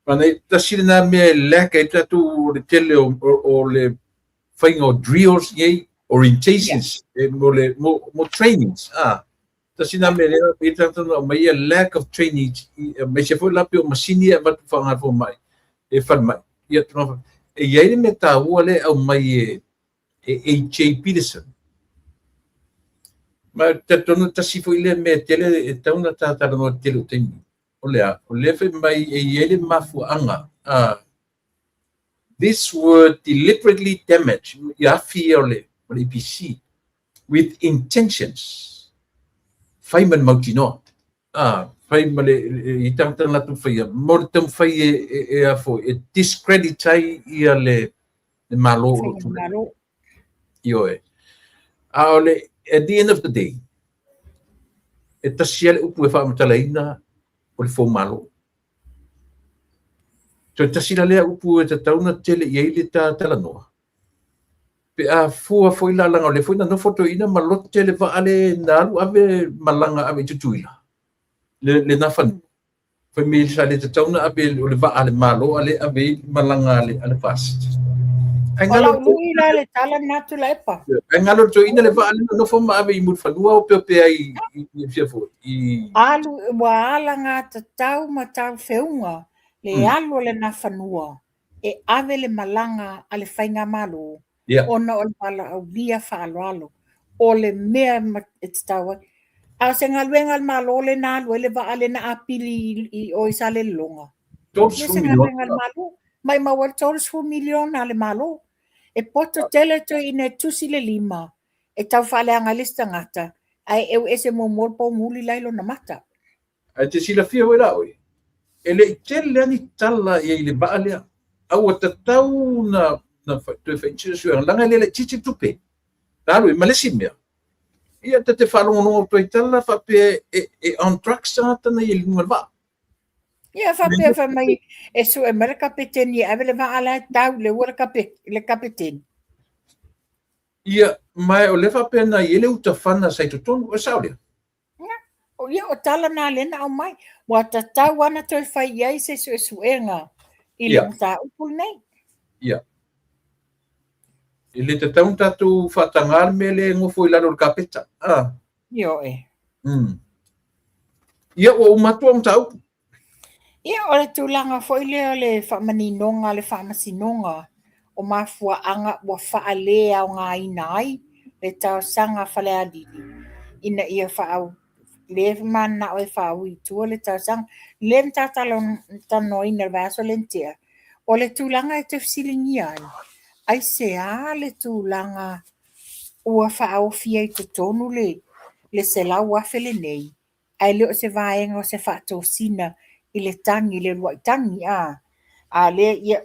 Mana tasiri na me leka i tatu le tele o le whainga o drills yei, orientations, mo trainings. Tasiri na me leka i tatu na mai a lack of training. Me se foi lapi o masini e matu whanga fo mai. E whan mai. Ia tuna e iei me tā ua le au mai H.J. Peterson. Ma tatono tasifo ile me tele e tauna tātara no tele o teimi. O lea, o lewe mai e iele mafu anga. This were deliberately damaged, iafi o le EPC, with intentions. Whaiman mautinoa. Whai male i tangtanga tu whaia. Moritam whai e afo, e discreditai ia le malo o tule. Ioe. Aole, at the end of the day, e tasiale upu e whaamatalaina o le fō malo. So e tasila lea upu e tauna tele i eile tā talanoa. Pe a fua foi la langa o le foi na no foto ina malot tele va ale nalu ave malanga ave tutuila. Le nafan. Foi me sa le tauna ave o le va ale malo ale ave malanga ale fast. Ngalo luila le tala natu la epa. Ngalo to ina le va ale no foma ave i mutfanua o pe ai i fia fo. Alu wa ala nga tatau matau feunga le alu le nafanua e ave le malanga ale whainga malo Ia. Ona o le pala au lia whaaloalo. O le mea e te taua. A se ngaluenga le malo le nā lue le waa le na apili i o isa le longa. Todos Le fu se milion. ngaluenga le malo. Mai mawal toros fu milion na le malo. E poto tele to ine tusi le lima. E tau whale anga lista ngata. Ai eu ese mo morpo muli lailo na mata. Ai te sila fia wera oi. E le tele ani tala i le baa lea. Au a tatau na tue whaitira sua. Langa le titi tupe. Taro i malesi mea. Ia te whalongo o toi tala whape e on track sa tana i linga wā. Ia whape wha mai e su e mara kapeten i avele wa ala tau le ura le kapeten. Ia mai o le whape na i ele uta whana sai tutonu o saulia. O ia o tala nā lena au mai. Wa ta tau ana toi whai iai se su e suenga i le mta upul nei. Ia. I le te taun tatu whatangar me le ngofo i lalo kapeta. Io e. Ia o umatua mta upu. Ia o le tūlanga foi leo le whamaninonga le whamasinonga o mafua anga wa whaalea o ngā ina ai le tau sanga whale adidi. Ina ia whaau le mana o e whaau i tua le tau sanga le mtatalo tano ina le vaso lentia. O le tūlanga e te fsilingi ai. Ai se a le tūlanga ua whaau fia i te tonu le se lau wafele nei. Ai leo se vaenga o se whaato sina i le tangi, le luai tangi a le ia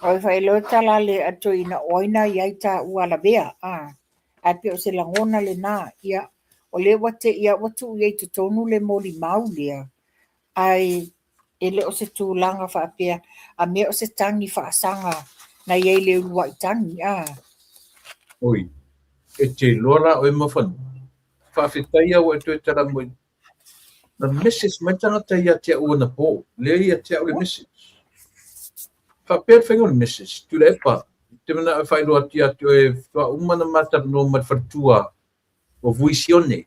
o whai lo tala le ato ina oina i aita ua la bea a pe o se langona le nā ia o le wate ia watu i te tonu le moli mau lea ai e le o se tūlanga whaapea a me o se tangi whaasanga na iei le luai tangi Oi, e te lora o e mawhanu. Whaafetaia o e tue tara moi. Na message mai tangata ia tia ua na pō. Le ia tia ua le message. Whapea whaingo le message. Tu le epa. Te mana e whairoa tia tu e wha umana mata no mat whartua o vuisione.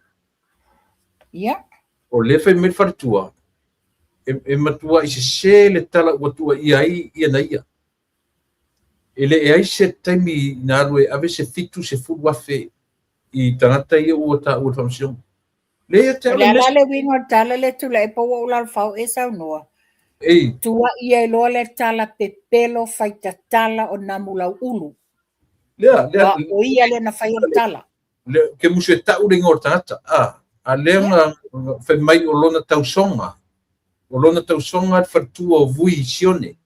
Ia. O le whai met whartua. E matua i se le tala ua tua ia na ia. Ele e ai se taimi nā rue ave se fitu se furu wafe i tangata ia ua ta ua whamsion. Le ia te ala le wingo tala le tula e paua ula fau e sau noa. Ei. Tua ia e loa le tala pepelo faita tala o namulau ulu. Lea. O ia le na fai o tala. Ke musu e tau ringa o tangata. A lea ngā whai mai o lona tausonga. O lona tausonga at whartua o vui sione.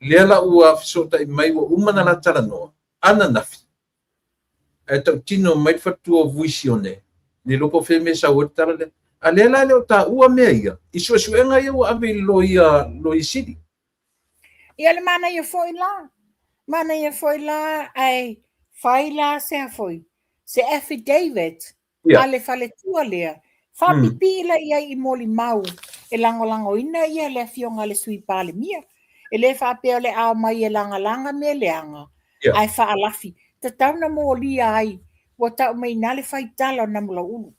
Lea la ua fisota i mai o umana la tala noa. Ana nafi. E tau tino mai whartua o vui sione. Ni loko whi me sa ua tala le. A lea la leo ta ua mea ia. I sua suenga ia ua ave lo i siri. Ia le mana ia foi la. Mana ia foi la ai fai la se a foi. Se affidavit. Ale fale tua lea. Whapipi ila ia i moli mau. E lango ina ia le fionga le sui pale mia. E le whapea le ao mai e langa me leanga. Ai whaalafi. Ta tauna mo lia ai. Wa tau mai nale whai tala na mula ulu.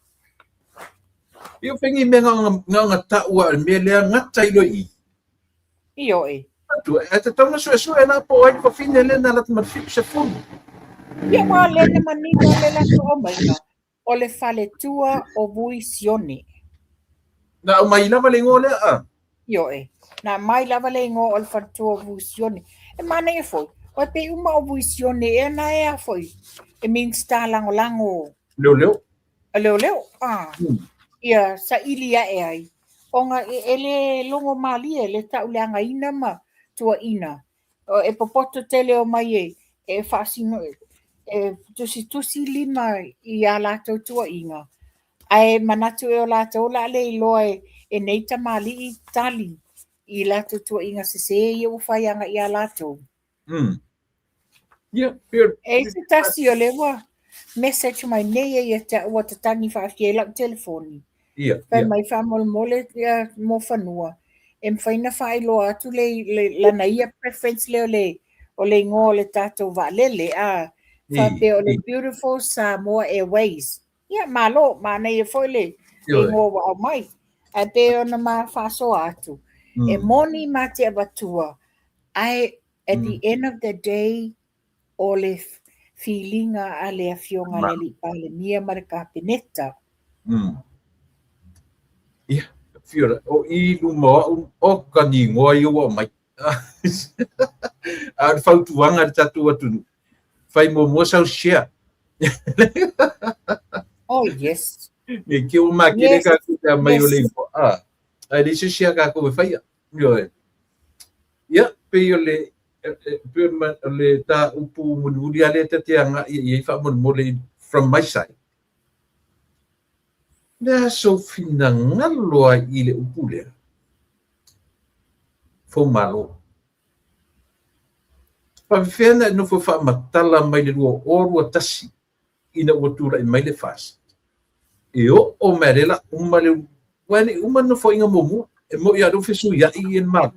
Io whengi me ngā taua me lea ngata ilo i. Io e. E te tauna sua e nā po ai pa fine le nā lata marfiku se funu. Ia wā le ne manina le lato o maina. O le fale tua o vui sione. Na o mai lava le ngō lea Io e. Na mai lava le ngō o le fale tua o vui sione. E mana e foi. O te uma o vui sione e na e a foi. E min sta lango. Leo. Leo. Ia sa ilia e ai. O nga ele longo mali e le tau leanga ina ma tua ina. O e popoto tele o mai e fasino e tusi lima i a lato tua inga. Ai manatu e o lato la le iloa e neita mali i tali i lato tua inga se i o whaianga i a lato. Yeah, e se tasi o le wa message mai nei e te ua tatangi whaafie lau telefoni. Pai mai whamole mo whanua. E mwhaina whaelo atu lana ia preference leo o le ngō le tātou wa lele whape o le Beautiful Samoa Airways. Ia malo, mana ia foi le ngō wa au mai. A pe ona ma whaso atu. E moni ma te abatua. At the end of the day, o le filinga a le afionga le li pale mia ma le kapeneta. Ia, fiora, o I luma o kani ngoa I o mai. A whautuanga le tatu atu. Whai mo sau share. Oh, yes. Me ke o makere ka kuta mai o le ingo. Ai le se share ka ko whai. Ia, pe o le pe le ta upu munuri ale te anga I wha mo le from my side. Nea so fina ngalo ai I le upu lea. Fo malo. Pa whena no fo wha matala mai le rua orua tasi ina ua tura I mai le fast. E o merela uma le wani uma no fo inga momu e mo ia rufe su ia I en mal.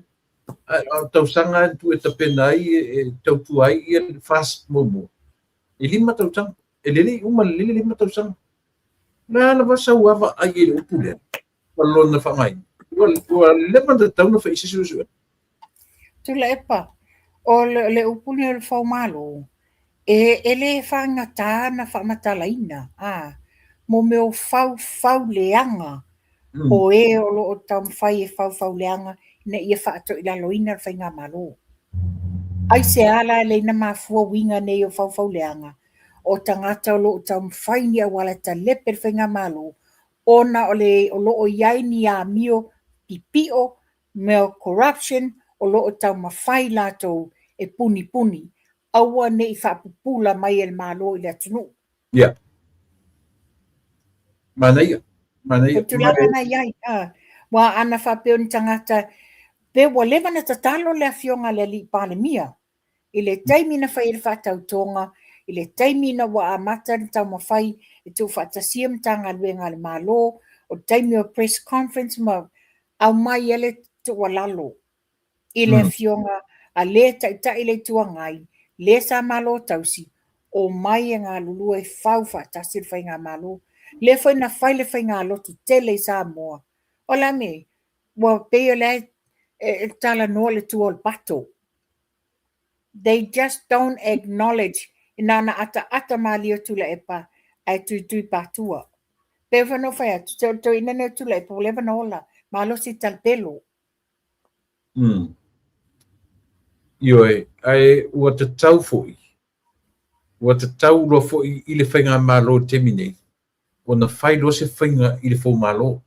Tau sanga tu e tapena ai e tau tu ai I en fast momu. E lima tau sanga. E lele uma lele lima tau sanga. Na la vasa uava ai e upu lea. Walona wha mai. Wa lema da tau na wha isi su. Tula epa. O le upuni o le whau malo. E le whangata na whamatalaina. Mo meo whau leanga. O e o lo o tam whai e whau leanga. Na ia whaato I laloina le whainga malo. Ai se ala le na mafua winga ne o whau leanga. O tangata o lo o tam whai ni a wala ta lepe le whainga malo. Ona o lo o iai ni a mio pipio meo corruption o lo o tau mawhai lato e puni. Aua ne I whapupula mai el malo I le atunu. Yeah. Mana ia. Tulanga iai. Wa ana whapeo ni tangata pe wa lewa na tatalo le afionga le li pale mia. I le taimina whai le whatau tonga. I le taimina wa amata ni tau mawhai I tu whatasia mtanga luenga le malo. O taimi o press conference ma au mai ele tu walalo. I le fionga a le tai le tuangai. Le sa malo tausi. O mai e ngā lulu e whau whatasi le whai ngā malo. Le whai na whai le whai ngā lotu tele sa moa. O la me, wa peo le tala noa le tua le pato. They just don't acknowledge inana ata mali o tula epa ai tui patua. Peo whanau whai atu, to inane o tula epa o lewa nola. Malo si talpelo. Ioe, ai ua te tau foi. Ua te tau roa foi I le whainga malo temine. O na whai roa se whainga I le fo malo.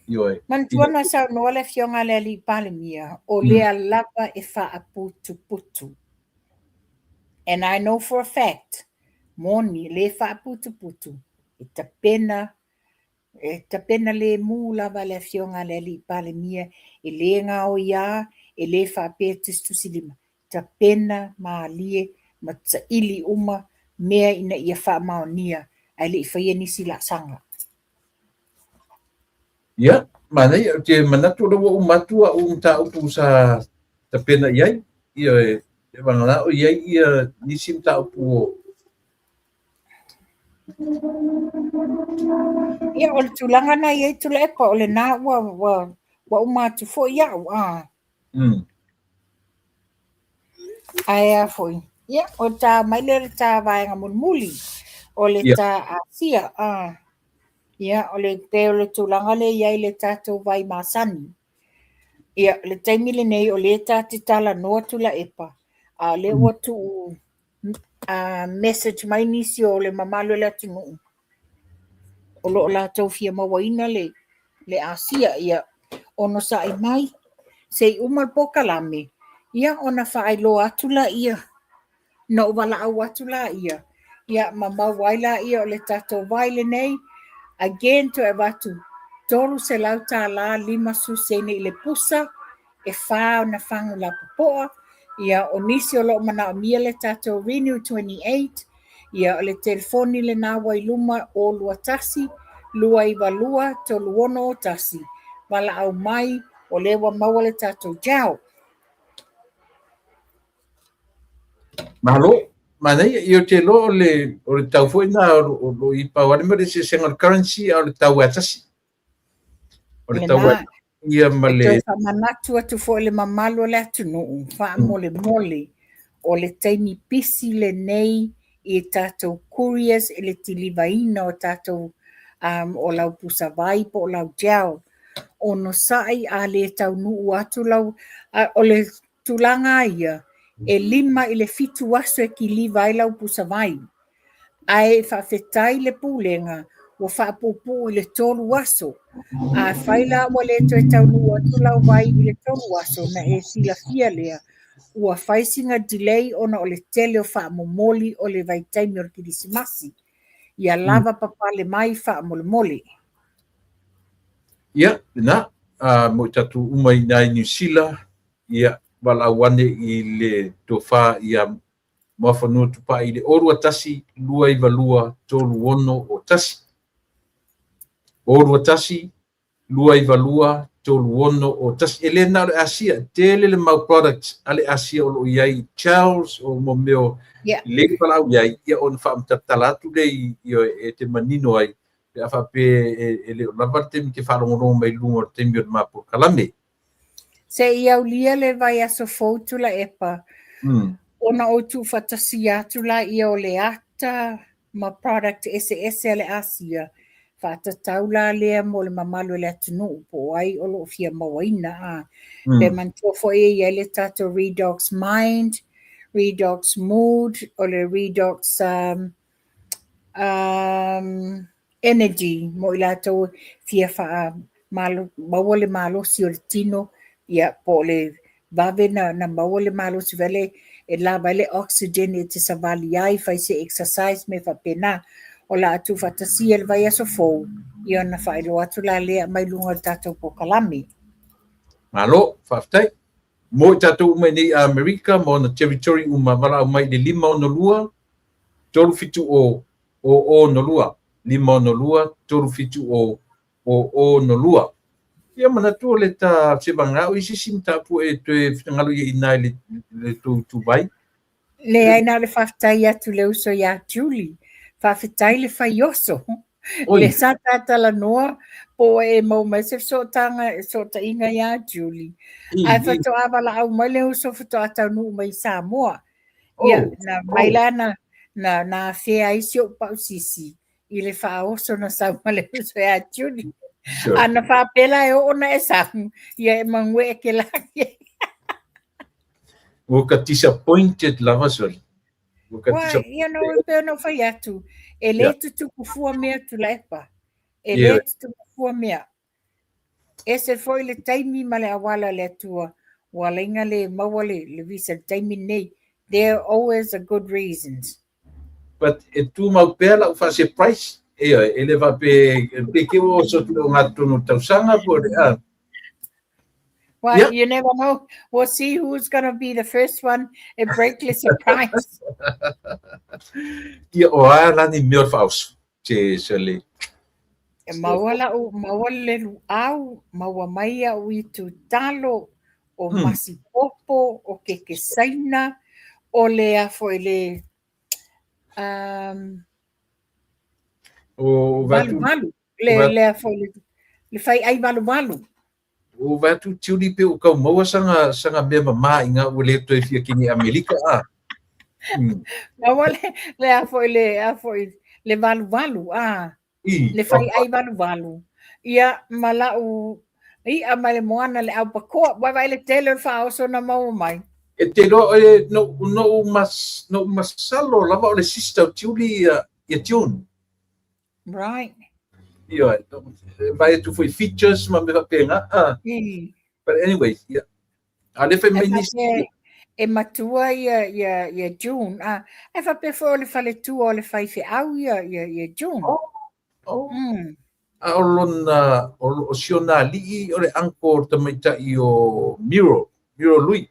Ioe. Mantuana sa noa le fionga le li pale mia. O lea lava e wha a putu. And I know for a fact, moni le wha a putu. E tapena le mū lava le fionga le li pale mia. E le ngā o ia, e le wha a pētus tusilima. Tapena maalie, ma tsa ili uma, mea ina ia wha maonia. Ai le I whaia nisi la sanga. Ia, mana ia, te manatu rawa umatua ta upu sa tapena iai. Ia, e wangana o iai ia nisim ta upu o. Ia, o le tulanga na iai tula epa, o le nā wa umatu fo iau. Aia foi. Ia, o ta mailere ta vaenga muli. O le ta asia. Ia, o le peo le tulanga le iai le tātou vai masani. Ia, le taimile nei o le tāti tala noa tula epa. Le watu message mai nisi o le mamalo le atunu. O lo la tau fia mawaina le asia ia. Ono sa ai mai. Se umal pokalame. Ia, ona whaai lo atula ia. No wala au atula ia. Ia, mamawaila ia o le tātou vaile nei. Again to e watu, toru se lau tā la 5 susene I le pusa, e whao na whangu la popoa, ia o nisi o lo mana o mia le tātou Renew 28, ia o le telefoni le nā wai luma o lua tasi, lua I walua to luono o tasi, wala au mai o lewa maua le tātou jau. Mahalo. Mana ia te lo o le tau foi na o I pawale mo le se single currency o le tau atasi. O le tau ia ma le manatu atu fo le mamalo le atunu, wha mole. o le taimi pisi le nei i tātou couriers e le tilivaina o tātou o lau pusavai po o lau jau. O no sai a le tau nuu atu lau o le tulanga ia e 5 i le fitu aso e ki liva i lau pusavai. Ai whawhetai le pūlenga o whapupu i le tolu aso. A whaila wa le to e tau nuu atu lau vai i le tolu aso na e sila fia lea. Ua whaisinga delay ona o le tele o whaamomoli o le vai taimi o le kirisimasi. Ia lava papale mai whaamomoli. Ia, na, mo tatu umai nai New Zealand, ia, wala wane i le tofa ia mawhanua tupa i le orua tasi, lua i valua tolu ono o tasi. Orua tasi, lua i valua tolu ono o tasi. E le na le asia, tele le mau products, ale asia o lo iai Charles o mo meo le palau iai, ia on whaamtatalatu le i e te manino ai. Pe afa pe e le lava temi ke whalongono mai lunga o temi o le mapo kalame. Se iau lia le vai aso fautu la epa. Ona o tu fatasi atu la ia o le ata ma product ese le asia. Fata taula lea mo le mamalu le atunu po ai o lo fia mawaina a. Pe mantofo e le tato Redox Mind, Redox Mood, o le Redox Energy mo ila to fia fa malo mawole malo si o le tino ia po le vave na mawole malo si vele e la vale oxygen e te savali ai fai se exercise me fa pena o la atu fatasi el vai aso fou ia na fai lo atu la lea mai lunga tatou po kalami. Malo, whaftai. Mo tatou umai nei a Amerika, mo na territory uma wala umai le 5 o no lua, tolu fitu o no lua. 5 o no lua, tolu fitu o no lua. Ia mana tu le ta se banga o isi sim ta pu e te ngalo ia ina le tu vai. Le aina le whaftai atu le uso ia Julie. Whawhetai le whaioso. Le sata la noa po e mau mai se sotanga e sota inga ia Julie. Ai whato awala au mai le uso whato atau nuu mai Samoa. Ia na mailana na whea isi o pausisi. I le whaoso na Samoa le uso ia Julie. Ana whapela e ona e sahu. Ia e mangwe e ke laki. O ka disappointed lava sorry. Why, you know, pe no fai atu. E le tu kufua mea tu lepa. E le tu kufua mea. E se foi le taimi ma le awala le atua. Wala inga le mawale le visa taimi nei. There are always a good reasons. But e tu mau pela u fa se price. E le va pe ke o so tu nga tonu tausanga po de Well, you never know. We'll see who's going to be the first one at Breakless Price. Ia o ala ni meo faus. Che sele. Mawala lu au, mawamaya u itu talo o masipopo o keke saina o lea foi le o valu lea foi le fai ai valu. O vatu tiuri pe o kau maua sanga mea mama inga o le toi fia kini Amerika a. Mawale lea foi le valu a. Le fai ai valu. Ia malau i amale moana le au pakoa vai le tele fa o sona mau mai. E te no masalo lava o le sister tiuri ia tune. Right. Ia, vai tu foi features ma me pena. But anyway, yeah. Ale fe ministri. E matua ia June. E fa pe fo le fale tu o le fai fe au ia June. O lona o siona li o le anko tamaita i o Miro Lui.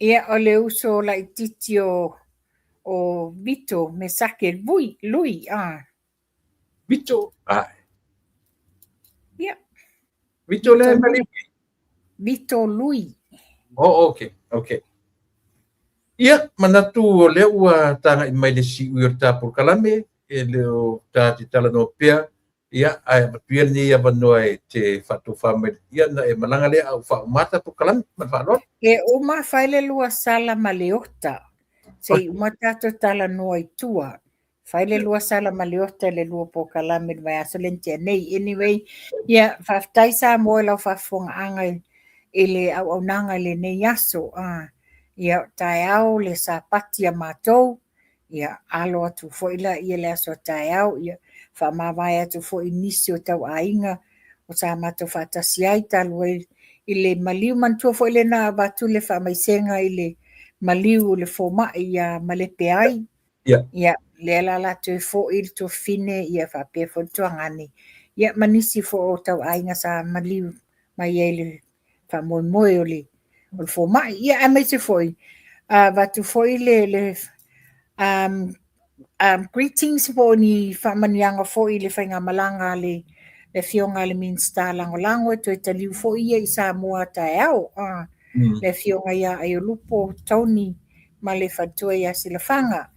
Ia o le uso la ititi o Vito me sake lui. Vito. Yeah. Vito le mali. Vito lui. Oh, okay. Ia, manatu o le ua tanga i mai le si uirta por kalame e le o tati tala no pea. Ia, ai matuia ni ia vanoa e te whatu whamai. Ia, na e malanga le au wha umata por kalame, man whanot. E o ma whaile lua sala ma leota. sei uma tatou tala noa i tua. Whai le lua sala ma le ota le lua po kalame le mai asalente nei. Anyway, ia, whaftai sa moe lau whafonga anga i le au nanga le nei aso. Ia, tai au le sa pati a mātou. Ia, alo atu foila ia le aso tai au. Ia, whamawai atu fo i nisi o tau ainga. O sa mātou whatasi ai talu i le maliu mantua fo i le na batu le whamaisenga i le maliu le foma ia malepe ai. Ia, le la tu fo il to fine ia fa pe fo to ngani. Ia manisi fo o tau ainga sa maliu mai ele fa mo o le foma ia a mai se foi. Va tu foi le greetings fo ni fa manianga fo i le fainga malanga le fionga le minsta lango to taliu fo ia i sa moa tai au. Le fionga ia ai lupo Tony ma le fatua ia silafanga.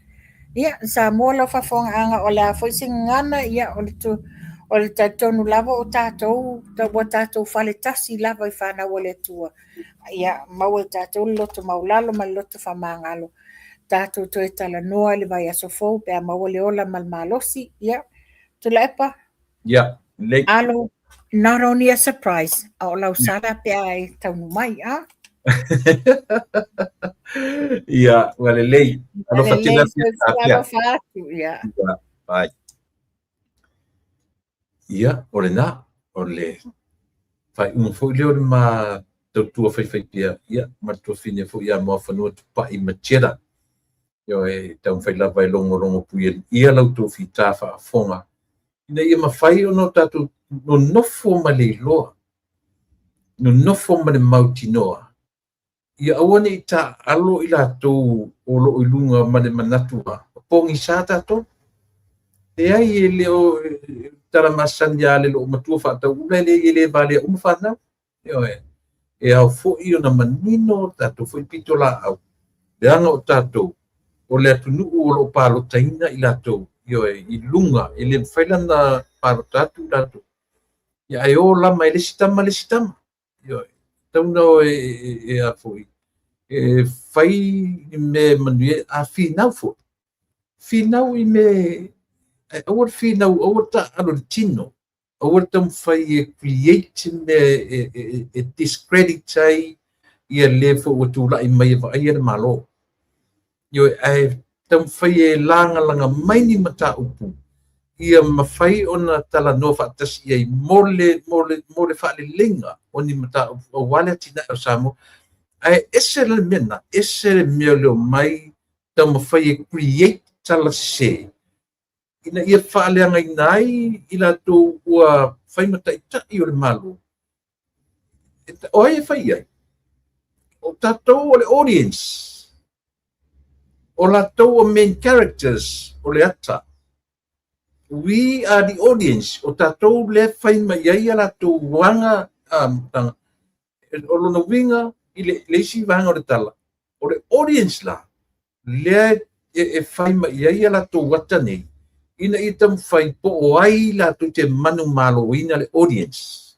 Ia, sa moa lau whafonga anga o la foi singana ia o le tatonu lava o tātou, wa tātou whale tasi lava i whanau o le tua. Ia, mau e tātou loto maulalo ma loto whamangalo. Tātou to e tala noa le vai aso fau, pea mau le ola mal malosi. Ia, tula epa? Ia, alo, not only a surprise, o lau sara pea e taunu mai, Ia, wale lei. Alo fatila ia. Pai. Ia, o le na, o le fai fo le ma tua fai pia. Ia, ma tua fine fo ia mo fanua tupa i machera. Yo e tau fai lava i longo pui ia lau tu fita fa fonga. Ina ia mawhai o no tatu no nofo ma le loa. No nofo ma le mauti noa. Ia awane i ta alo i la tau o lo i lunga ma le manatua. Pongi sa tato. E ai e leo tara masani ale lo matua fa tau ula le vale umfana. Yo e au fo i ona manino tato fo i pito la au. Le anga o tato. O le atunu o lo palo taina i la tau. Yo i lunga i le whailana palo tatu tato. Ia e o lama i le sitama. Yo tau nao e a fo i. Fai me manuia a finau fo. Finau i me awar finau awar ta alo tino. Awar tam fai create me discredit tai ia le fo watu la i mai va ia malo. Yo tam fai langa mai ni mata upu. Ia mafai ona tala no fa tas ia mole fa le linga oni mata o wale tina o samo. Ai esele mena esele mele mai tam fai create tala se ina ia fale anga nai ila to ua fai mata ita i o le malu o ai fai ai o tato o le audience o la to o main characters o le ata we are the audience o tato le fai mai ai ala to wanga o lo no winga le si vanga o le tala o le audience la le fai mai ai ala to wata nei ina itam fai po o ai la tu te manu malo ina le audience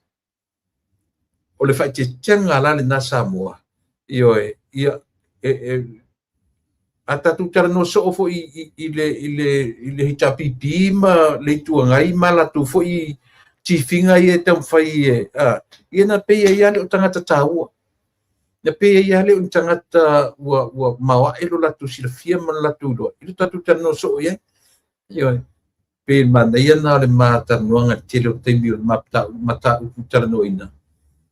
o le fai te tenga la le nasa moa io ia ata tu tara no so fo i le hitapipi ma le tuangai ma la tu fo i tifinga i tam fai ina pe ia le tangata taua na pe ia le tangata wa mawa elo la tu silafia ma la tu do i tatu tara no so ia io pe mana ia na le mata nuanga tele o temi o mata utara no ina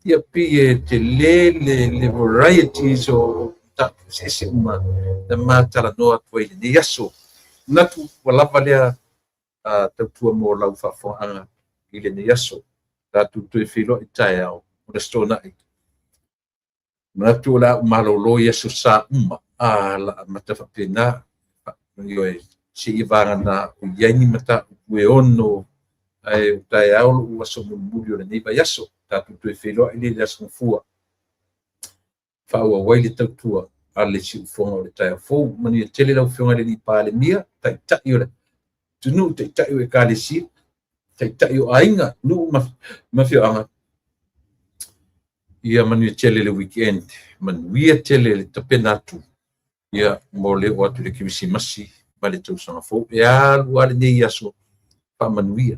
ia pe te le varieties o ta se uma da mata la no atoi ni yaso na tu wala valea ta tu mo la fa fo anga ile ni yaso ta tu filo itai o le stona na tu la malolo yaso sa uma la mata fa pena yo si ivanga na yani mata we ono ai tai au o so mulio le neiba yaso ta tu filo ile yaso fua fa o wai le tua ale si fonga le tai fo mani tele la fonga le pa le mia tai ta yo le tunu tai ta yo ka le si tai ta yo ainga nu ma fio anga ia mani tele le weekend man we tele le tapenatu ia mo le o atu le kirisimasi ma le tausaga fou e alu ale nei aso faamanuia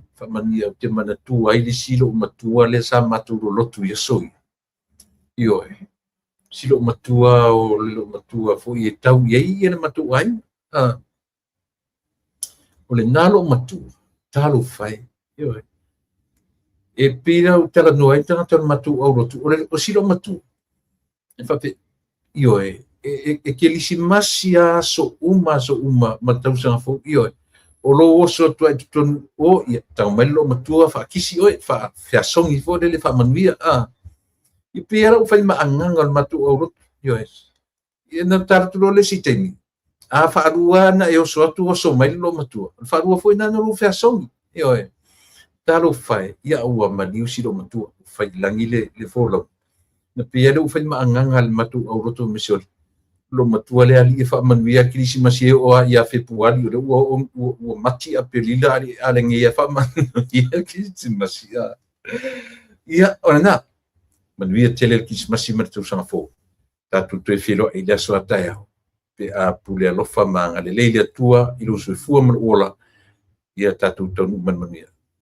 o te manatua ai le silo o matua le sa matou lolotu ia soi io silo matua o le matua foi e tau iai na matua ai o le ngalo matua talo fai io e pira o tala no ai tanga tala matua o rotu o silo matua e fa pe io e ke lisi masia so uma matau sanga fo io o lo oso tu ai ton o ia tau melo matua fa kisi o fa songi fo le fa manuia i pira o fai ma anganga matua o rotu io e na tartu le siteni fa ruana e o so tu o so melo matua fa rua foi na no fa songi io talo fai ia ua maliu silo matua fai langi le folo na pia o fai ma anganga le matua o rotu misol lo matua le ali fa manuia krisimasi o ia februari o mati a pelila ale ngia fa manuia krisimasi ia ona manuia tele krisimasi ma tu sanga fo tatu te filo e la so ataia pe a pule lo fa manga le leile tua i lo so fu ma ola ia tatu tonu manuia